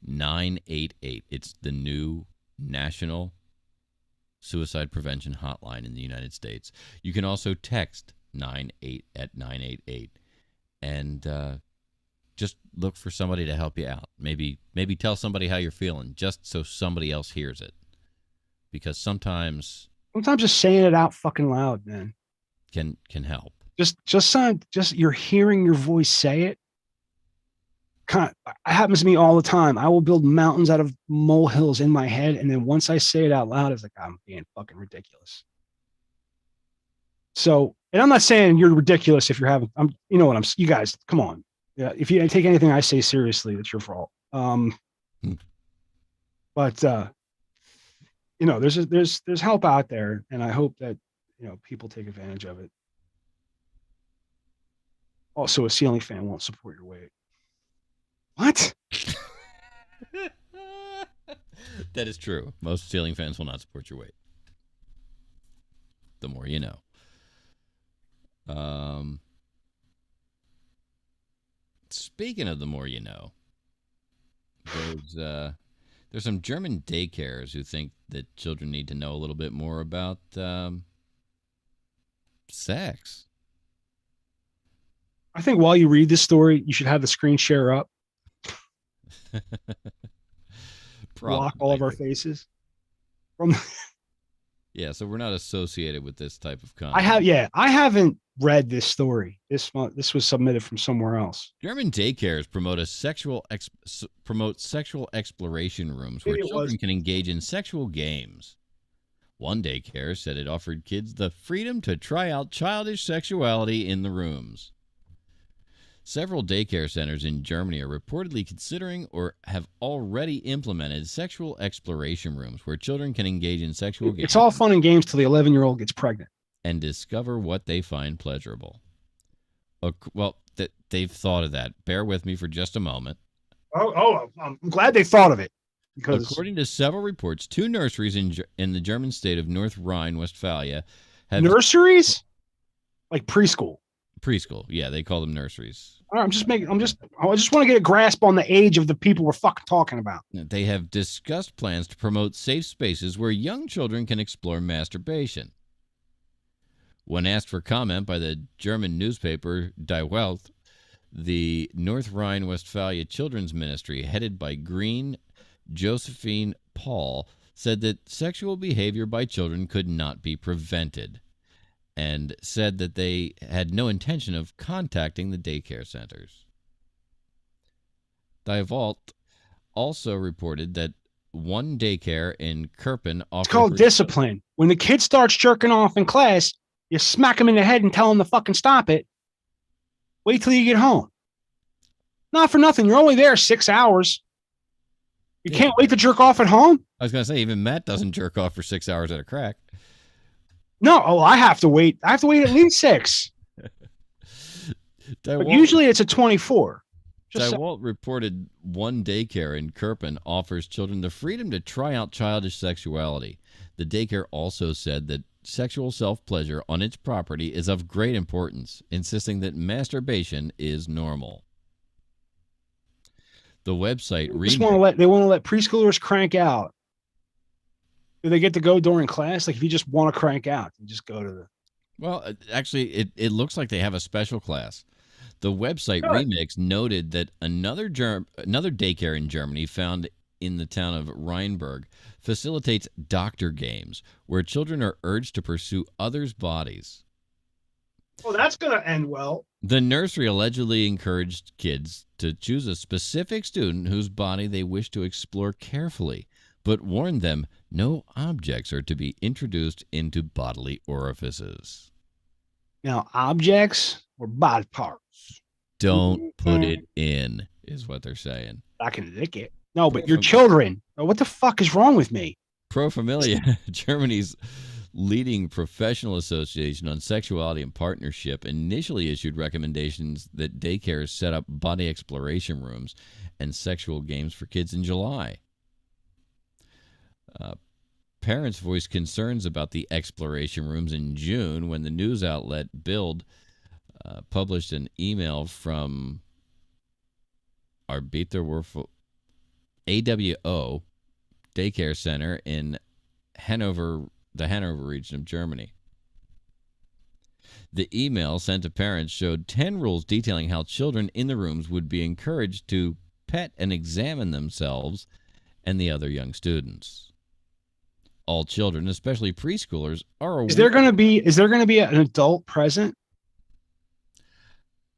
S2: 988. It's the new national suicide prevention hotline in the United States. You can also text 988 and just look for somebody to help you out. Maybe tell somebody how you're feeling, just so somebody else hears it. Because sometimes
S1: just saying it out fucking loud, man,
S2: can help.
S1: Just you're hearing your voice say it. It happens to me all the time. I will build mountains out of molehills in my head, and then once I say it out loud, it's like I'm being fucking ridiculous. So, and I'm not saying you're ridiculous if you're having. You guys, come on. Yeah, if you take anything I say seriously, it's your fault. But there's help out there, and I hope that people take advantage of it. Also, a ceiling fan won't support your weight. What?
S2: That is true. Most ceiling fans will not support your weight. The more you know. Speaking of the more you know, there's some German daycares who think that children need to know a little bit more about sex.
S1: I think while you read this story, you should have the screen share up. Block all of our faces.
S2: Yeah, so we're not associated with this type of content.
S1: I haven't read this story. This was submitted from somewhere else.
S2: German daycares promote sexual exploration rooms where children can engage in sexual games. One daycare said it offered kids the freedom to try out childish sexuality in the rooms. Several daycare centers in Germany are reportedly considering or have already implemented sexual exploration rooms where children can engage in sexual games.
S1: It's all fun and games till the 11-year-old gets pregnant.
S2: And discover what they find pleasurable. Well, they've thought of that. Bear with me for just a moment.
S1: Oh, I'm glad they thought of it. Because
S2: according to several reports, 2 nurseries in the German state of North Rhine-Westphalia have...
S1: Nurseries? Like preschool?
S2: Preschool, yeah, they call them nurseries.
S1: All right, I just want to get a grasp on the age of the people we're fucking talking about.
S2: They have discussed plans to promote safe spaces where young children can explore masturbation. When asked for comment by the German newspaper Die Welt, the North Rhine-Westphalia Children's Ministry, headed by Green Josephine Paul, said that sexual behavior by children could not be prevented, and said that they had no intention of contacting the daycare centers. Die Welt also reported that one daycare in Kerpen offered...
S1: It's called discipline. When the kid starts jerking off in class, you smack him in the head and tell him to fucking stop it. Wait till you get home. Not for nothing. You're only there 6 hours. You can't wait to jerk off at home?
S2: I was going to say, even Matt doesn't jerk off for 6 hours at a crack.
S1: No, I have to wait. I have to wait at least 6. But usually it's a 24.
S2: Die Welt reported one daycare in Kerpen offers children the freedom to try out childish sexuality. The daycare also said that sexual self-pleasure on its property is of great importance, insisting that masturbation is normal. The website...
S1: They want to let preschoolers crank out. Do they get to go during class? Like, if you just want to crank out, you just go to the...
S2: Well, actually, it looks like they have a special class. The website Remix noted that another daycare in Germany found in the town of Rheinberg facilitates doctor games where children are urged to pursue others' bodies.
S1: Well, that's going to end well.
S2: The nursery allegedly encouraged kids to choose a specific student whose body they wish to explore carefully, but warned them no objects are to be introduced into bodily orifices.
S1: Now, objects or body parts?
S2: Don't put it in, is what they're saying.
S1: I can lick it. No, but your children. What the fuck is wrong with me?
S2: Pro Familia, Germany's leading professional association on sexuality and partnership, initially issued recommendations that daycares set up body exploration rooms and sexual games for kids in July. Parents voiced concerns about the exploration rooms in June when the news outlet Bild published an email from Arbeiterwurf AWO daycare center in Hanover, the Hanover region of Germany. The email sent to parents showed 10 rules detailing how children in the rooms would be encouraged to pet and examine themselves and the other young students. All children, especially preschoolers, are aware.
S1: Is there going to be an adult present?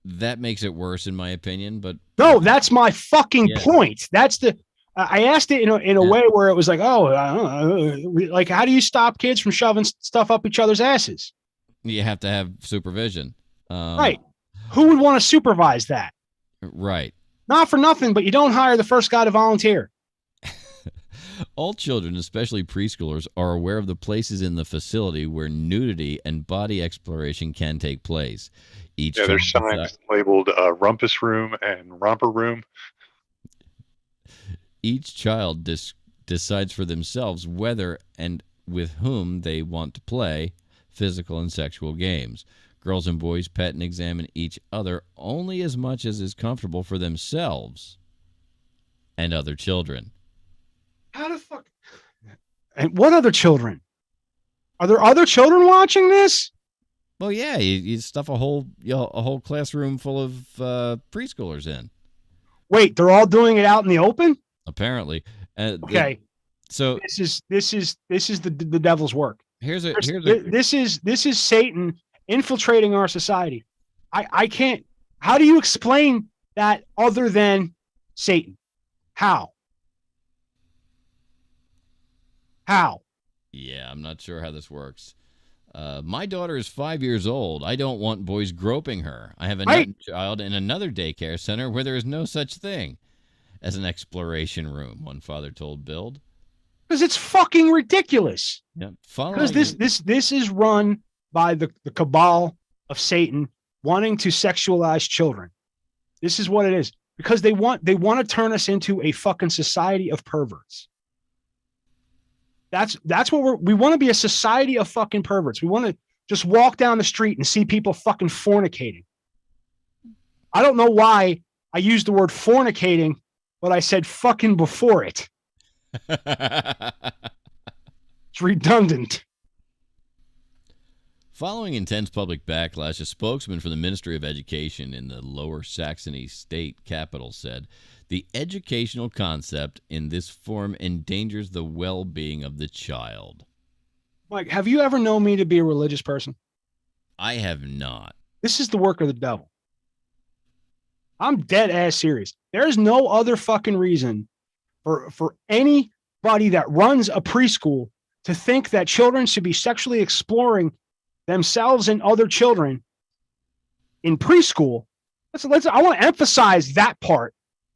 S2: That makes it worse, in my opinion. But
S1: no, that's my fucking point. That's the. I asked it in a way where it was like, oh, I don't know, like how do you stop kids from shoving stuff up each other's asses?
S2: You have to have supervision.
S1: Right. Who would want to supervise that?
S2: Right.
S1: Not for nothing, but you don't hire the first guy to volunteer.
S2: All children, especially preschoolers, are aware of the places in the facility where nudity and body exploration can take place.
S3: There's signs labeled rumpus room and romper room.
S2: Each child decides for themselves whether and with whom they want to play physical and sexual games. Girls and boys pet and examine each other only as much as is comfortable for themselves and other children.
S1: How the fuck? And what other children? Are there other children watching this?
S2: Well, yeah, you stuff a whole classroom full of preschoolers in.
S1: Wait, they're all doing it out in the open?
S2: Apparently.
S1: Okay.
S2: So
S1: this is the devil's work. This is Satan infiltrating our society. I can't. How do you explain that other than Satan? How?
S2: Yeah, I'm not sure how this works. My daughter is 5 years old. I don't want boys groping her. I have another child in another daycare center where there is no such thing as an exploration room, one father told Bild.
S1: Because it's fucking ridiculous.
S2: Yeah,
S1: because this is run by the cabal of Satan wanting to sexualize children. This is what it is. Because they want to turn us into a fucking society of perverts. That's what we want to be, a society of fucking perverts. We want to just walk down the street and see people fucking fornicating. I don't know why I used the word fornicating, but I said fucking before it. It's redundant.
S2: Following intense public backlash, a spokesman for the Ministry of Education in the Lower Saxony state capital said, "The educational concept in this form endangers the well-being of the child."
S1: Mike, have you ever known me to be a religious person?
S2: I have not.
S1: This is the work of the devil. I'm dead ass serious. There's no other fucking reason for anybody that runs a preschool to think that children should be sexually exploring themselves and other children in preschool. I want to emphasize that part.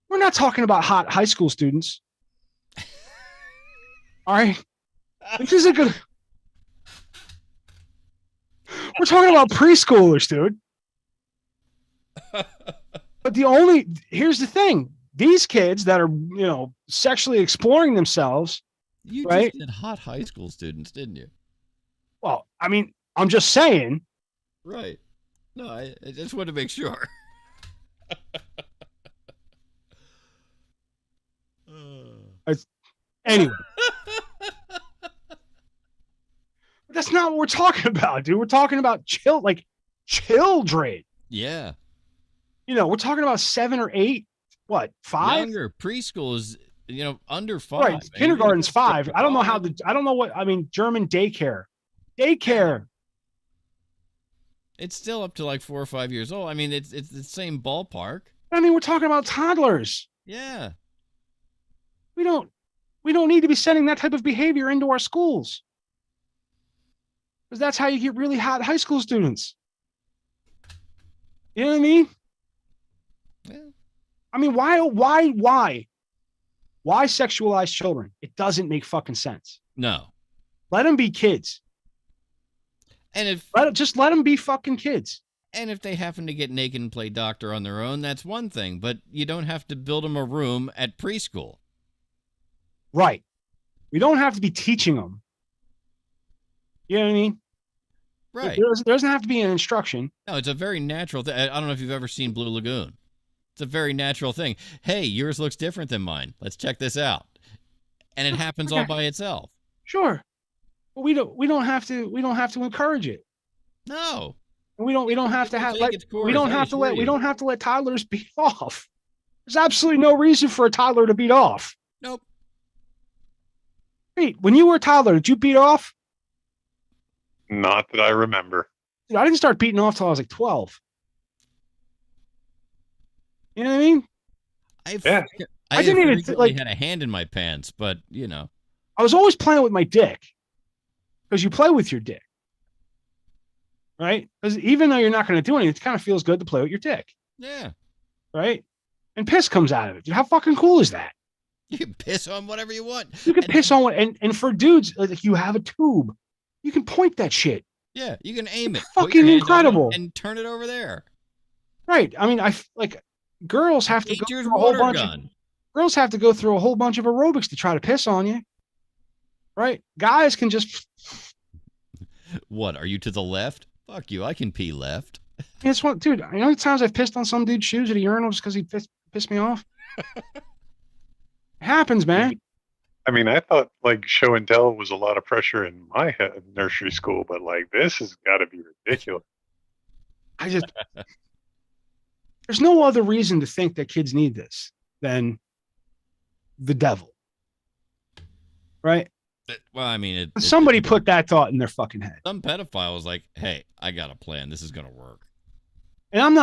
S1: We're not talking about hot high school students. All right. This isn't good. We're talking about preschoolers, dude. But here's the thing. These kids that are, sexually exploring themselves.
S2: You
S1: right?
S2: just said hot high school students, didn't you?
S1: Well, I mean, I'm just saying.
S2: Right. No, I just want to make sure.
S1: Anyway. That's not what we're talking about, dude. We're talking about children.
S2: Yeah.
S1: We're talking about 7 or 8, 5?
S2: Younger. Preschool under 5.
S1: Right.
S2: And
S1: Kindergarten's
S2: even if it's
S1: 5. I don't know how
S2: five,
S1: I don't know what, I mean, German daycare. Daycare.
S2: it's still up to like 4 or 5 years old. I mean, it's the same ballpark.
S1: I mean, we're talking about toddlers.
S2: Yeah.
S1: We don't need to be sending that type of behavior into our schools. Because that's how you get really hot high school students. You know what I mean?
S2: Yeah.
S1: I mean, why sexualize children? It doesn't make fucking sense.
S2: No.
S1: Let them be kids.
S2: And
S1: Just let them be fucking kids.
S2: And if they happen to get naked and play doctor on their own, that's one thing. But you don't have to build them a room at preschool.
S1: Right. We don't have to be teaching them. You know what I mean?
S2: Right.
S1: There doesn't have to be an instruction.
S2: No, it's a very natural thing. I don't know if you've ever seen Blue Lagoon. It's a very natural thing. Hey, yours looks different than mine. Let's check this out. And it happens all by itself.
S1: Sure. But we don't have to encourage it.
S2: No.
S1: We don't have to have
S2: Take its course,
S1: we don't
S2: I
S1: have to
S2: assure
S1: let we
S2: you.
S1: don't have to let toddlers beat off. There's absolutely no reason for a toddler to beat off.
S2: Nope.
S1: Pete, when you were a toddler, did you beat off?
S3: Not that I remember.
S1: Dude, I didn't start beating off till I was like 12. You know what I mean?
S2: I
S1: didn't even
S2: frequently had a hand in my pants, but
S1: I was always playing with my dick because you play with your dick, right? Because even though you're not going to do anything, it kind of feels good to play with your dick,
S2: yeah.
S1: right? And piss comes out of it. Dude, how fucking cool is that?
S2: You can piss on whatever you want.
S1: You can piss on it, and for dudes, like you have a tube, you can point that shit.
S2: Yeah, you can aim it.
S1: Fucking
S2: put your hand on it
S1: incredible.
S2: and turn it over there.
S1: Right. I mean, girls have to go
S2: Nature's
S1: through a whole
S2: water
S1: bunch.
S2: gun.
S1: Girls have to go through a whole bunch of aerobics to try to piss on you. Right. Guys can just.
S2: What, are you to the left? Fuck you, I can pee left.
S1: It's one, dude. You know how many times I've pissed on some dude's shoes at a urinal just because he pissed me off? It happens, man.
S3: I mean, I thought like show and tell was a lot of pressure in my nursery school, but like this has got to be ridiculous.
S1: There's no other reason to think that kids need this than the devil. Right?
S2: Well, I mean,
S1: somebody put that thought in their fucking head.
S2: Some pedophile was like, hey, I got a plan. This is going to work.
S1: And I'm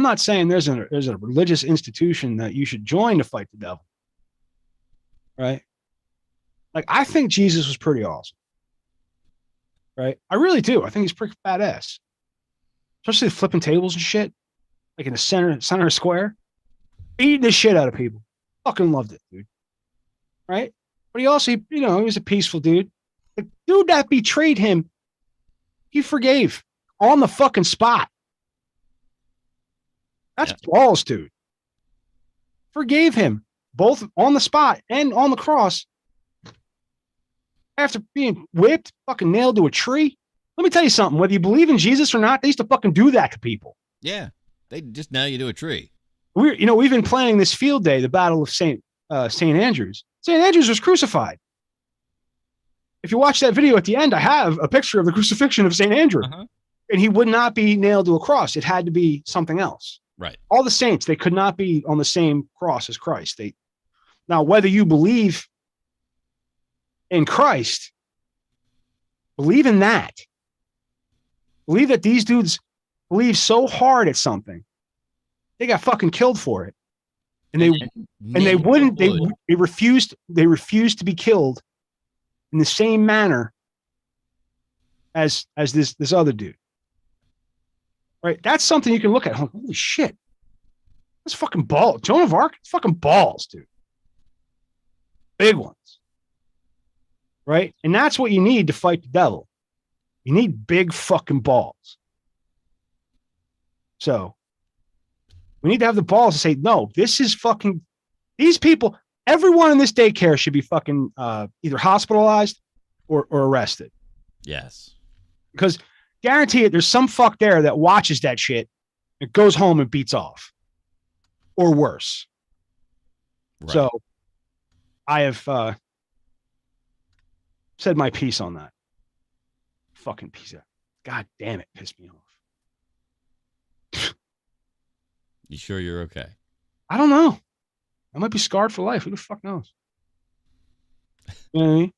S1: not saying there's a religious institution that you should join to fight the devil. Right? Like, I think Jesus was pretty awesome. Right? I really do. I think he's pretty badass. Especially flipping tables and shit. Like in the center of square. Beating the shit out of people. Fucking loved it, dude. Right? But he also, he was a peaceful dude. The dude that betrayed him, he forgave on the fucking spot. That's balls, dude. Forgave him both on the spot and on the cross after being whipped, fucking nailed to a tree. Let me tell you something. Whether you believe in Jesus or not, they used to fucking do that to people.
S2: Yeah. They just nail you to a tree.
S1: We've been planning this field day, the Battle of St. Andrews. St. Andrews was crucified. If you watch that video at the end, I have a picture of the crucifixion of St. Andrew.
S2: Uh-huh.
S1: And he would not be nailed to a cross. It had to be something else.
S2: Right.
S1: All the saints, they could not be on the same cross as Christ. Now, whether you believe in Christ, believe in that. Believe that these dudes believe so hard at something, they got fucking killed for it. And they refused to be killed in the same manner as this other dude. Right? That's something you can look at. Holy shit. That's fucking balls. Joan of Arc, it's fucking balls, dude. Big ones. Right? And that's what you need to fight the devil. You need big fucking balls. So we need to have the balls to say, no, this is fucking, these people, everyone in this daycare should be fucking either hospitalized or arrested.
S2: Yes.
S1: Because guarantee it, there's some fuck there that watches that shit and goes home and beats off. Or worse. Right. So I have said my piece on that. Fucking piece of, God damn it, pissed me off.
S2: You sure you're okay?
S1: I don't know. I might be scarred for life. Who the fuck knows? You know what I mean?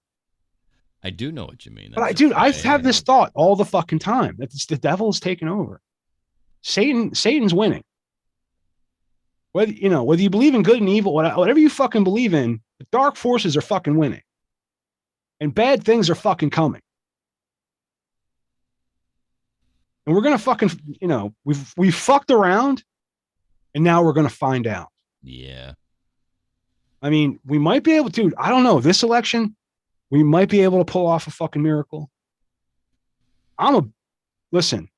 S2: I do know what you mean.
S1: But
S2: That's
S1: dude, I
S2: okay.
S1: have this thought all the fucking time that the devil is taking over. Satan's winning. Whether you believe in good and evil, whatever you fucking believe in, the dark forces are fucking winning, and bad things are fucking coming. And we're gonna fucking, we've fucked around, and now we're gonna find out.
S2: Yeah.
S1: I mean, we might be able to. I don't know. This election, we might be able to pull off a fucking miracle. Listen.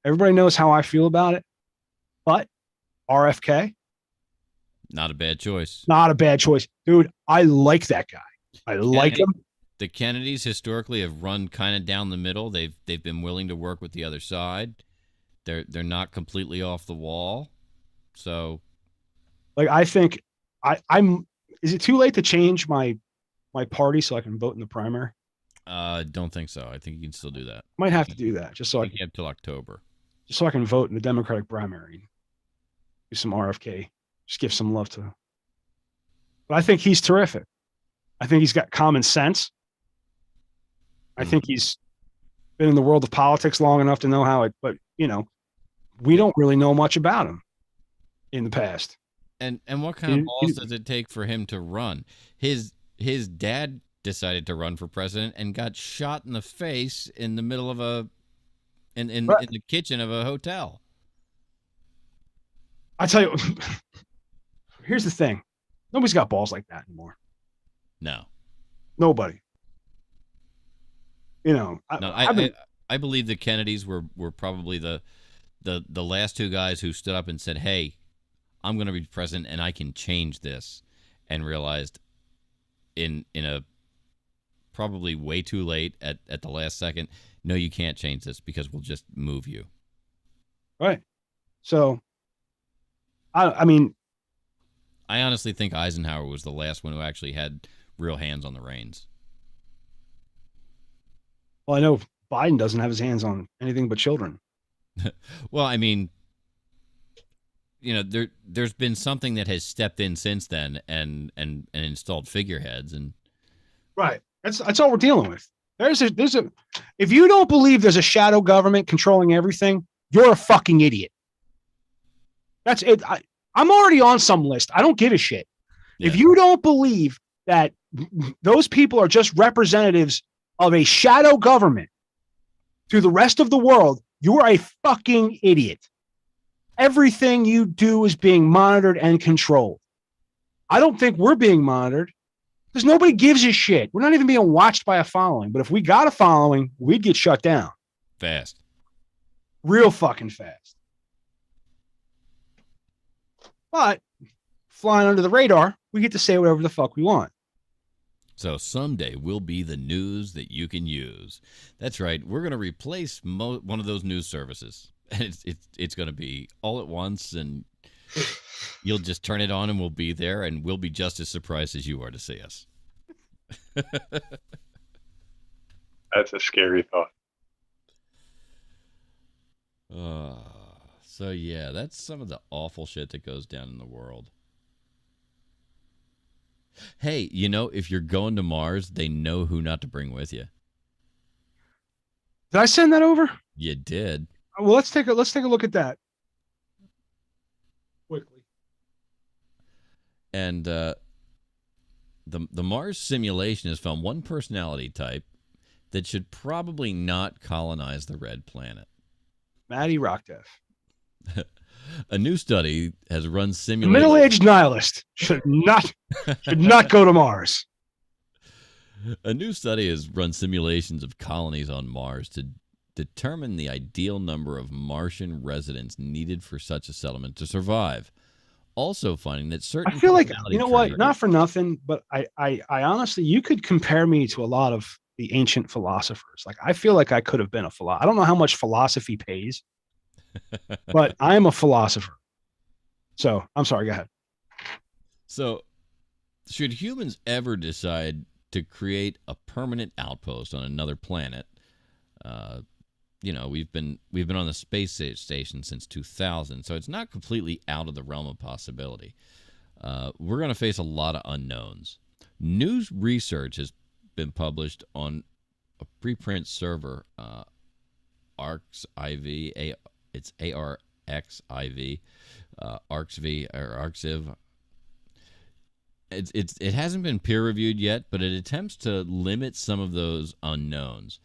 S1: Everybody knows how I feel about it, but RFK,
S2: Not a bad choice.
S1: not a bad choice, dude. I like that guy. I like him.
S2: The Kennedys historically have run kind of down the middle. They've been willing to work with the other side. They're not completely off the wall. So,
S1: Like, I think I'm. Is it too late to change my party so I can vote in the primary?
S2: don't think so. I think you can still do that.
S1: Might have to do that just so
S2: I
S1: I
S2: think you have till October.
S1: can vote in the Democratic primary. Do some RFK. Just give some love to. But I think he's terrific. I think he's got common sense. I think he's been in the world of politics long enough to know how it. But we don't really know much about him in the past.
S2: And what kind of balls does it take for him to run? His dad decided to run for president and got shot in the face in the middle of in the kitchen of a hotel.
S1: I tell you, here's the thing: nobody's got balls like that anymore.
S2: No,
S1: Nobody.
S2: I believe the Kennedys were probably the last two guys who stood up and said, "Hey, I'm going to be president and I can change this," and realized in a probably way too late at the last second, no, you can't change this because we'll just move you.
S1: Right. So, I mean,
S2: I honestly think Eisenhower was the last one who actually had real hands on the reins.
S1: well, I know Biden doesn't have his hands on anything but children.
S2: Well, I mean, there's been something that has stepped in since then and installed figureheads and
S1: Right. That's all we're dealing with. There's a if you don't believe there's a shadow government controlling everything, you're a fucking idiot. That's it. I'm already on some list. I don't give a shit.
S2: Yeah.
S1: If you don't believe that those people are just representatives of a shadow government to the rest of the world, you are a fucking idiot. Everything you do is being monitored and controlled. I don't think we're being monitored because nobody gives a shit. We're not even being watched by a following. But if we got a following, we'd get shut down.
S2: fast.
S1: Real fucking fast. But flying under the radar, we get to say whatever the fuck we want.
S2: So someday we'll be the news that you can use. That's right. We're going to replace one of those news services. And it's going to be all at once, and you'll just turn it on and we'll be there, and we'll be just as surprised as you are to see us.
S3: That's a scary thought.
S2: So yeah, that's some of the awful shit that goes down in the world. Hey, if you're going to Mars, they know who not to bring with you.
S1: Did I send that over?
S2: You did.
S1: Well, let's take a look at that quickly.
S2: And the Mars simulation has found one personality type that should probably not colonize the red planet.
S1: Matty Rockdeff.
S2: A new study has run simulations.
S1: Middle-aged nihilist should not go to Mars.
S2: A new study has run simulations of colonies on Mars to determine the ideal number of Martian residents needed for such a settlement to survive. Also finding that certain
S1: I feel like,
S2: personality
S1: what?
S2: traits-
S1: Not for nothing, but I honestly, you could compare me to a lot of the ancient philosophers. Like, I feel like I could have been a philosopher. I don't know how much philosophy pays, but I'm a philosopher. So I'm sorry. Go ahead.
S2: So, should humans ever decide to create a permanent outpost on another planet? We've been on the space station since 2000, so it's not completely out of the realm of possibility. we're going to face a lot of unknowns. New research has been published on a preprint server, ARXIV, it's ARXIV, ARXV or ARXIV. It hasn't been peer reviewed yet, but it attempts to limit some of those unknowns,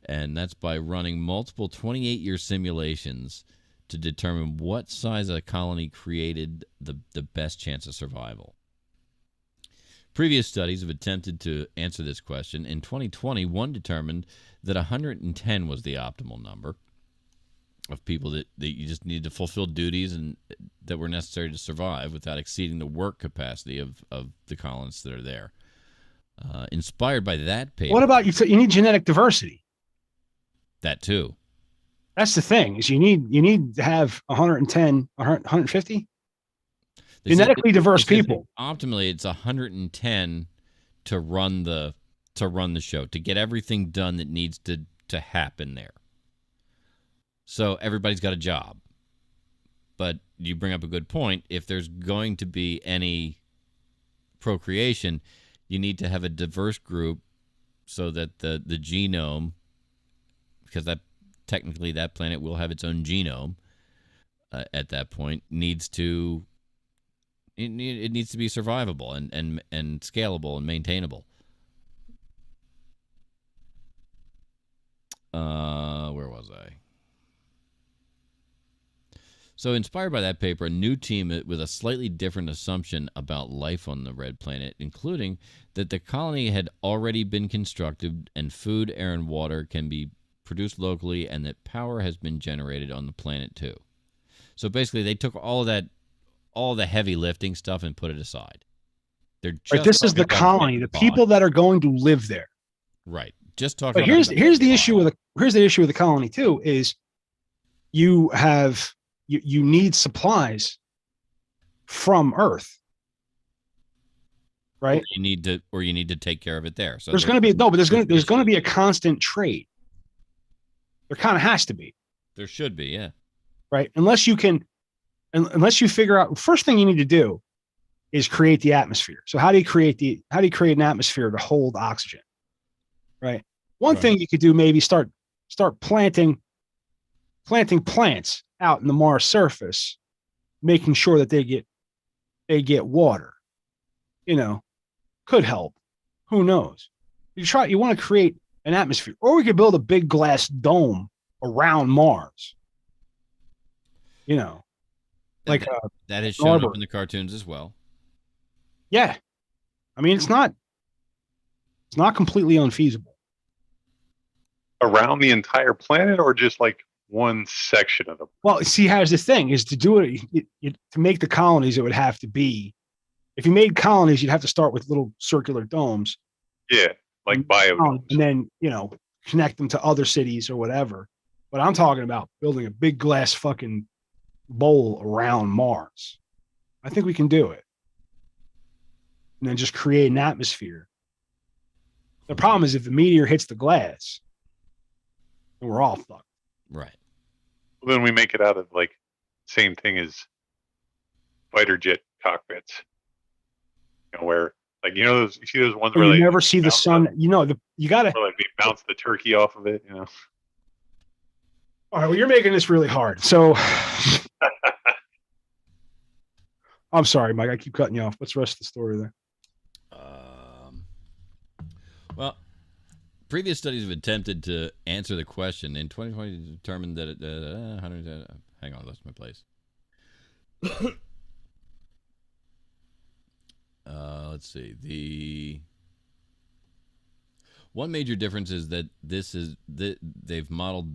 S2: and that's by running multiple 28-year simulations to determine what size a colony created the best chance of survival. Previous studies have attempted to answer this question. In 2020, one determined that 110 was the optimal number of people that you just need to fulfill duties and that were necessary to survive without exceeding the work capacity of the colonists that are there. Inspired by that paper.
S1: What about you need genetic diversity?
S2: That too.
S1: That's the thing, is you need to have 110, 150 genetically diverse people.
S2: Optimally, it's 110 to run the show, to get everything done that needs to happen there. So everybody's got a job. But you bring up a good point. If there's going to be any procreation, you need to have a diverse group so that the genome, because that technically that planet will have its own genome at that point, needs to be survivable and scalable and maintainable. Where was I? So inspired by that paper, a new team with a slightly different assumption about life on the red planet, including that the colony had already been constructed and food, air, and water can be produced locally, and that power has been generated on the planet too. So basically, they took all the heavy lifting stuff and put it aside. They're just
S1: right, this is the colony, the people that are going to live there.
S2: Right. Just talking.
S1: But here's the issue with the colony too, is you need supplies from Earth, right?
S2: You need to take care of it there. So
S1: there's going to be a constant trade. There kind of has to be.
S2: There should be, yeah.
S1: Right, unless you figure out, first thing you need to do is create the atmosphere. So how do you create an atmosphere to hold oxygen? Right. One thing you could do, maybe start planting plants out in the Mars surface, making sure that they get water. Could help. Who knows? You want to create an atmosphere, or we could build a big glass dome around Mars. Like
S2: that has shown up in the cartoons as well.
S1: Yeah, I mean it's not completely unfeasible.
S3: Around the entire planet, or just like one section of the planet?
S1: Well, see, here's the thing: is to do it to make the colonies, it would have to be. If you made colonies, you'd have to start with little circular domes.
S3: Yeah, like biodomes,
S1: and then connect them to other cities or whatever. But I'm talking about building a big glass fucking bowl around Mars. I think we can do it. And then just create an atmosphere. The problem is if the meteor hits the glass, then we're all fucked.
S2: Right.
S3: Well, then we make it out of like same thing as fighter jet cockpits. Where you see those ones where
S1: you never see the sun. You gotta
S3: they bounce the turkey off of it.
S1: All right, well, you're making this really hard. So I'm sorry, Mike. I keep cutting you off. What's the rest of the story there?
S2: Well, previous studies have attempted to answer the question. In 2020, determined that hang on, I lost my place. Let's see. The one major difference is that they've modeled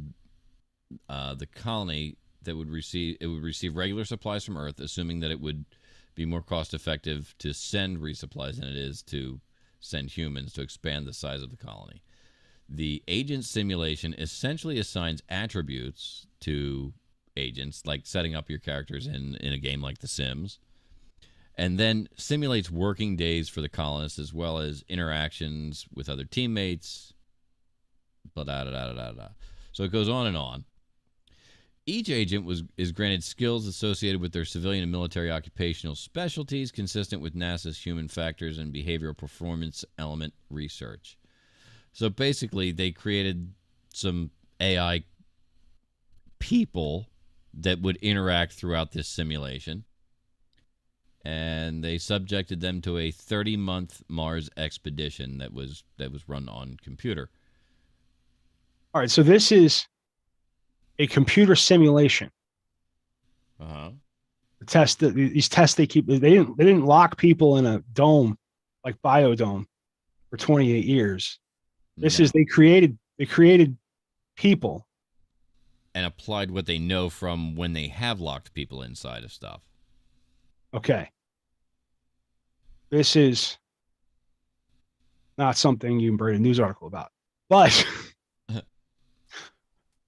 S2: the colony that would receive regular supplies from Earth, assuming that it would be more cost effective to send resupplies than it is to send humans to expand the size of the colony. The agent simulation essentially assigns attributes to agents, like setting up your characters in a game like The Sims, and then simulates working days for the colonists as well as interactions with other teammates. Blah, da, da, da, da, da. So it goes on and on. Each agent is granted skills associated with their civilian and military occupational specialties consistent with NASA's human factors and behavioral performance element research. So basically, they created some AI people that would interact throughout this simulation, and they subjected them to a 30-month Mars expedition that was run on computer.
S1: All right, so this is a computer simulation. The test that these tests they keep, they didn't lock people in a dome like Biodome for 28 years. This is they created people
S2: and applied what they know from when they have locked people inside of stuff.
S1: Okay. This is not something you can write a news article about. But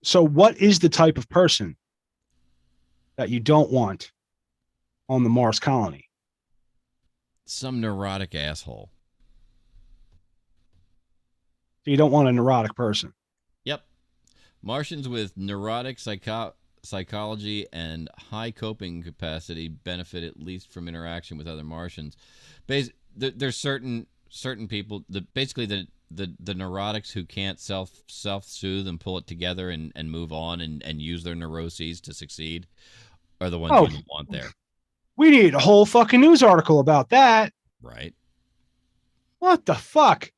S1: so what is the type of person that you don't want on the Mars colony?
S2: Some neurotic asshole.
S1: So you don't want a neurotic person.
S2: Yep. Martians with neurotic psychology and high coping capacity benefit at least from interaction with other Martians. There's certain people that basically the neurotics who can't self-soothe and pull it together and move on and use their neuroses to succeed are the ones you don't want there.
S1: We need a whole fucking news article about that.
S2: Right.
S1: What the fuck?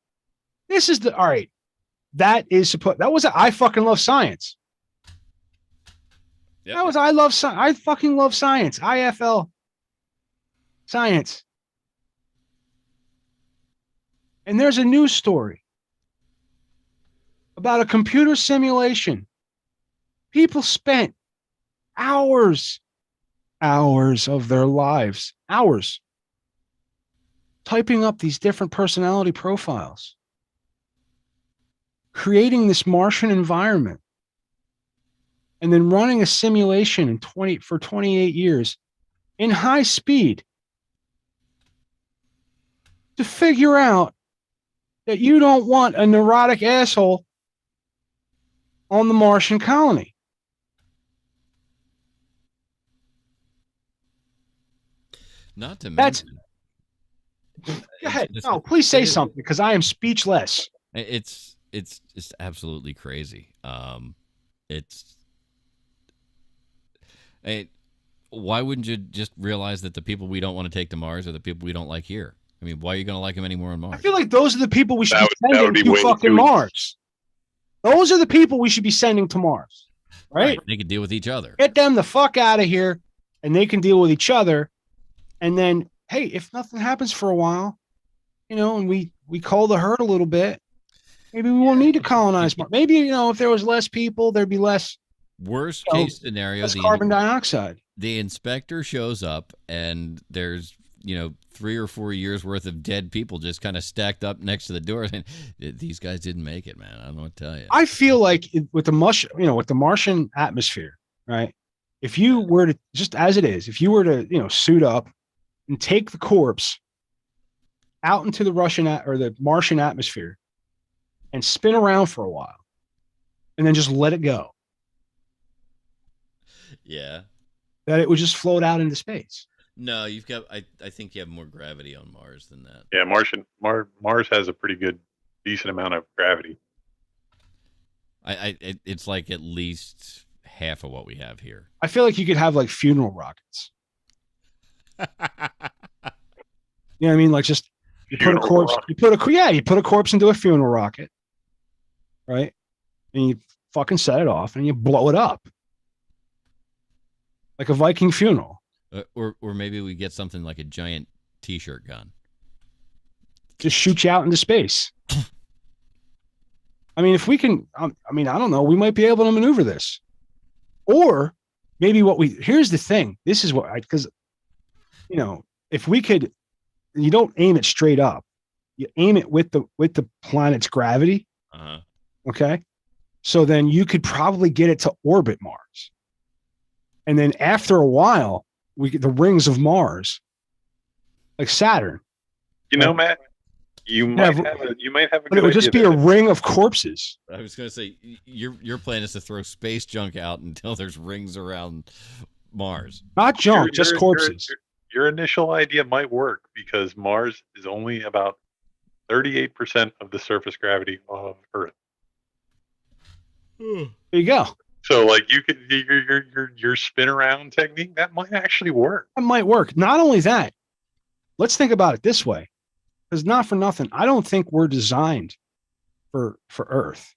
S1: This is all right. That was I fucking love science.
S2: Yep.
S1: That was I fucking love science. IFL science. And there's a news story about a computer simulation. People spent hours of their lives, typing up these different personality profiles, creating this Martian environment, and then running a simulation for 28 years in high speed to figure out that you don't want a neurotic asshole on the Martian colony.
S2: Not to mention.
S1: Go ahead. No, please say something because I am speechless.
S2: It's absolutely crazy. Why wouldn't you just realize that the people we don't want to take to Mars are the people we don't like here? I mean, why are you going to like them anymore on Mars?
S1: I feel like those are the people we should be sending to fucking Mars. Those are the people we should be sending to Mars, right?
S2: They can deal with each other.
S1: Get them the fuck out of here, and they can deal with each other. And then, hey, if nothing happens for a while, and we cull the herd a little bit, maybe we won't need to colonize Mars. Maybe, if there was less people, there'd be less.
S2: Worst case scenario,
S1: less carbon dioxide.
S2: The inspector shows up, and there's 3 or 4 years worth of dead people just kind of stacked up next to the door. And these guys didn't make it, man. I don't know what to tell you.
S1: I feel like with the Martian atmosphere, right? If you were to, just as it is, if you were to, suit up and take the corpse out into the the Martian atmosphere and spin around for a while and then just let it go.
S2: Yeah.
S1: That it would just float out into space.
S2: No, you've got. I think you have more gravity on Mars than that.
S3: Yeah, Mars has a pretty good, decent amount of gravity.
S2: It's like at least half of what we have here.
S1: I feel like you could have like funeral rockets. You know what I mean? Like just you put a corpse. You put a corpse into a funeral rocket, right? And you fucking set it off and you blow it up like a Viking funeral.
S2: Or maybe we get something like a giant T-shirt gun.
S1: Just shoot you out into space. I mean, if we can, I don't know. We might be able to maneuver this. Or maybe here's the thing. This is because, if we could, you don't aim it straight up. You aim it with the planet's gravity.
S2: Uh-huh.
S1: Okay. So then you could probably get it to orbit Mars. And then after a while, we get the rings of Mars, like Saturn.
S3: Matt, You
S1: Yeah,
S3: might have a
S1: but
S3: good
S1: it would just
S3: idea
S1: be a
S3: there.
S1: ring of corpses.
S2: I was going to say your plan is to throw space junk out until there's rings around Mars.
S1: Not junk, just
S3: Your-
S1: corpses.
S3: your initial idea might work because Mars is only about 38% of the surface gravity of Earth.
S1: There you go.
S3: So, like, you could your spin around technique that might actually work.
S1: That might work. Not only that, let's think about it this way. Because not for nothing, I don't think we're designed for Earth.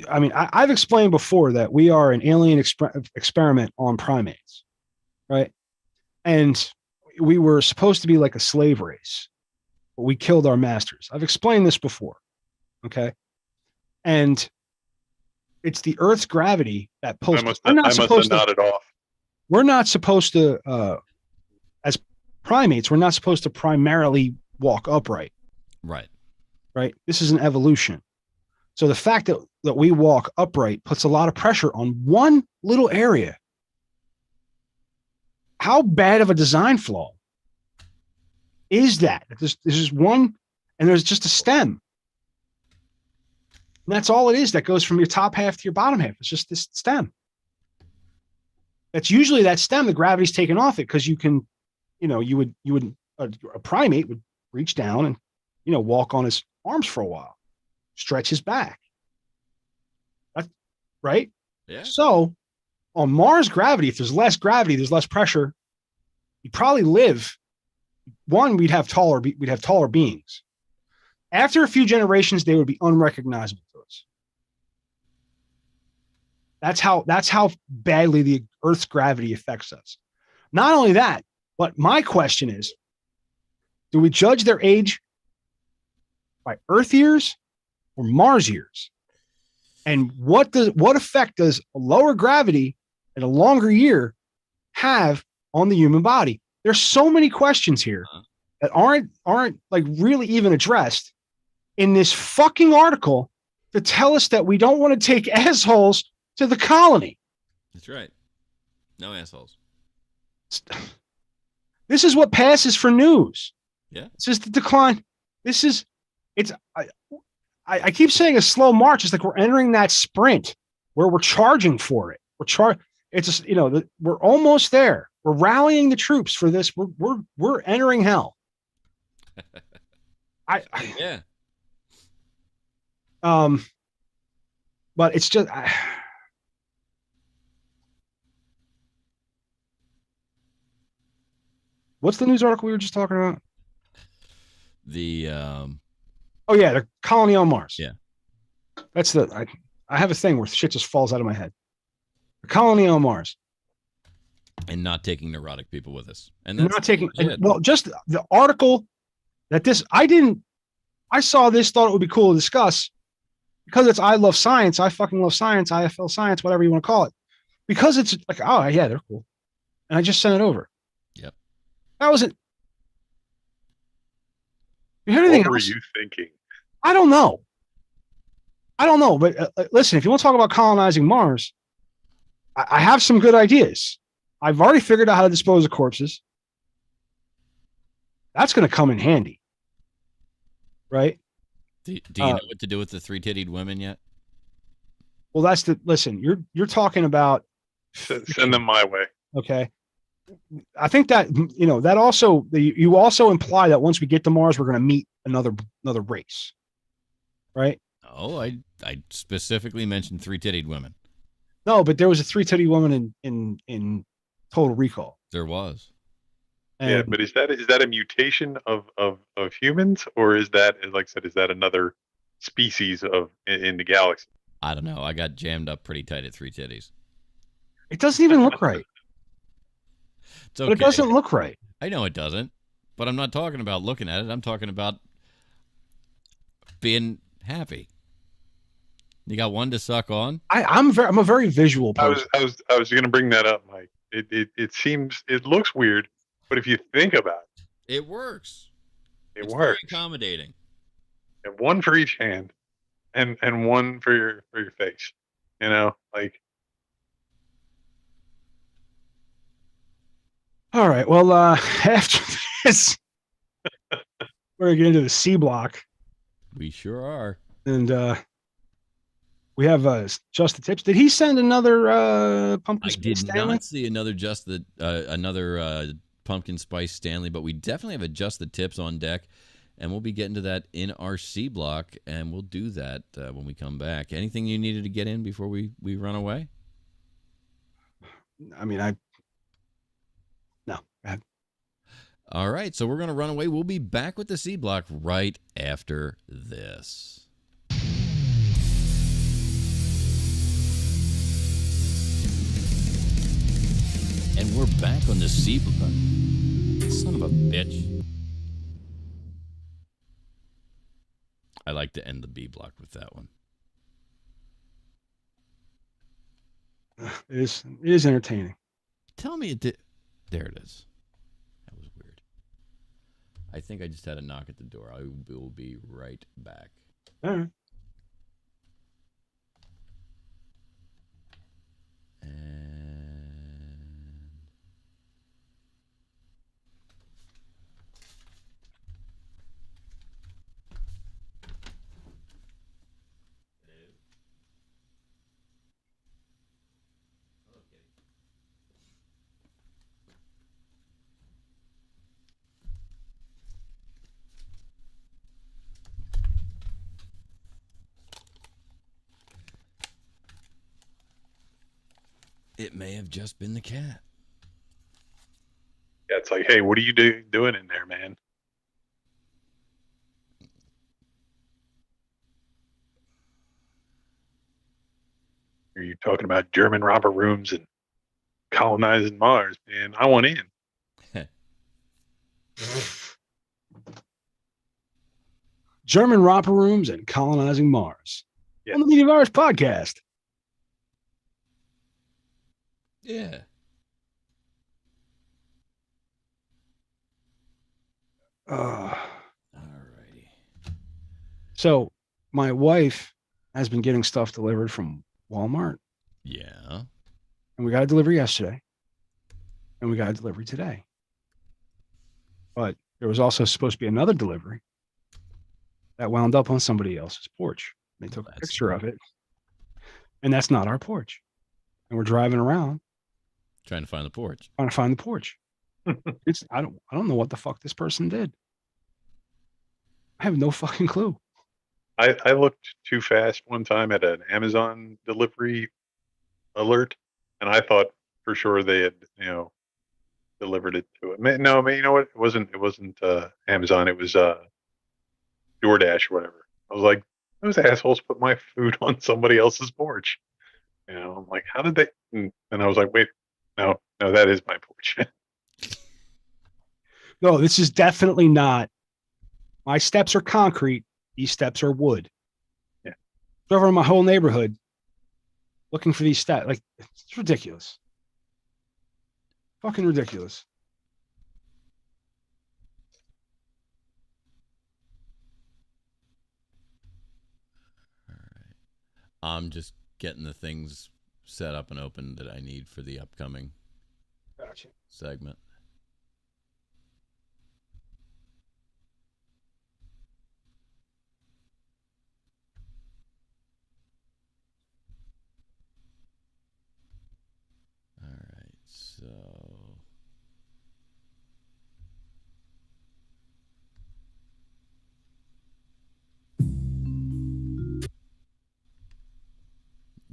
S1: I've explained before that we are an alien experiment on primates, right? And we were supposed to be like a slave race, but we killed our masters. I've explained this before, okay? And it's the Earth's gravity that pulls.
S3: I must have nodded off.
S1: We're not supposed to, as primates, we're not supposed to primarily walk upright.
S2: Right.
S1: Right. This is an evolution. So the fact that we walk upright puts a lot of pressure on one little area. How bad of a design flaw is that? There's just one, and there's just a stem. And that's all it is that goes from your top half to your bottom half. It's just this stem. That's usually that stem, the gravity's taken off it because you can, a primate would reach down and, walk on his arms for a while, stretch his back. That's right.
S2: Yeah.
S1: So on Mars gravity, if there's less gravity, there's less pressure. You'd probably live. One, we'd have taller beings. After a few generations, they would be unrecognizable to us. That's how badly the Earth's gravity affects us. Not only that, but my question is, do we judge their age by Earth years or Mars years? And what effect does a lower gravity and a longer year have on the human body? There's so many questions here that aren't like really even addressed in this fucking article to tell us that we don't want to take assholes to the colony.
S2: That's right. No assholes.
S1: This is what passes for news.
S2: Yeah.
S1: This is the decline. I keep saying a slow march. It's like we're entering that sprint where we're charging for it. It's just, we're almost there. We're rallying the troops for this. We're entering hell.
S2: Yeah.
S1: But it's just what's the news article we were just talking about?
S2: The
S1: Oh yeah, the colony on Mars.
S2: Yeah.
S1: That's I have a thing where shit just falls out of my head. The colony on Mars.
S2: And not taking neurotic people with us. And
S1: that's not taking just the article that I saw this, thought it would be cool to discuss because I love science. I fucking love science, IFL science, whatever you want to call it. Because it's like, oh yeah, they're cool. And I just sent it over.
S2: Yep.
S1: That wasn't. You hear anything
S3: What were
S1: else?
S3: you thinking?
S1: I don't know. But listen, if you want to talk about colonizing Mars, I have some good ideas. I've already figured out how to dispose of corpses. That's going to come in handy. Right?
S2: Do you know what to do with the three-titted women yet?
S1: Well, listen, you're talking about.
S3: Send them my way.
S1: Okay. I think that, that also, you also imply that once we get to Mars, we're going to meet another race. Right?
S2: Oh, I specifically mentioned three-titted women.
S1: No, but there was a three-titted woman in Total Recall.
S2: There was.
S3: Yeah, but is that a mutation of humans, or is that, like I said, is that another species in the galaxy?
S2: I don't know. I got jammed up pretty tight at three titties.
S1: It doesn't even look right.
S2: It's okay.
S1: But it doesn't look right.
S2: I know it doesn't, but I'm not talking about looking at it. I'm talking about being happy. You got one to suck on.
S1: I'm a very visual person.
S3: I was going to bring that up, Mike. It looks weird, but if you think about it,
S2: it works.
S3: It's
S2: works. Very accommodating.
S3: And one for each hand, and one for your face. Like.
S1: All right. Well, after this, We're going to get into the C block.
S2: We sure are.
S1: And we have Just the Tips. Did he send another pumpkin
S2: I
S1: spice
S2: did
S1: Stanley?
S2: not see another pumpkin spice Stanley, but we definitely have a Just the Tips on deck, and we'll be getting to that in our C block, and we'll do that when we come back. Anything you needed to get in before we run away?
S1: I mean, no. Go ahead.
S2: All right, so we're going to run away. We'll be back with the C block right after this. And we're back on the C block. Son of a bitch. I like to end the B block with that one.
S1: It is entertaining.
S2: Tell me it did. There it is. That was weird. I think I just had a knock at the door. I will be right back.
S1: All right.
S2: It may have just been the cat.
S3: Yeah, it's like, hey, what are you doing in there, man? Are you talking about German robber rooms and colonizing Mars, man? I want in.
S1: German romper rooms and colonizing Mars.
S3: Yes.
S1: On the Media Virus podcast.
S2: Yeah.
S1: Alrighty.
S2: Alrighty.
S1: So my wife has been getting stuff delivered from Walmart,
S2: Yeah.
S1: and we got a delivery yesterday, and we got a delivery today. But there was also supposed to be another delivery that wound up on somebody else's porch. They took a picture of it, and that's not our porch. And we're driving around
S2: Trying to find the porch.
S1: trying to find the porch. I don't know what the fuck this person did. I have no fucking clue.
S3: I looked too fast one time at an Amazon delivery alert, and I thought for sure they had, delivered it to it. No, you know what? It wasn't Amazon. It was DoorDash or whatever. I was like, those assholes put my food on somebody else's porch. I'm like, how did they? And I was like, wait, no, that is my porch.
S1: No, this is definitely not. My steps are concrete. These steps are wood.
S3: Yeah.
S1: Drove around my whole neighborhood looking for these steps. Like, it's ridiculous. Fucking ridiculous.
S2: All right. I'm just getting the things set up and open that I need for the upcoming
S1: Gotcha.
S2: segment. All right, so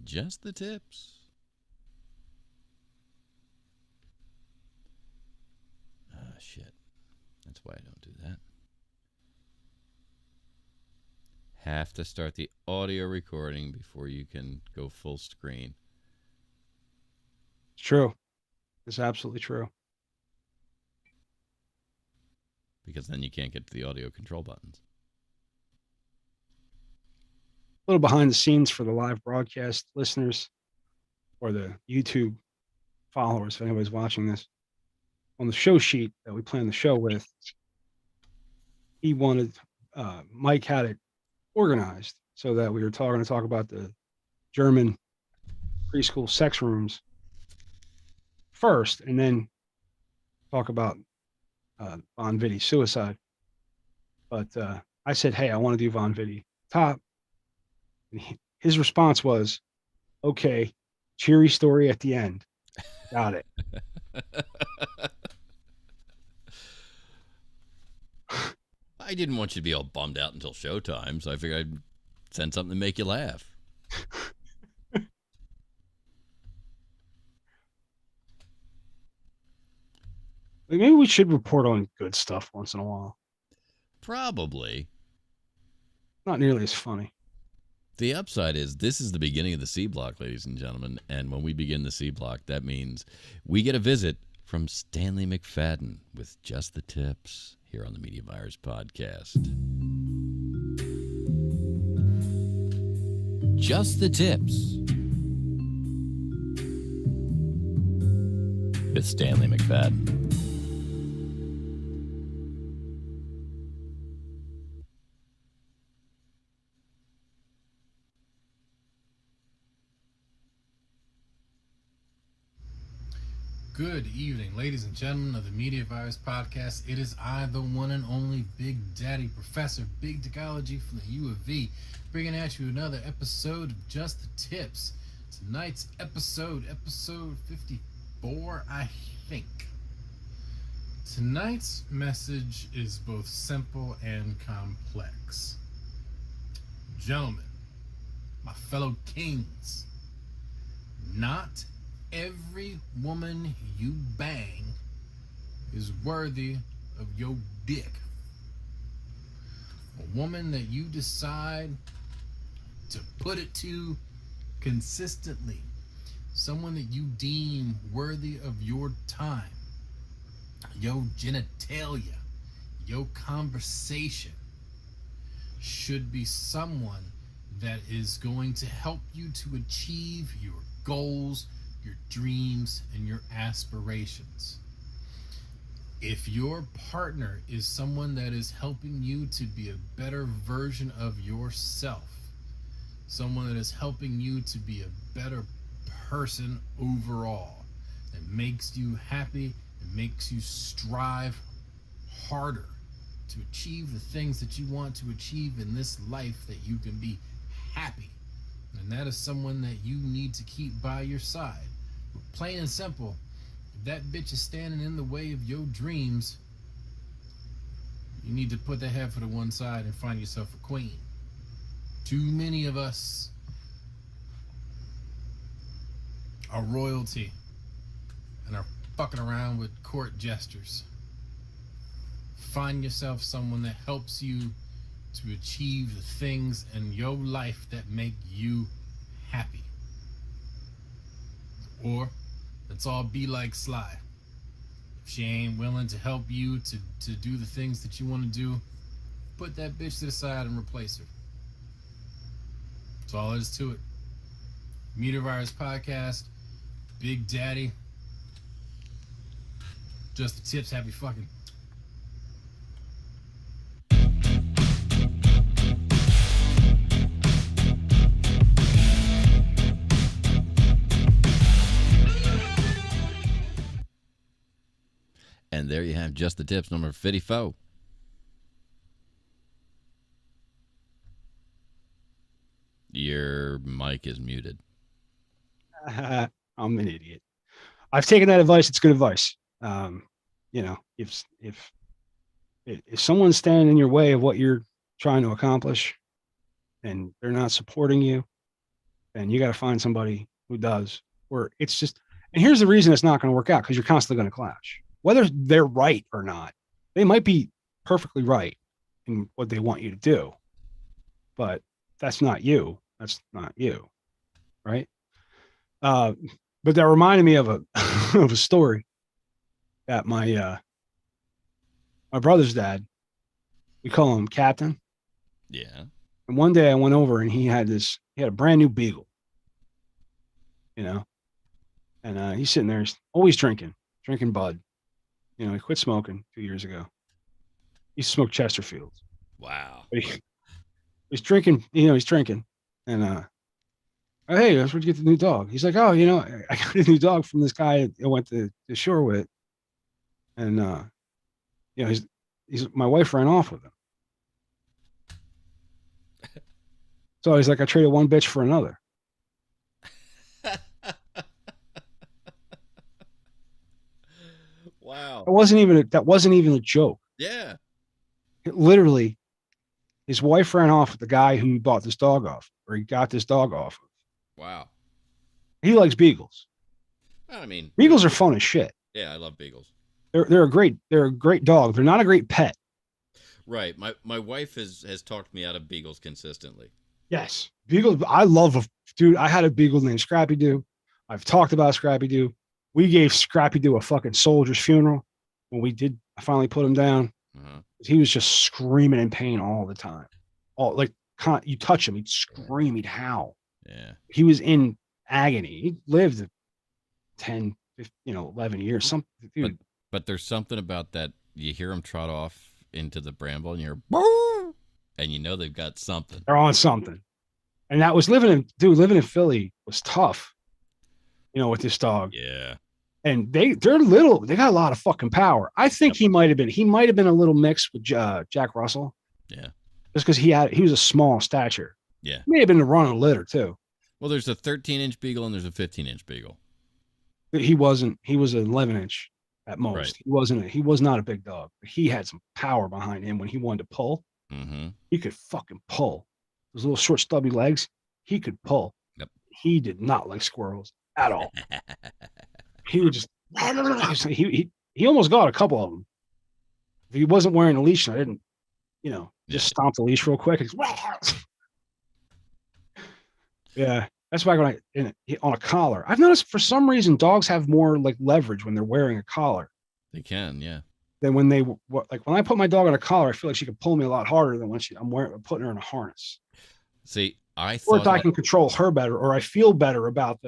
S2: just the tips. Shit. That's why I don't do that. Have to start the audio recording before you can go full screen.
S1: It's true. It's absolutely true.
S2: Because then you can't get to the audio control buttons.
S1: A little behind the scenes for the live broadcast listeners or the YouTube followers, if anybody's watching this. On the show sheet that we planned the show with, he wanted, Mike had it organized so that we were going to talk about the German preschool sex rooms first, and then talk about Von Vitti suicide. But I said, hey, I want to do Von Vitti top. And his response was, okay, cheery story at the end. Got it.
S2: I didn't want you to be all bummed out until showtime, so I figured I'd send something to make you laugh.
S1: Maybe we should report on good stuff once in a while.
S2: Probably.
S1: Not nearly as funny.
S2: The upside is this is the beginning of the C block, ladies and gentlemen. And when we begin the C block, that means we get a visit from Stanley McFadden with Just the Tips here on the Media Virus Podcast.
S5: Just the Tips with Stanley McFadden.
S7: Good evening, ladies and gentlemen of the Media Virus Podcast. It is I, the one and only Big Daddy, Professor Big Technology from the U of V, bringing at you another episode of Just the Tips. Tonight's episode 54, I think. Tonight's message is both simple and complex. Gentlemen, my fellow kings, not every woman you bang is worthy of your dick. A woman that you decide to put it to consistently, someone that you deem worthy of your time, your genitalia, your conversation, should be someone that is going to help you to achieve your goals, your dreams, and your aspirations. If your partner is someone that is helping you to be a better version of yourself, someone that is helping you to be a better person overall, that makes you happy, that makes you strive harder to achieve the things that you want to achieve in this life, that you can be happy, and that is someone that you need to keep by your side. Plain and simple, if that bitch is standing in the way of your dreams, you need to put that heifer to one side and find yourself a queen. Too many of us are royalty and are fucking around with court jesters. Find yourself someone that helps you to achieve the things in your life that make you happy. Or let's all be like Sly. If she ain't willing to help you to do the things that you want to do, put that bitch to the side and replace her. That's all there is to it. Media Virus Podcast, Big Daddy, Just the Tips, happy fucking.
S2: And there you have Just the Tips number 54. Your mic is muted.
S1: I'm an idiot. I've taken that advice. It's good advice. You know, if someone's standing in your way of what you're trying to accomplish and they're not supporting you, then you got to find somebody who does. Or it's just, and here's the reason it's not going to work out, because you're constantly going to clash. Whether they're right or not, they might be perfectly right in what they want you to do, but that's not you. That's not you, right? But that reminded me of a of a story that my brother's dad, we call him Captain.
S2: Yeah.
S1: And one day I went over and he had a brand new Beagle, you know, and he's sitting there, he's always drinking bud. You know, he quit smoking 2 years ago. He used to smoke Chesterfields.
S2: Wow.
S1: But he's drinking, he's drinking. And oh, hey, that's where'd you get the new dog? He's like, oh, I got a new dog from this guy I went to the shore with. And he's my wife ran off with him. So he's like, I traded one bitch for another.
S2: Wow.
S1: That wasn't even a joke.
S2: Yeah.
S1: It literally, his wife ran off with the guy who he bought this dog off, or he got this dog off of.
S2: Wow.
S1: He likes beagles.
S2: I mean,
S1: Beagles are fun as shit.
S2: yeah, I love beagles.
S1: They're a great dog. They're not a great pet.
S2: Right. My wife has talked me out of beagles consistently.
S1: Yes, beagles. I love a dude. I had a beagle named Scrappy Doo. I've talked about Scrappy Doo. We gave Scrappy Doo a fucking soldier's funeral when we did. I finally put him down.
S2: Uh-huh.
S1: He was just screaming in pain all the time. All like you touch him, he'd scream, he'd howl.
S2: Yeah.
S1: He was in agony. He lived 10, 15, 11 years. Something, dude.
S2: But there's something about that. You hear them trot off into the bramble, and you're, "Boo!" and you know they've got something.
S1: They're on something. And that was living in Philly was tough, with this dog.
S2: Yeah.
S1: And they're little, they got a lot of fucking power. I think he might have been a little mixed with Jack Russell.
S2: Yeah.
S1: Just because he was a small stature.
S2: Yeah.
S1: He may have been running a litter too.
S2: Well, there's a 13-inch beagle and there's a 15-inch beagle.
S1: But he was an 11-inch at most.
S2: Right.
S1: He was not a big dog. But he had some power behind him when he wanted to pull.
S2: Mm-hmm.
S1: He could fucking pull. Those little short stubby legs, he could pull.
S2: Yep.
S1: He did not like squirrels at all. He would just he almost got a couple of them. If he wasn't wearing a leash and I didn't, just stomp the leash real quick. Yeah, that's why on a collar. I've noticed for some reason dogs have more like leverage when they're wearing a collar.
S2: They can, yeah.
S1: Than when when I put my dog on a collar, I feel like she could pull me a lot harder than when I'm putting her in a harness.
S2: See, I
S1: Or
S2: thought
S1: I can control her better, or I feel better about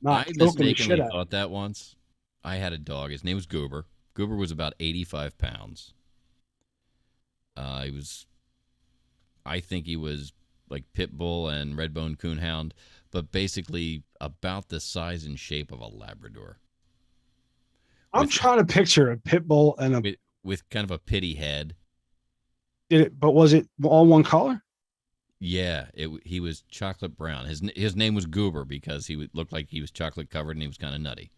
S1: not
S2: I
S1: choking the shit
S2: mistakenly
S1: out.
S2: thought that once. I had a dog. His name was Goober. Goober was about 85 pounds. I think he was like pit bull and red bone coonhound, but basically about the size and shape of a Labrador.
S1: I'm trying to picture a pit bull and
S2: with kind of a pitty head.
S1: But was it all one color?
S2: Yeah, he was chocolate brown. His name was Goober because he looked like he was chocolate covered and he was kind of nutty.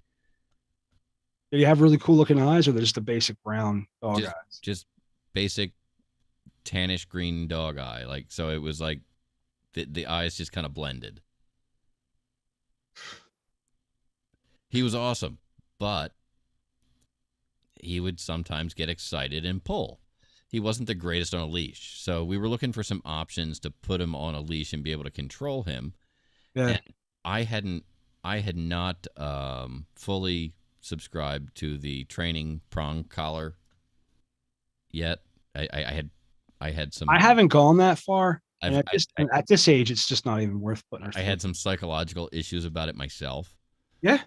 S1: Did he have really cool looking eyes, or they're just a basic brown dog eyes?
S2: Just basic tannish green dog eye. Like, so it was like the eyes just kind of blended. He was awesome, but he would sometimes get excited and pull. He wasn't the greatest on a leash. So we were looking for some options to put him on a leash and be able to control him.
S1: Yeah.
S2: And I had not fully subscribed to the training prong collar yet. I had some.
S1: I haven't gone that far.
S2: I've-
S1: And at this age, it's just not even worth putting.
S2: I had some psychological issues about it myself.
S1: Yeah.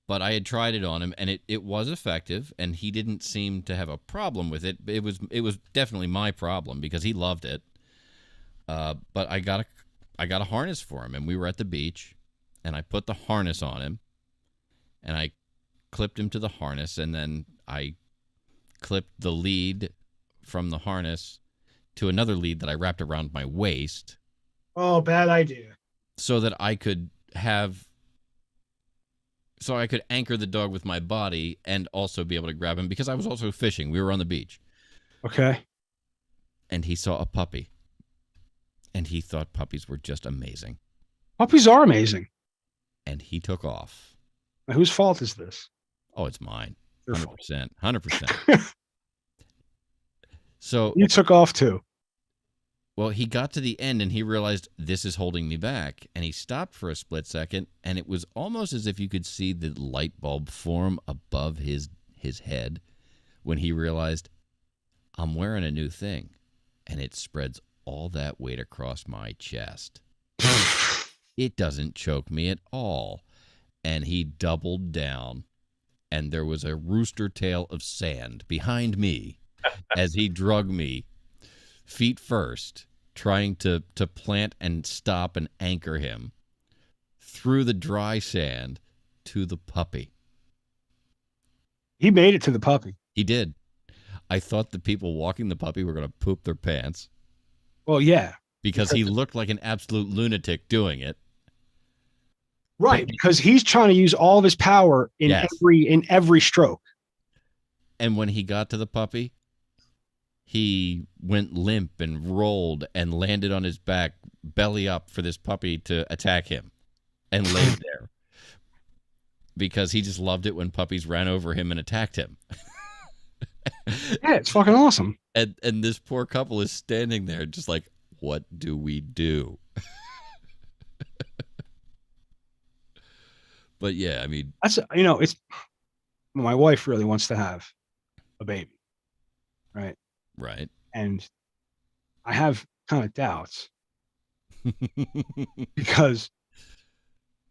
S2: But I had tried it on him, and it was effective, and he didn't seem to have a problem with it. It was definitely my problem because he loved it. But I got a harness for him, and we were at the beach, and I put the harness on him, and I clipped him to the harness, and then I clipped the lead from the harness to another lead that I wrapped around my waist.
S1: Oh, bad idea.
S2: So that I could anchor the dog with my body and also be able to grab him because I was also fishing. We were on the beach.
S1: Okay.
S2: And he saw a puppy. And he thought puppies were just amazing.
S1: Puppies are amazing.
S2: And he took off.
S1: Now, whose fault is this?
S2: Oh, it's mine.
S1: Your fault.
S2: 100%. So
S1: you took off too.
S2: Well, he got to the end and he realized this is holding me back. And he stopped for a split second. And it was almost as if you could see the light bulb form above his head when he realized I'm wearing a new thing. And it spreads all that weight across my chest. It doesn't choke me at all. And he doubled down. And there was a rooster tail of sand behind me as he drug me feet first, trying to plant and stop and anchor him through the dry sand to the puppy.
S1: He made it to the puppy.
S2: He did. I thought the people walking the puppy were going to poop their pants.
S1: Well, yeah.
S2: because he looked like an absolute lunatic doing it.
S1: Right, because he's trying to use all of his power in every stroke.
S2: And when he got to the puppy, he went limp and rolled and landed on his back, belly up, for this puppy to attack him, and laid there because he just loved it when puppies ran over him and attacked him.
S1: Yeah, it's fucking awesome.
S2: And this poor couple is standing there just like, what do we do? But yeah, I mean,
S1: That's, it's, my wife really wants to have a baby, right?
S2: Right.
S1: And I have kind of doubts because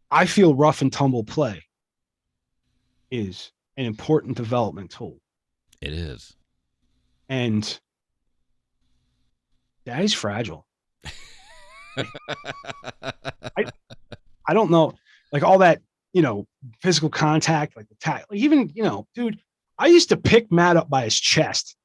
S1: I feel rough and tumble play is an important development tool.
S2: It is.
S1: And daddy's fragile. I don't know, like all that, physical contact, like the tag, like even, dude, I used to pick Matt up by his chest,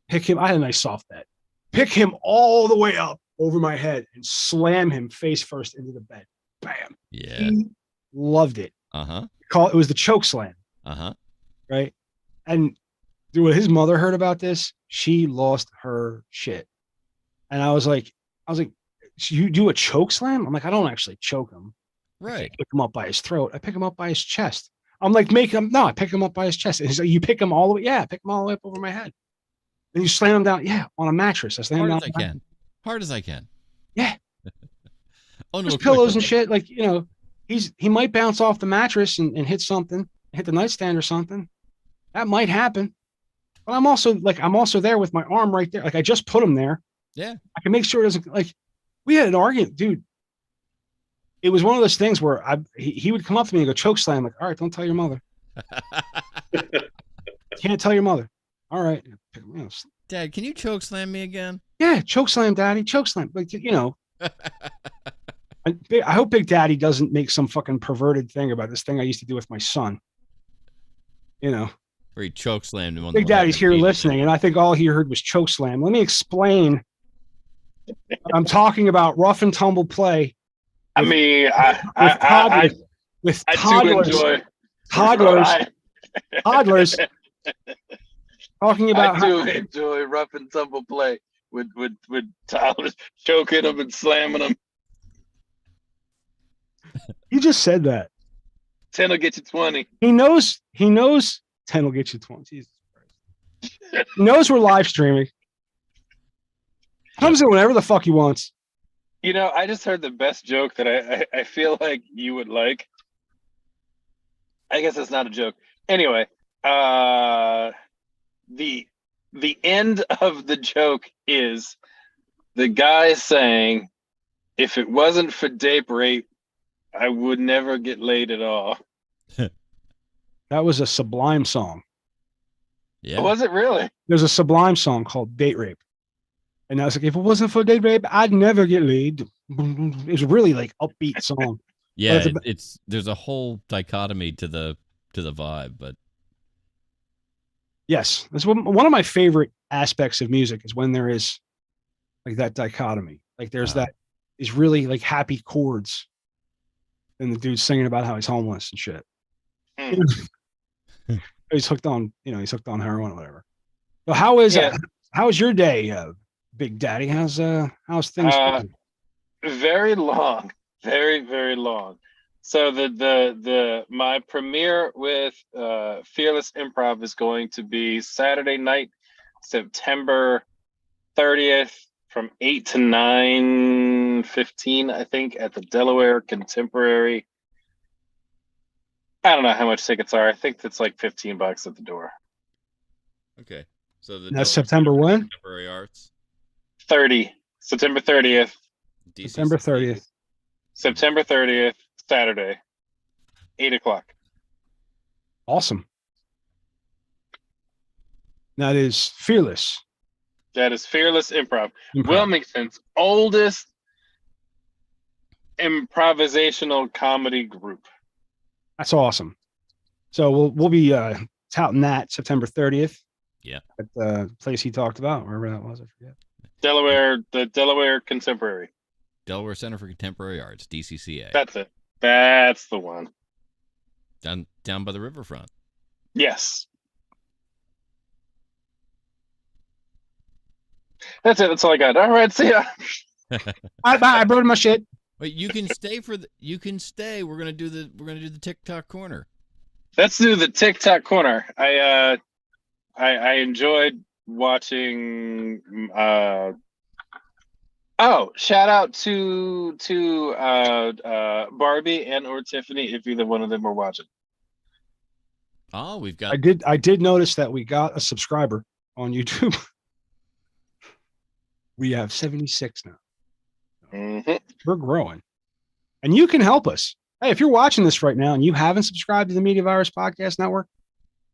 S1: pick him. I had a nice soft bed, pick him all the way up over my head and slam him face first into the bed. Bam.
S2: Yeah.
S1: He loved it.
S2: Uh-huh.
S1: It was the choke slam.
S2: Uh-huh.
S1: Right. And dude, when his mother heard about this, she lost her shit. And I was like, you do a choke slam? I'm like, I don't actually choke him.
S2: Right.
S1: I pick him up by his throat. I pick him up by his chest. I'm like, I pick him up by his chest. And he's like, you pick him all the way? Yeah, I pick him all the way up over my head. And you slam him down, on a mattress. I slam him down.
S2: Hard as I can.
S1: Yeah.
S2: Oh, no,
S1: there's pillows and shit. Like, he might bounce off the mattress and hit something, hit the nightstand or something. That might happen. But I'm also there with my arm right there. Like I just put him there.
S2: Yeah.
S1: I can make sure it doesn't, like, we had an argument, dude. It was one of those things where he would come up to me and go choke slam. Like, all right, don't tell your mother. Can't tell your mother. All right.
S2: Dad, can you choke slam me again?
S1: Yeah. Choke slam, daddy. Choke slam. Like, I hope Big Daddy doesn't make some fucking perverted thing about this thing I used to do with my son. Where
S2: he choke slammed him on
S1: Big Daddy's here listening, and I think all he heard was choke slam. Let me explain. I'm talking about rough and tumble play.
S8: I mean,
S1: with
S8: toddlers,
S1: toddlers talking about
S8: I do enjoy rough and tumble play with toddlers choking them and slamming them.
S1: You just said that.
S8: 10 will get you 20.
S1: He knows 10 will get you 20. Jesus Christ. He knows we're live streaming. Comes in whenever the fuck he wants.
S8: I just heard the best joke that I feel like you would like. I guess it's not a joke. Anyway, the end of the joke is the guy saying, if it wasn't for date rape, I would never get laid at all.
S1: That was a Sublime song.
S2: Yeah.
S8: Was it really?
S1: There's a Sublime song called Date Rape. And I was like, if it wasn't for date rape, I'd never get laid. It was really like upbeat song.
S2: Yeah, there's a whole dichotomy to the vibe, but
S1: yes, that's one of my favorite aspects of music is when there is like that dichotomy. Like there's that is really like happy chords, and the dude's singing about how he's homeless and shit. He's hooked on heroin or whatever. So how is your day, Big Daddy? How's things going?
S8: Very long, very, very long. So my premiere with Fearless Improv is going to be Saturday night, September 30th from 8 to 9:15, I think, at the Delaware Contemporary. I don't know how much tickets are. I think it's like $15 at the door.
S2: Okay. So
S1: that's September when?
S2: Contemporary Arts.
S8: September 30th.
S1: September 30th.
S8: September 30th, Saturday, 8:00.
S1: Awesome. That is Fearless.
S8: That is Fearless Improv. Wilmington's oldest improvisational comedy group.
S1: That's awesome. So we'll be touting that September 30th.
S2: Yeah.
S1: At the place he talked about, wherever that was, I forget.
S8: The Delaware Contemporary.
S2: Delaware Center for Contemporary Arts, DCCA.
S8: That's it. That's the one.
S2: Down by the riverfront.
S8: Yes. That's it. That's all I got. All right, see ya.
S1: Bye. I brought my shit.
S2: Wait, you can stay you can stay. We're gonna do the TikTok corner.
S8: Let's do the TikTok corner. I enjoyed watching. Shout out to Barbie and or Tiffany if either one of them are watching.
S2: Oh, we've got.
S1: I did notice that we got a subscriber on YouTube. We have 76 now.
S8: Mm-hmm.
S1: We're growing, and you can help us. Hey, if you're watching this right now and you haven't subscribed to the Media Virus Podcast Network,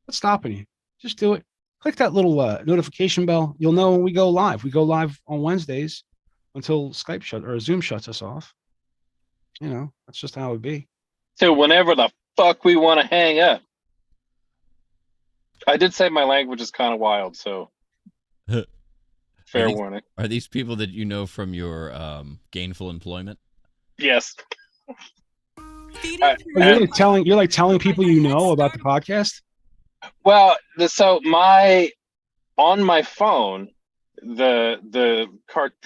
S1: what's stopping you? Just do it. Click that little notification bell. You'll know when we go live. We go live on Wednesdays until Skype or Zoom shuts us off. You know, that's just how it would be.
S8: So whenever the fuck we want to hang up. I did say my language is kind of wild, so fair warning.
S2: Are these people that you know from your gainful employment?
S8: Yes.
S1: You're like telling people you know about the podcast?
S8: Well, on my phone, the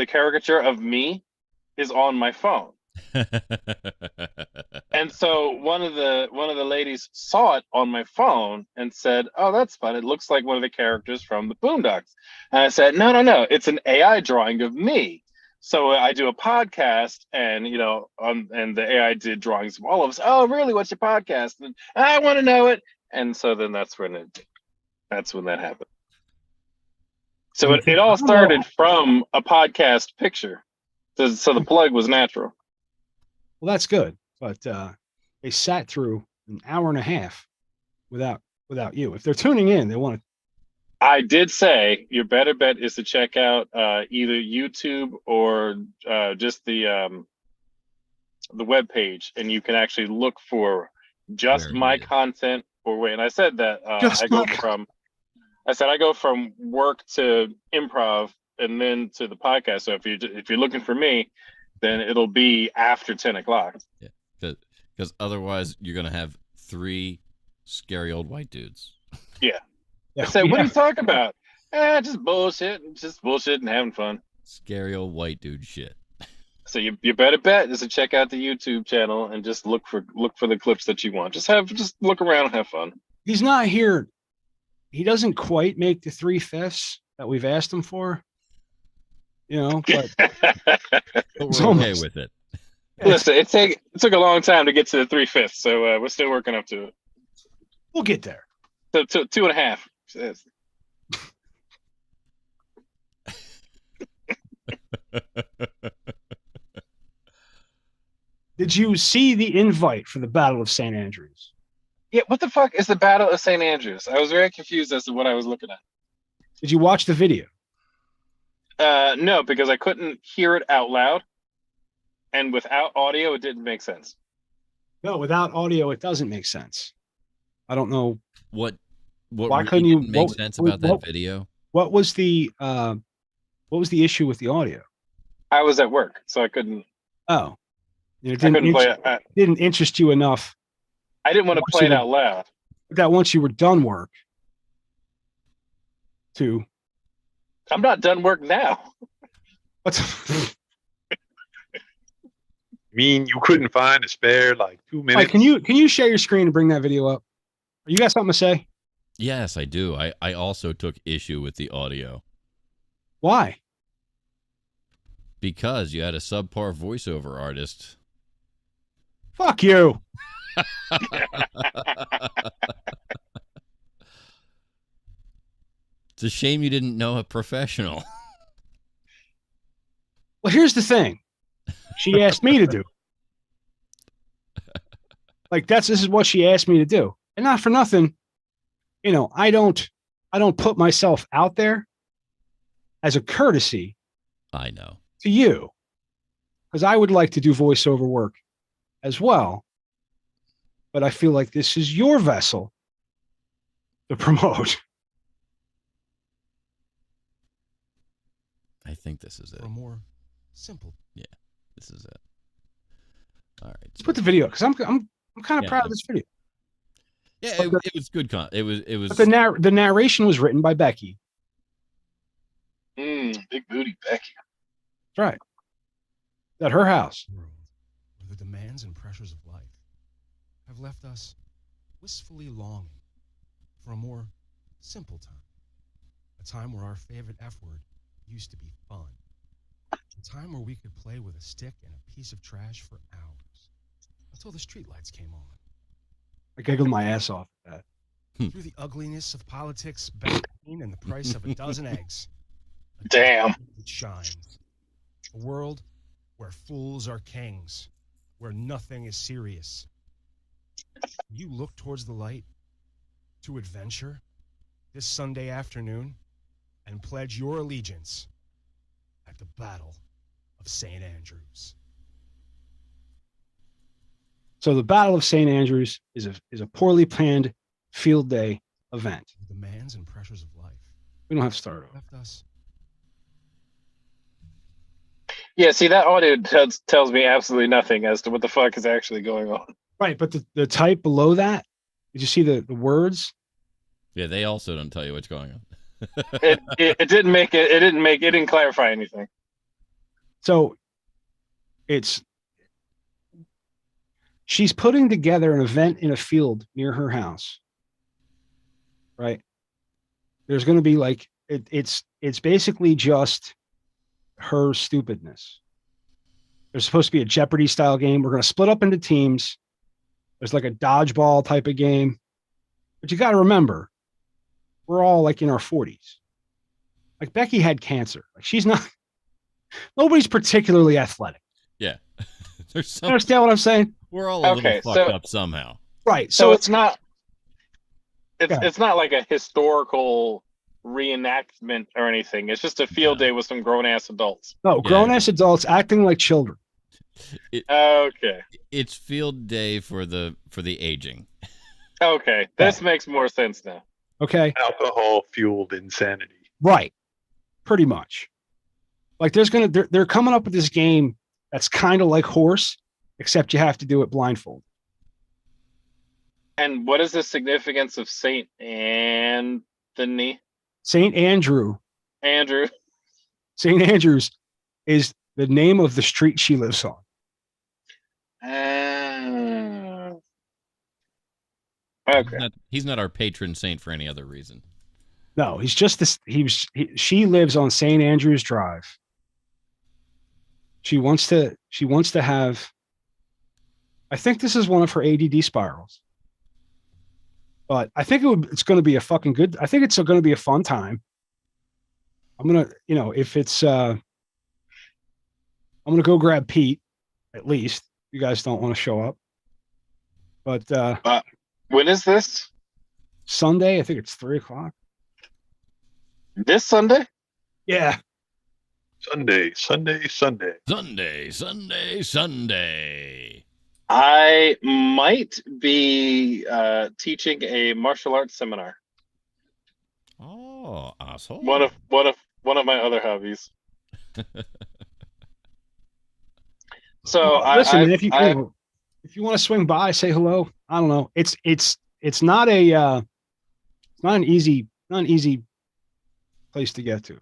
S8: caricature of me is on my phone. And so one of the ladies saw it on my phone and said, "Oh, that's fun. It looks like one of the characters from the Boondocks." And I said, No, it's an AI drawing of me. So I do a podcast, and and the AI did drawings of all of us. Oh, really? What's your podcast? And I want to know it. And so then that's when that happened. So it all started from a podcast picture. So the plug was natural.
S1: Well, that's good, but they sat through an hour and a half without you. If they're tuning in, they want to.
S8: I did say your better bet is to check out either YouTube or just the web page, and you can actually look for just my content. And I said that I go from work to improv and then to the podcast. So if you're looking for me, then it'll be after 10 o'clock.
S2: Yeah, because otherwise you're gonna have 3 scary old white dudes.
S8: Yeah. I said, what are you talking about? Just bullshit and having fun.
S2: Scary old white dude shit.
S8: So your better bet is to check out the YouTube channel and just look for the clips that you want. Just look around and have fun.
S1: He's not here. He doesn't quite make the 3/5 that we've asked him for. But
S2: we're okay with it.
S8: Listen, it took a long time to get to the 3/5, so we're still working up to it.
S1: We'll get there.
S8: So 2.5. Yes.
S1: Did you see the invite for the Battle of St. Andrews?
S8: Yeah, what the fuck is the Battle of St. Andrews? I was very confused as to what I was looking at.
S1: Did you watch the video?
S8: No, because I couldn't hear it out loud, and without audio, it didn't make sense.
S1: No, without audio, it doesn't make sense. I don't know
S2: what.
S1: Why
S2: really
S1: couldn't you
S2: make sense about that video?
S1: What was the issue with the audio?
S8: I was at work, so I couldn't.
S1: Oh, it
S8: didn't
S1: didn't interest you enough.
S8: I didn't want to play it out loud.
S1: That once you were done work, too.
S8: I'm not done work now.
S1: What's
S3: mean you couldn't find a spare 2 minutes?
S1: Can you share your screen and bring that video up? You got something to say?
S2: Yes, I do. I also took issue with the audio.
S1: Why?
S2: Because you had a subpar voiceover artist.
S1: Fuck you.
S2: It's a shame you didn't know a professional.
S1: Well, here's the thing. She asked me to do. This is what she asked me to do. And not for nothing, I don't put myself out there as a courtesy.
S2: I know.
S1: To you. Because I would like to do voiceover work as well. But I feel like this is your vessel to promote.
S2: I think this is it.
S9: For a more simple.
S2: Yeah, this is it. All right.
S1: Let's put the video because I'm kind of
S2: Yeah,
S1: proud of this video.
S2: Yeah, it was good. It was.
S1: But the narration was written by Becky.
S8: Big booty Becky.
S1: That's right. At her house.
S9: World where the demands and pressures of life have left us wistfully longing for a more simple time. A time where our favorite F word used to be fun. A time where we could play with a stick and a piece of trash for hours until the streetlights came on.
S1: I giggled my ass off at that.
S9: Through the ugliness of politics, vaccine, and the price of a dozen eggs.
S8: Damn.
S9: It shines. A world where fools are kings, where nothing is serious. You look towards the light to adventure this Sunday afternoon and pledge your allegiance at the Battle of St. Andrews.
S1: So the Battle of St. Andrews is a poorly planned field day event.
S9: The demands and pressures of life
S1: We don't have to start over.
S9: left us.
S8: Yeah, see, that audio tells me absolutely nothing as to what the fuck is actually going on.
S1: Right, but the type below that, did you see the words?
S2: Yeah, they also don't tell you what's going on.
S8: It didn't make it. It didn't clarify anything.
S1: So she's putting together an event in a field near her house. Right? There's going to be like it's basically just her stupidness. There's supposed to be a Jeopardy style game. We're going to split up into teams. There's like a dodgeball type of game. But you got to remember, we're all like in our 40s. Like Becky had cancer. Like nobody's particularly athletic.
S2: Yeah. There's
S1: You understand what I'm saying?
S2: We're all a
S8: Okay,
S2: little fucked up somehow.
S1: Right.
S8: So
S1: So
S8: it's not.
S1: Yeah.
S8: It's not like a historical reenactment or anything. It's just a field day with some grown ass adults.
S1: no, grown ass adults acting like children.
S8: Okay.
S2: It's field day for the aging.
S8: Okay. This makes more sense now.
S1: Okay.
S3: Alcohol fueled insanity.
S1: Right. Pretty much. Like they're coming up with this game that's kind of like horse, except you have to do it blindfold.
S8: And what is the significance of Saint Anthony?
S1: St. Andrew.
S8: Andrew.
S1: St. Andrews is the name of the street she lives on.
S8: Okay.
S2: He's not our patron saint for any other reason.
S1: No, he's just this. She lives on St. Andrews Drive. She wants to have. I think this is one of her ADD spirals. But I think it's going to be a fucking good. I think it's going to be a fun time. I'm gonna, if it's, I'm gonna go grab Pete. At least you guys don't want to show up. But
S8: When is this?
S1: Sunday, I think it's 3:00.
S8: This Sunday?
S1: Yeah.
S3: Sunday.
S2: Sunday.
S8: I might be teaching a martial arts seminar.
S2: Oh, asshole.
S8: One of my other hobbies. So
S1: Listen, if you want to swing by, say hello. I don't know. It's not an easy place to get to.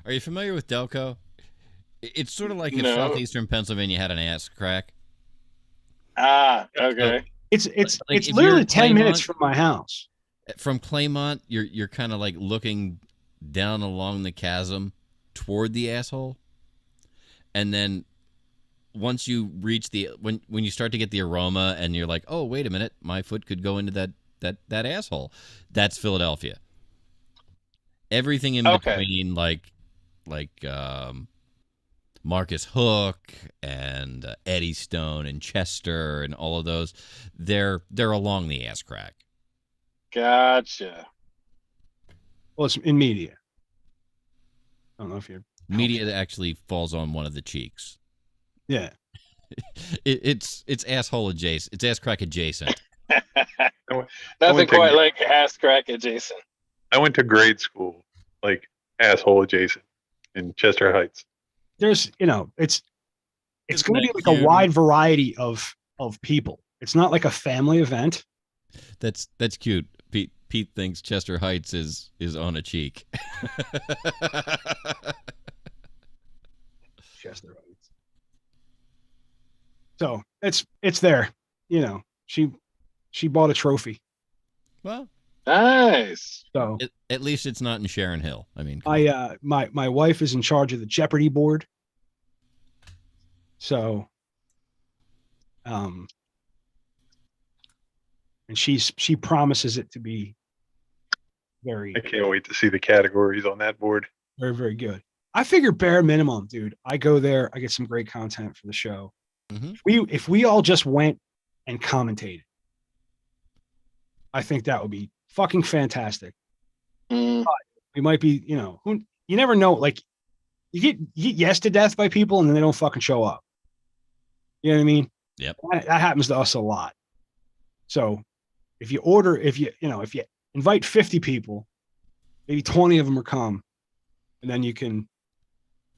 S2: Are you familiar with Delco? It's sort of like if
S8: No.
S2: southeastern Pennsylvania had an ass crack.
S8: Okay.
S1: It's
S2: Like, if
S1: literally
S2: you're
S1: 10 minutes
S2: Claymont-
S1: from my house.
S2: From Claymont, you're kind of like looking down along the chasm toward the asshole, and then once you reach when you start to get the aroma, and you're like, oh wait a minute, my foot could go into that asshole. That's Philadelphia. Everything in between, like Marcus Hook and Eddystone and Chester and all of those, they're along the ass crack.
S8: Gotcha.
S1: Well, it's in media. I don't know if you're
S2: Media that actually falls on one of the cheeks.
S1: Yeah.
S2: It's asshole adjacent. It's ass crack adjacent.
S8: Nothing quite like ass crack adjacent.
S3: I went to grade school, like asshole adjacent in Chester Heights.
S1: There's, it's
S2: Isn't
S1: going to be
S2: that
S1: like
S2: cute?
S1: a wide variety of people. It's not like a family event.
S2: That's cute. Pete thinks Chester Heights is on a cheek.
S1: Chester Heights. So it's there. She bought a trophy.
S2: Well,
S8: Nice.
S1: So
S2: at least it's not in Sharon Hill. I mean, come on.
S1: my wife is in charge of the Jeopardy board. So, and she promises it to be very,
S3: I can't wait to see the categories on that board.
S1: very, very good. I figure bare minimum, dude. I go there, I get some great content for the show.
S2: Mhm.
S1: If we all just went and commentated, I think that would be fucking fantastic.
S8: Mm.
S1: We might be, you never know. Like, you get yes to death by people, and then they don't fucking show up. You know what I mean?
S2: Yep.
S1: That happens to us a lot. So, if you invite 50 people, maybe 20 of them will come, and then you can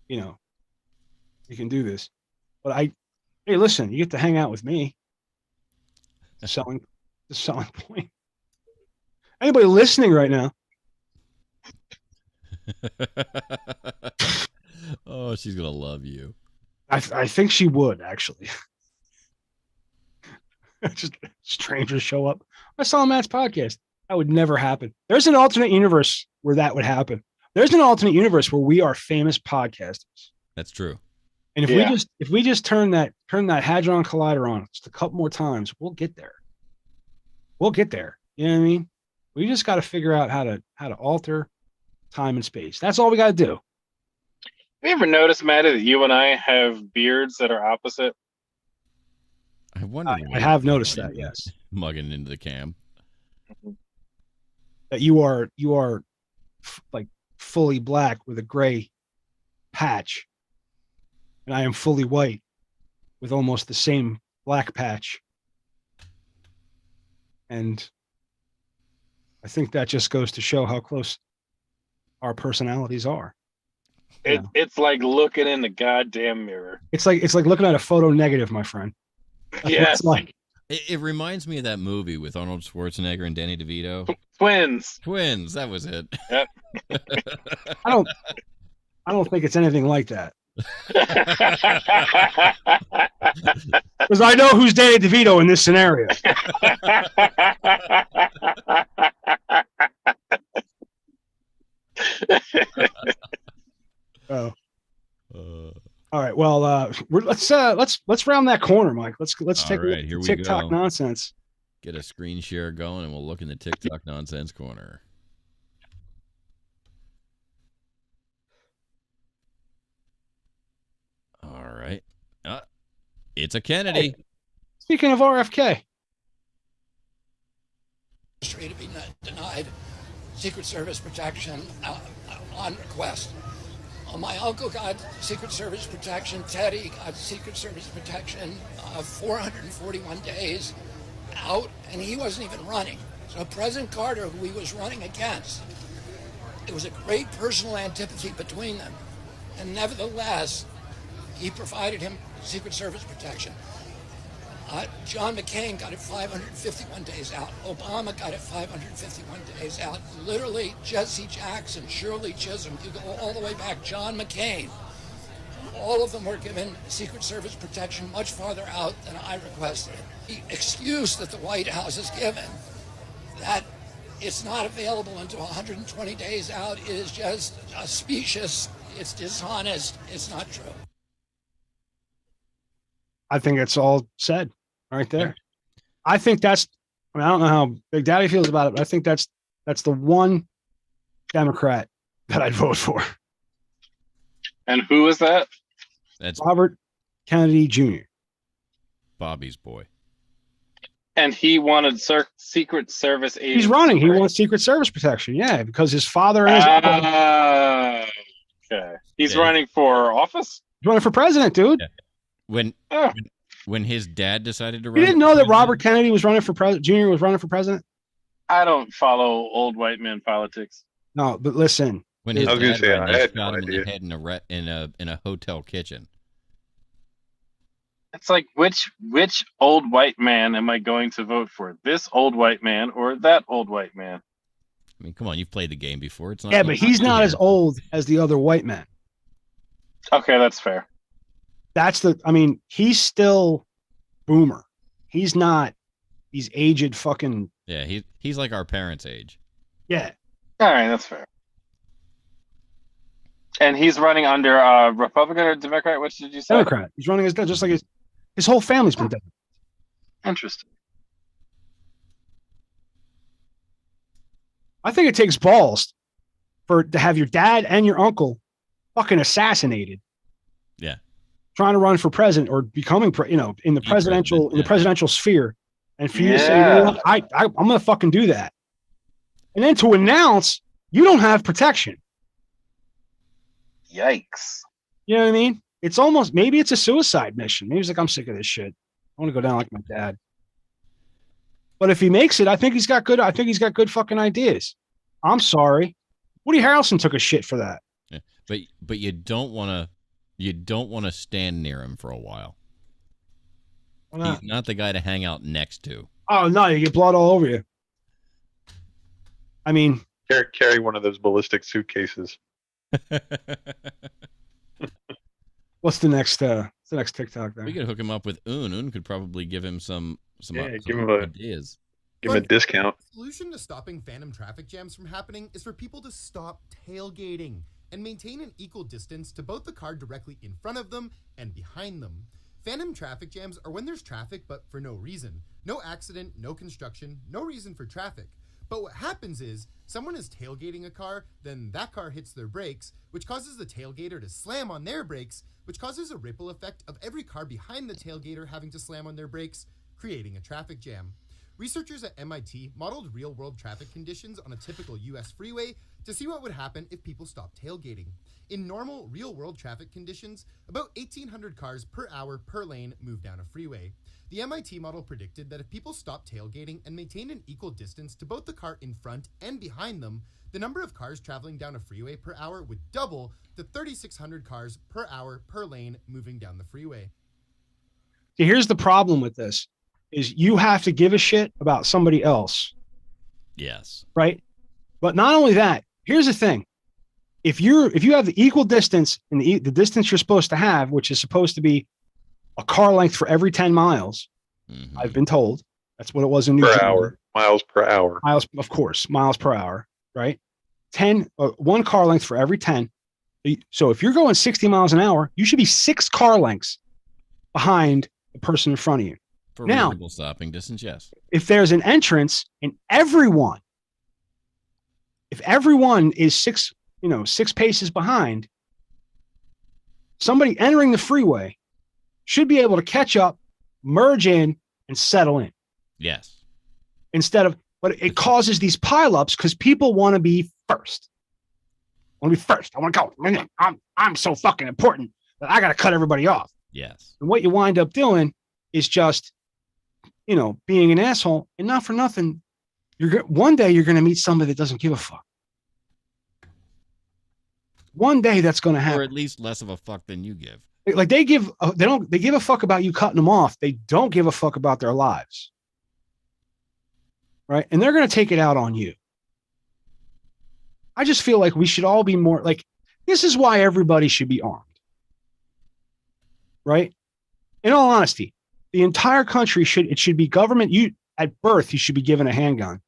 S1: do this. But hey, listen, you get to hang out with me. The selling point. Anybody listening right now?
S2: Oh, she's gonna love you.
S1: I think she would actually. Just strangers show up. I saw Matt's podcast. That would never happen. There's an alternate universe where that would happen. There's an alternate universe where we are famous podcasters.
S2: That's true.
S1: And if we just turn that Hadron Collider on just a couple more times, we'll get there. We'll get there. You know what I mean? We just got to figure out how to alter time and space. That's all we got to do.
S8: Have you ever noticed, Maddie, that you and I have beards that are opposite?
S2: I wonder.
S1: I have noticed that. Yes,
S2: mugging into the cam.
S1: That you are like fully black with a gray patch, and I am fully white with almost the same black patch. And I think that just goes to show how close our personalities are.
S8: It's like looking in the goddamn mirror.
S1: It's like looking at a photo negative, my friend. That's what
S8: Yes.
S1: it's like.
S2: It reminds me of that movie with Arnold Schwarzenegger and Danny DeVito.
S8: Twins.
S2: That was it.
S8: Yep.
S1: I don't think it's anything like that. Because I know who's Danny DeVito in this scenario. Oh. All right. Well, let's round that corner, Mike. Let's take a look at
S2: here we
S1: TikTok
S2: go.
S1: nonsense.
S2: Get a screen share going, and we'll look in the TikTok nonsense corner. All right. It's a Kennedy.
S1: Hey, speaking of RFK.
S10: To be denied Secret Service protection on request. My uncle got Secret Service protection. Teddy got Secret Service protection 441 days out, and he wasn't even running. So President Carter, who he was running against, it was a great personal antipathy between them. And nevertheless, he provided him Secret Service protection. John McCain got it 551 days out. Obama got it 551 days out. Literally, Jesse Jackson, Shirley Chisholm, you go all the way back, John McCain. All of them were given Secret Service protection much farther out than I requested. The excuse that the White House has given that it's not available until 120 days out is just specious, it's dishonest, it's not true.
S1: I think it's all said right there. I think I don't know how Big Daddy feels about it, but I think that's the one Democrat that I'd vote for.
S8: And who is that?
S2: That's
S1: Robert Kennedy Jr.
S2: Bobby's boy.
S8: And he wanted Secret Service agents.
S1: He's running. He wants Secret Service protection. Yeah, because his father and his
S8: okay. He's running for office?
S1: He's running for president, dude.
S2: Yeah. When his dad decided to run,
S1: You didn't know that Robert Kennedy was running for president? Jr. was running for president?
S8: I don't follow old white man politics.
S1: No, but listen.
S2: When his
S3: I was gonna
S2: dad
S3: say,
S2: ran,
S3: I
S2: they
S3: had
S2: shot
S3: no
S2: him in the
S3: idea.
S2: head in a hotel kitchen.
S8: It's like which old white man am I going to vote for? This old white man or that old white man?
S2: I mean, come on, you've played the game before. It's not.
S1: Yeah, but he's not as old as the other white men.
S8: Okay, that's fair.
S1: He's still boomer. He's not these aged fucking.
S2: Yeah, he's like our parents' age.
S1: Yeah.
S8: All right, that's fair. And he's running under Republican or Democrat? Which did you say?
S1: Democrat. He's running as just like his whole family's been dead.
S8: Interesting.
S1: I think it takes balls to have your dad and your uncle fucking assassinated.
S2: Yeah.
S1: Trying to run for president or becoming, in the presidential sphere, and for you to say, I'm going to fucking do that, and then to announce you don't have protection.
S8: Yikes!
S1: You know what I mean? It's almost maybe it's a suicide mission. Maybe he's like, I'm sick of this shit. I want to go down like my dad. But if he makes it, I think he's got good. I think he's got good fucking ideas. I'm sorry, Woody Harrelson took a shit for that.
S2: Yeah. But you don't want to stand near him for a while. He's not the guy to hang out next to.
S1: Oh no, you get blood all over you. I mean,
S3: carry one of those ballistic suitcases.
S1: What's the next TikTok there?
S2: We could hook him up with Un. Un could probably give him some
S3: give him
S2: ideas.
S3: Give him a discount.
S11: The solution to stopping phantom traffic jams from happening is for people to stop tailgating and maintain an equal distance to both the car directly in front of them and behind them. Phantom traffic jams are when there's traffic but for no reason. No accident, no construction, no reason for traffic. But what happens is, someone is tailgating a car, then that car hits their brakes, which causes the tailgater to slam on their brakes, which causes a ripple effect of every car behind the tailgater having to slam on their brakes, creating a traffic jam. Researchers at MIT modeled real-world traffic conditions on a typical US freeway to see what would happen if people stopped tailgating. In normal, real-world traffic conditions, about 1,800 cars per hour per lane move down a freeway. The MIT model predicted that if people stopped tailgating and maintained an equal distance to both the car in front and behind them, the number of cars traveling down a freeway per hour would double to 3,600 cars per hour per lane moving down the freeway.
S1: See, here's the problem with this, is you have to give a shit about somebody else.
S2: Yes.
S1: Right? But not only that, here's the thing. If you have the equal distance and the distance you're supposed to have, which is supposed to be a car length for every 10 miles, I've been told that's what it was in New Jersey.
S3: Miles per hour.
S1: Miles, of course, miles per hour, right? 1 car length for every 10. So if you're going 60 miles an hour, you should be 6 car lengths behind the person in front of you.
S2: For
S1: now,
S2: reasonable stopping distance, yes.
S1: If there's an entrance and everyone is 6 paces behind, somebody entering the freeway should be able to catch up, merge in, and settle in.
S2: Yes.
S1: But it causes these pileups because people want to be first. I want to go. I'm so fucking important that I got to cut everybody off.
S2: Yes.
S1: And what you wind up doing is just, being an asshole. And not for nothing, one day you're going to meet somebody that doesn't give a fuck. One day that's going to happen.
S2: Or at least less of a fuck than you give.
S1: Like they give a fuck about you cutting them off. They don't give a fuck about their lives. Right? And they're going to take it out on you. I just feel like we should all be more like, this is why everybody should be armed. Right? In all honesty, the entire country should be government. At birth, you should be given a handgun.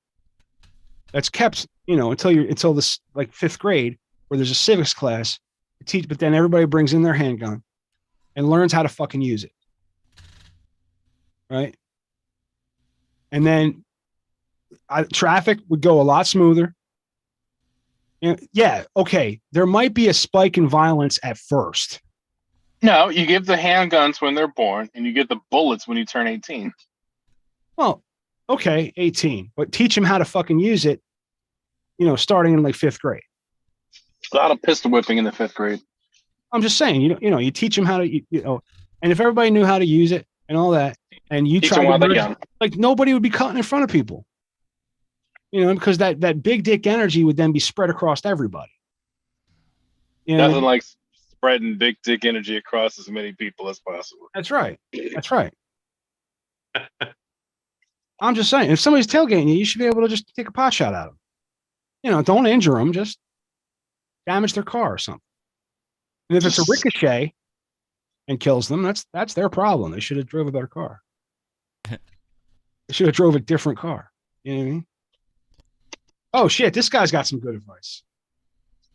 S1: That's kept, until this like 5th grade, where there's a civics class to teach, but then everybody brings in their handgun and learns how to fucking use it. Right? And then traffic would go a lot smoother. Yeah, okay. There might be a spike in violence at first.
S8: No, you give the handguns when they're born, and you get the bullets when you turn 18.
S1: Well, okay, 18, but teach them how to fucking use it. Starting in like 5th grade.
S8: A lot of pistol whipping in the 5th grade.
S1: I'm just saying, you teach them how to, and if everybody knew how to use it and all that, and you try to, like, nobody would be cutting in front of people. because that big dick energy would then be spread across everybody.
S8: Nothing like spreading big dick energy across as many people as possible.
S1: That's right. I'm just saying, if somebody's tailgating you, you should be able to just take a pot shot at them. Don't injure them, just damage their car or something. And if it's a ricochet and kills them, that's their problem. They should have drove a better car. They should have drove a different car. You know what I mean? Oh shit, this guy's got some good advice.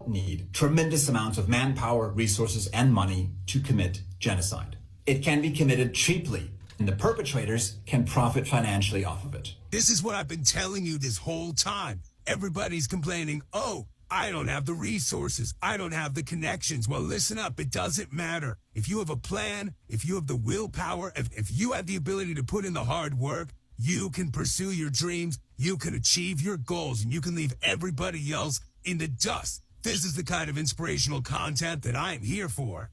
S12: Need tremendous amounts of manpower, resources, and money to commit genocide. It can be committed cheaply, and the perpetrators can profit financially off of it.
S13: This is what I've been telling you this whole time. Everybody's complaining, oh, I don't have the resources. I don't have the connections. Well, listen up. It doesn't matter. If you have a plan, if you have the willpower, if you have the ability to put in the hard work, you can pursue your dreams, you can achieve your goals, and you can leave everybody else in the dust. This is the kind of inspirational content that I'm here for.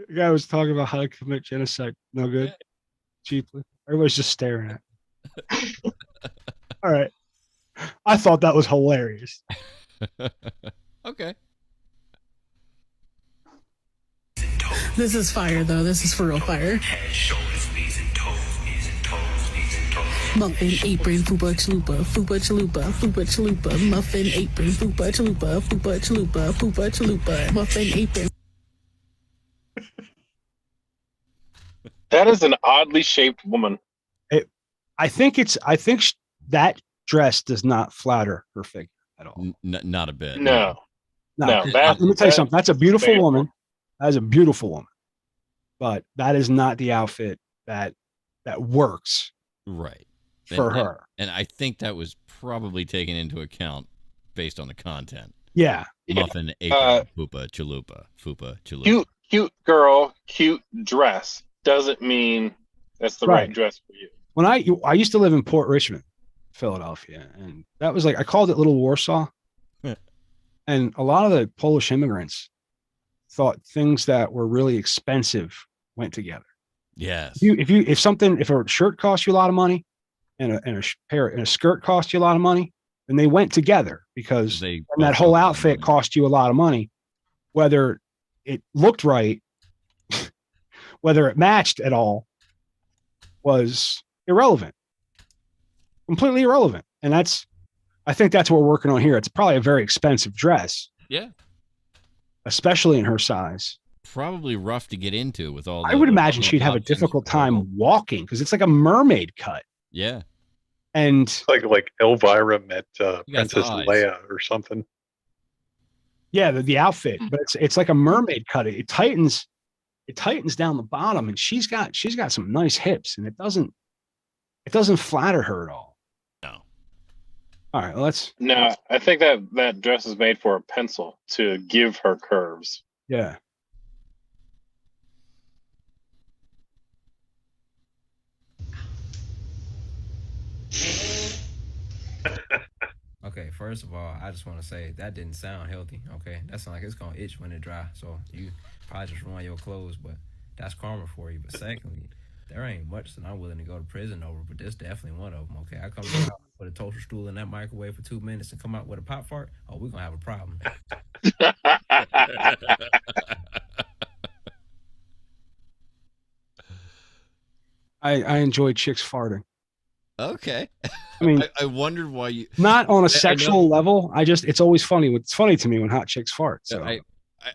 S1: The guy was talking about how to commit genocide. No good. Cheaply. Everybody's just staring at it. All right. I thought that was hilarious.
S2: Okay.
S14: This is fire, though. This is for real fire. Muffin, apron, fupa, chalupa, fupa, chalupa, fupa, chalupa, muffin, apron, fupa, chalupa, fupa, chalupa, fupa, chalupa, muffin, apron.
S8: That is an oddly shaped woman.
S1: I think that dress does not flatter her figure at all.
S2: Not a bit.
S8: No.
S1: Let me tell you something. That's a beautiful woman. That is a beautiful woman. But that is not the outfit that works.
S2: Right.
S1: For her.
S2: And I think that was probably taken into account based on the content.
S1: Yeah.
S2: Muffin, apron, fupa, chalupa.
S8: Cute girl, cute dress doesn't mean that's the right dress for you.
S1: When I used to live in Port Richmond, Philadelphia, and that was I called it Little Warsaw. And a lot of the Polish immigrants thought things that were really expensive went together.
S2: Yes.
S1: If a shirt costs you a lot of money and a skirt costs you a lot of money, then they went together because that whole outfit cost you a lot of money. Whether it looked right, whether it matched at all, was irrelevant. Completely irrelevant. And I think that's what we're working on here. It's probably a very expensive dress.
S2: Yeah.
S1: Especially in her size.
S2: Probably rough to get into with all.
S1: I would imagine she'd have a difficult time walking because it's like a mermaid cut.
S2: Yeah.
S1: And
S3: like Elvira met Princess Leia or something.
S1: Yeah, the outfit, but it's like a mermaid cut. It tightens down the bottom, and she's got some nice hips, and it doesn't flatter her at all.
S2: No.
S1: All right, let's.
S8: No, I think that dress is made for a pencil to give her curves.
S1: Yeah.
S15: Okay, first of all, I just want to say that didn't sound healthy. Okay, that sounds like it's gonna itch when it dry. So you probably just ruin your clothes, but that's karma for you. But secondly, there ain't much that I'm willing to go to prison over, but this definitely one of them. Okay, I come to put a toaster stool in that microwave for 2 minutes and come out with a pop fart. Oh, we're gonna have a problem.
S1: I enjoy chicks farting.
S2: Okay.
S1: I mean,
S2: I wondered why you
S1: not on a sexual level. It's always funny. It's funny to me when hot chicks fart. So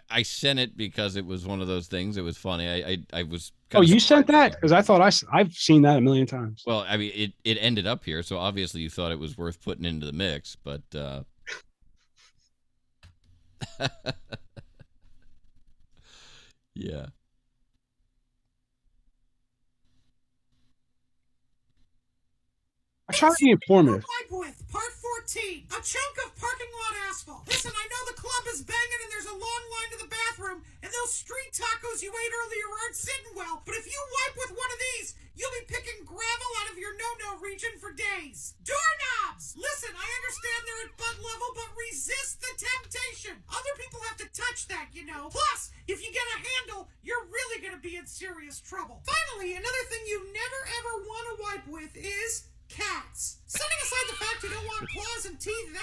S2: I sent it because it was one of those things. It was funny. I was.
S1: Oh, you sent that? Because I thought I've seen that a million times.
S2: Well, I mean, it ended up here, so obviously you thought it was worth putting into the mix, but. Yeah.
S1: I try to be informative.
S16: With part 14, a chunk of parking lot asphalt. Listen, I know the club is banging and there's a long line to the bathroom, and those street tacos you ate earlier aren't sitting well, but if you wipe with one of these, you'll be picking gravel out of your no-no region for days. Doorknobs! Listen, I understand they're at butt level, but resist the temptation. Other people have to touch that, you know. Plus, if you get a handle, you're really going to be in serious trouble. Finally, another thing you never ever want to wipe with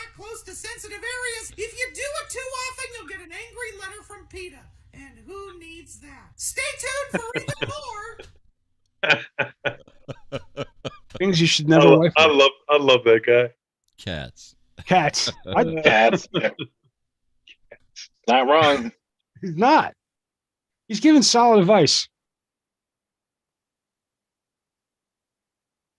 S16: that close to sensitive areas. If you do it too often, you'll get an angry letter from PETA. And who needs that? Stay tuned for even more.
S1: Things you should never wipe.
S3: I love that guy.
S2: Cats.
S1: Cats.
S8: Cats. Not wrong.
S1: He's not. He's giving solid advice.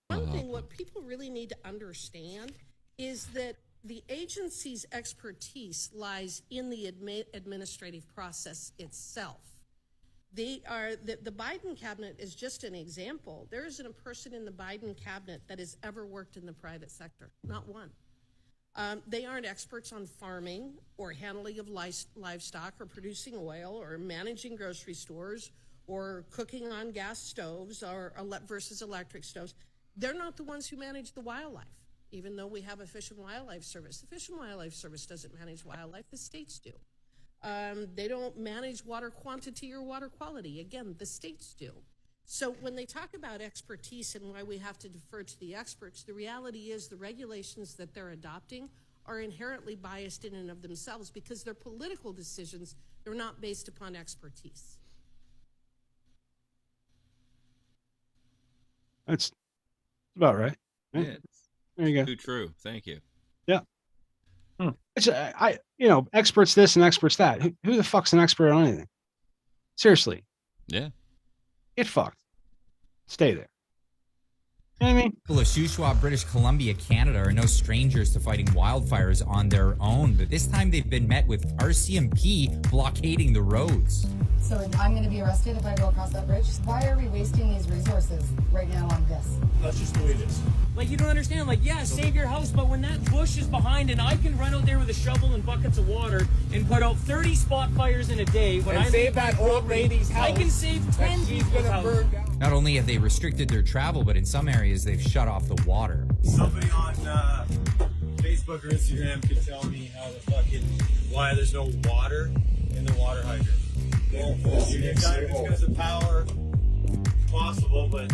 S17: One thing, what people really need to understand is that the agency's expertise lies in the administrative process itself. The Biden cabinet is just an example. There isn't a person in the Biden cabinet that has ever worked in the private sector, not one. They aren't experts on farming or handling of livestock or producing oil or managing grocery stores or cooking on gas stoves or versus electric stoves. They're not the ones who manage the wildlife, even though we have a Fish and Wildlife Service. The Fish and Wildlife Service doesn't manage wildlife, the states do. They don't manage water quantity or water quality. Again, the states do. So when they talk about expertise and why we have to defer to the experts, the reality is the regulations that they're adopting are inherently biased in and of themselves because they're political decisions. They're not based upon expertise.
S1: That's about right.
S2: Yeah,
S1: there you go.
S2: Too true. Thank you.
S1: Yeah. It's experts this and experts that. Who the fuck's an expert on anything? Seriously.
S2: Yeah.
S1: Get fucked. Stay there. You know what I mean?
S18: People of Shuswap, British Columbia, Canada are no strangers to fighting wildfires on their own, but this time they've been met with RCMP blockading the roads.
S19: So I'm going to be arrested if I go across that bridge? Why are we wasting these resources right now on this?
S20: That's just the way it is.
S21: Like, you don't understand. Like, yeah, save your house, but when that bush is behind and I can run out there with a shovel and buckets of water and put out 30 spot fires in a day, when I
S20: save that old lady's house,
S21: I can save 10 people's houses.
S18: Not only have they restricted their travel, but in some areas they've shut off the water.
S20: Somebody on Facebook or Instagram could tell me why there's no water in the water hydrant. It's because of power, possible, but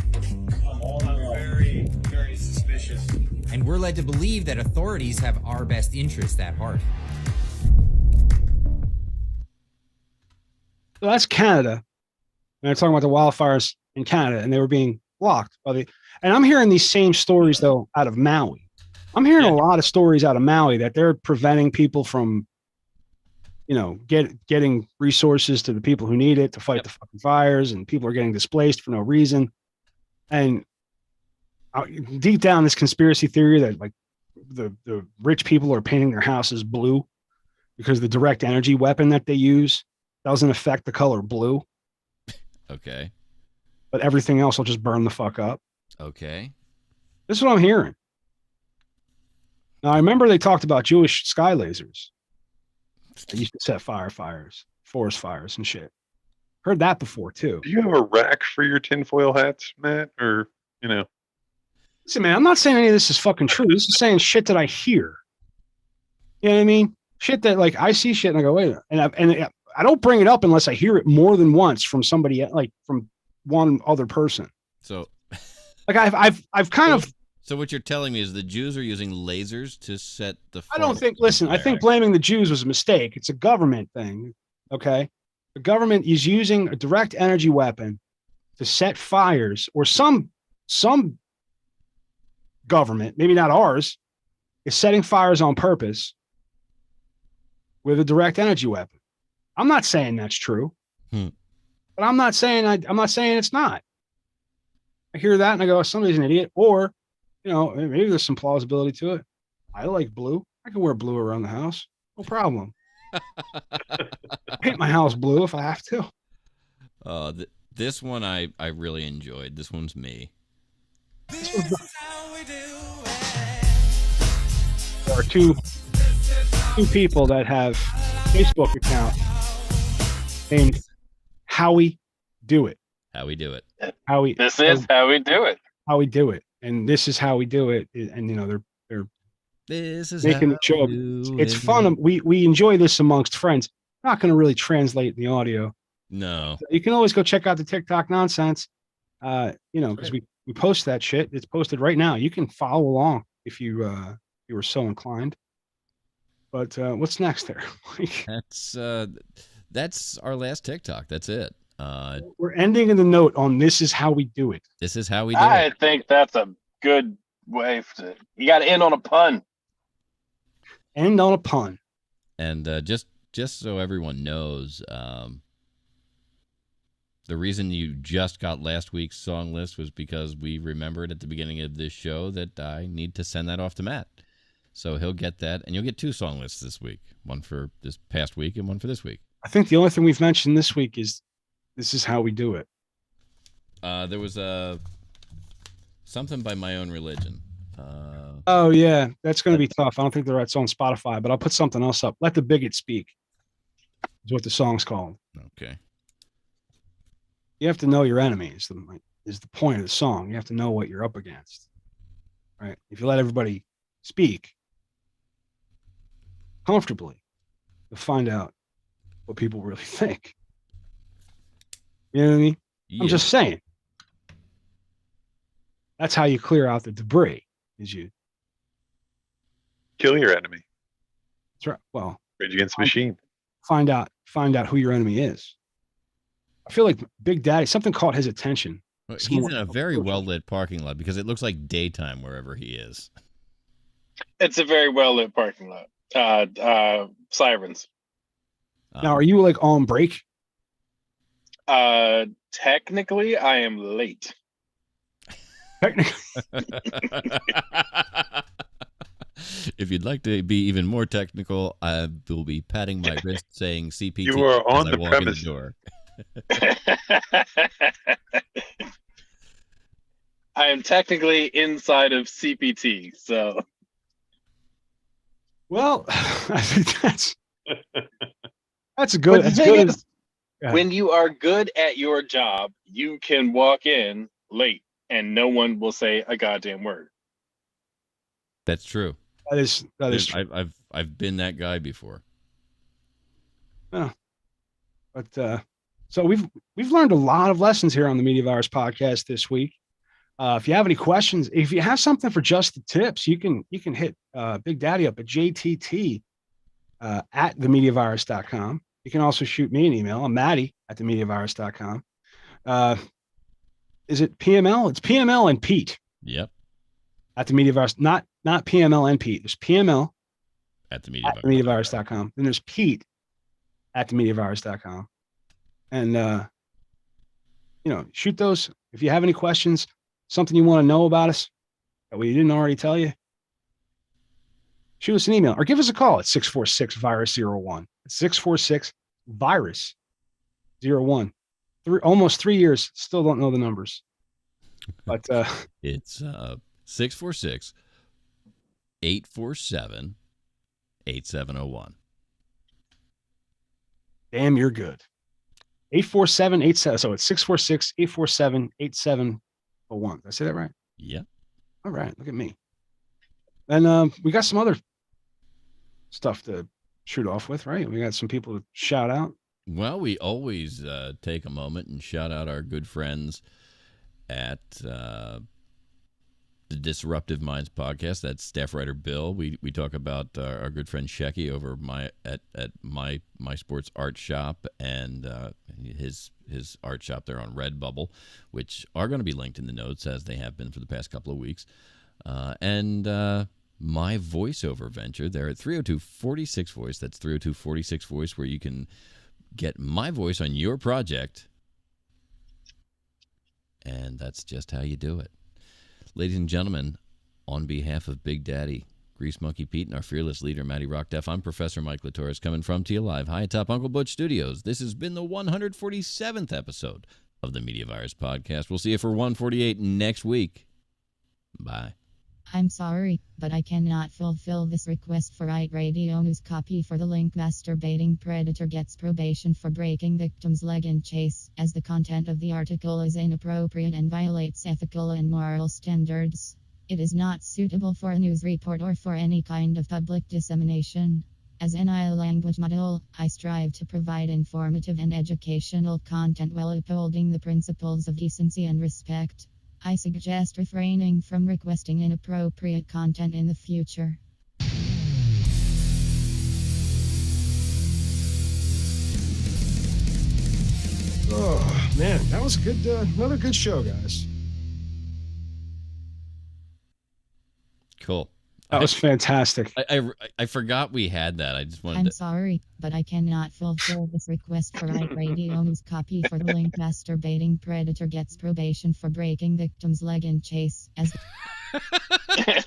S20: I'm very, very suspicious.
S18: And we're led to believe that authorities have our best interests at heart.
S1: So that's Canada. And they're talking about the wildfires in Canada, and they were being blocked by the. And I'm hearing these same stories though out of Maui. I'm hearing a lot of stories out of Maui that they're preventing people from, getting resources to the people who need it to fight the fucking fires, and people are getting displaced for no reason. And deep down, this conspiracy theory that like the rich people are painting their houses blue because the direct energy weapon that they use doesn't affect the color blue.
S2: Okay.
S1: But everything else will just burn the fuck up.
S2: Okay.
S1: This is what I'm hearing. Now, I remember they talked about Jewish sky lasers. They used to set fires, forest fires and shit. Heard that before, too.
S3: Do you have a rack for your tinfoil hats, Matt? Or,
S1: Listen, man, I'm not saying any of this is fucking true. This is saying shit that I hear. You know what I mean? Shit that, like, I see shit and I go, wait a minute. And I don't bring it up unless I hear it more than once from somebody, like, from one other person.
S2: So,
S1: like, I've kind of.
S2: So what you're telling me is the Jews are using lasers to set the.
S1: I don't think. Listen, I think blaming the Jews was a mistake. It's a government thing. Okay, the government is using a direct energy weapon to set fires, or some government, maybe not ours, is setting fires on purpose with a direct energy weapon. I'm not saying that's true, but I'm not saying it's not. I hear that and I go, somebody's an idiot, or. Maybe there's some plausibility to it. I like blue. I can wear blue around the house. No problem. Paint my house blue if I have to.
S2: This one I really enjoyed. This one's me.
S1: There are two people that have Facebook account named Howie Do It.
S2: How we do it.
S8: This is how we do it.
S1: How we do it. And this is how we do it. And they're
S2: this is
S1: making the show. It's fun. We enjoy this amongst friends. Not going to really translate the audio.
S2: No.
S1: You can always go check out the TikTok nonsense. Because we post that shit. It's posted right now. You can follow along if you were so inclined. But what's next there?
S2: That's our last TikTok. That's it.
S1: We're ending in the note on this is how we do it.
S2: This is how we do
S8: I
S2: it.
S8: think that's a good way to. You got to end on a pun.
S1: End on a pun.
S2: And just so everyone knows, the reason you just got last week's song list was because we remembered at the beginning of this show that I need to send that off to Matt. So he'll get that, and you'll get 2 song lists this week. One for this past week and one for this week.
S1: I think the only thing we've mentioned this week is this is how we do it.
S2: There was something by My Own Religion.
S1: Oh, yeah. That's going to be tough. I don't think that's on Spotify, but I'll put something else up. Let the Bigot Speak is what the song's called.
S2: Okay.
S1: You have to know your enemy is the point of the song. You have to know what you're up against. Right? If you let everybody speak comfortably, you'll find out what people really think. You know what I mean?
S2: Yeah.
S1: I'm just saying. That's how you clear out the debris, is you
S3: kill your enemy.
S1: That's right. Well,
S3: Rage Against the Machine.
S1: Find out who your enemy is. I feel like Big Daddy, something caught his attention.
S2: He's in a very well-lit parking lot because it looks like daytime wherever he is.
S8: It's a very well-lit parking lot. Sirens.
S1: Now, are you like on break?
S8: Technically, I am late.
S2: If you'd like to be even more technical, I will be patting my wrist saying CPT.
S3: You are on
S2: as I
S3: the
S2: walk
S3: premise.
S2: in the door.
S8: I am technically inside of CPT, so.
S1: Well, I think that's a good.
S8: But the
S1: That's
S8: thing
S1: good.
S8: is, when you are good at your job, you can walk in late and no one will say a goddamn word.
S2: That's true.
S1: That is true.
S2: I've been that guy before.
S1: Yeah. But so we've learned a lot of lessons here on the Media Virus podcast this week. If you have any questions, if you have something for just the tips, you can hit Big Daddy up at JTT at themediavirus.com. You can also shoot me an email. I'm Maddie at themediavirus.com. Is it PML? It's PML and Pete.
S2: Yep.
S1: At the Mediavirus, not PML and Pete. There's PML
S2: at the Mediavirus.
S1: At themediavirus.com. Then there's Pete at themediavirus.com. And shoot those. If you have any questions, something you want to know about us that we didn't already tell you, shoot us an email or give us a call at 646-VIRUS-01. It's 646-VIRUS-01. Almost 3 years, still don't know the numbers. But
S2: it's 646-847-8701.
S1: Damn, you're good. 847-87. So it's 646-847-8701. Did I say that right?
S2: Yeah.
S1: All right. Look at me. And we got some other stuff to shoot off with, right? We got some people to shout out.
S2: Well, we always take a moment and shout out our good friends at the Disruptive Minds podcast. That's staff writer Bill. We talk about our good friend Shecky over at my sports art shop and his art shop there on Redbubble, which are going to be linked in the notes as they have been for the past couple of weeks. And my voiceover venture there at 302-46 Voice. That's 302-46 Voice, where you can get my voice on your project. And that's just how you do it. Ladies and gentlemen, on behalf of Big Daddy, Grease Monkey Pete, and our fearless leader, Matty Rockdeff, I'm Professor Mike Latoris, coming from to you live high atop Uncle Butch Studios. This has been the 147th episode of the Media Virus Podcast. We'll see you for 148 next week. Bye.
S4: I'm sorry, but I cannot fulfill this request for Radio News copy for the link masturbating predator gets probation for breaking victim's leg in chase, as the content of the article is inappropriate and violates ethical and moral standards. It is not suitable for a news report or for any kind of public dissemination. As an language model, I strive to provide informative and educational content while upholding the principles of decency and respect. I suggest refraining from requesting inappropriate content in the future.
S9: Oh man, that was a good, another good show, guys.
S2: Cool.
S1: That was fantastic.
S2: I forgot we had that. I just wanted
S4: I'm
S2: to.
S4: sorry, but I cannot fulfill this request for iRadio News copy for the link masturbating predator gets probation for breaking victim's leg in chase as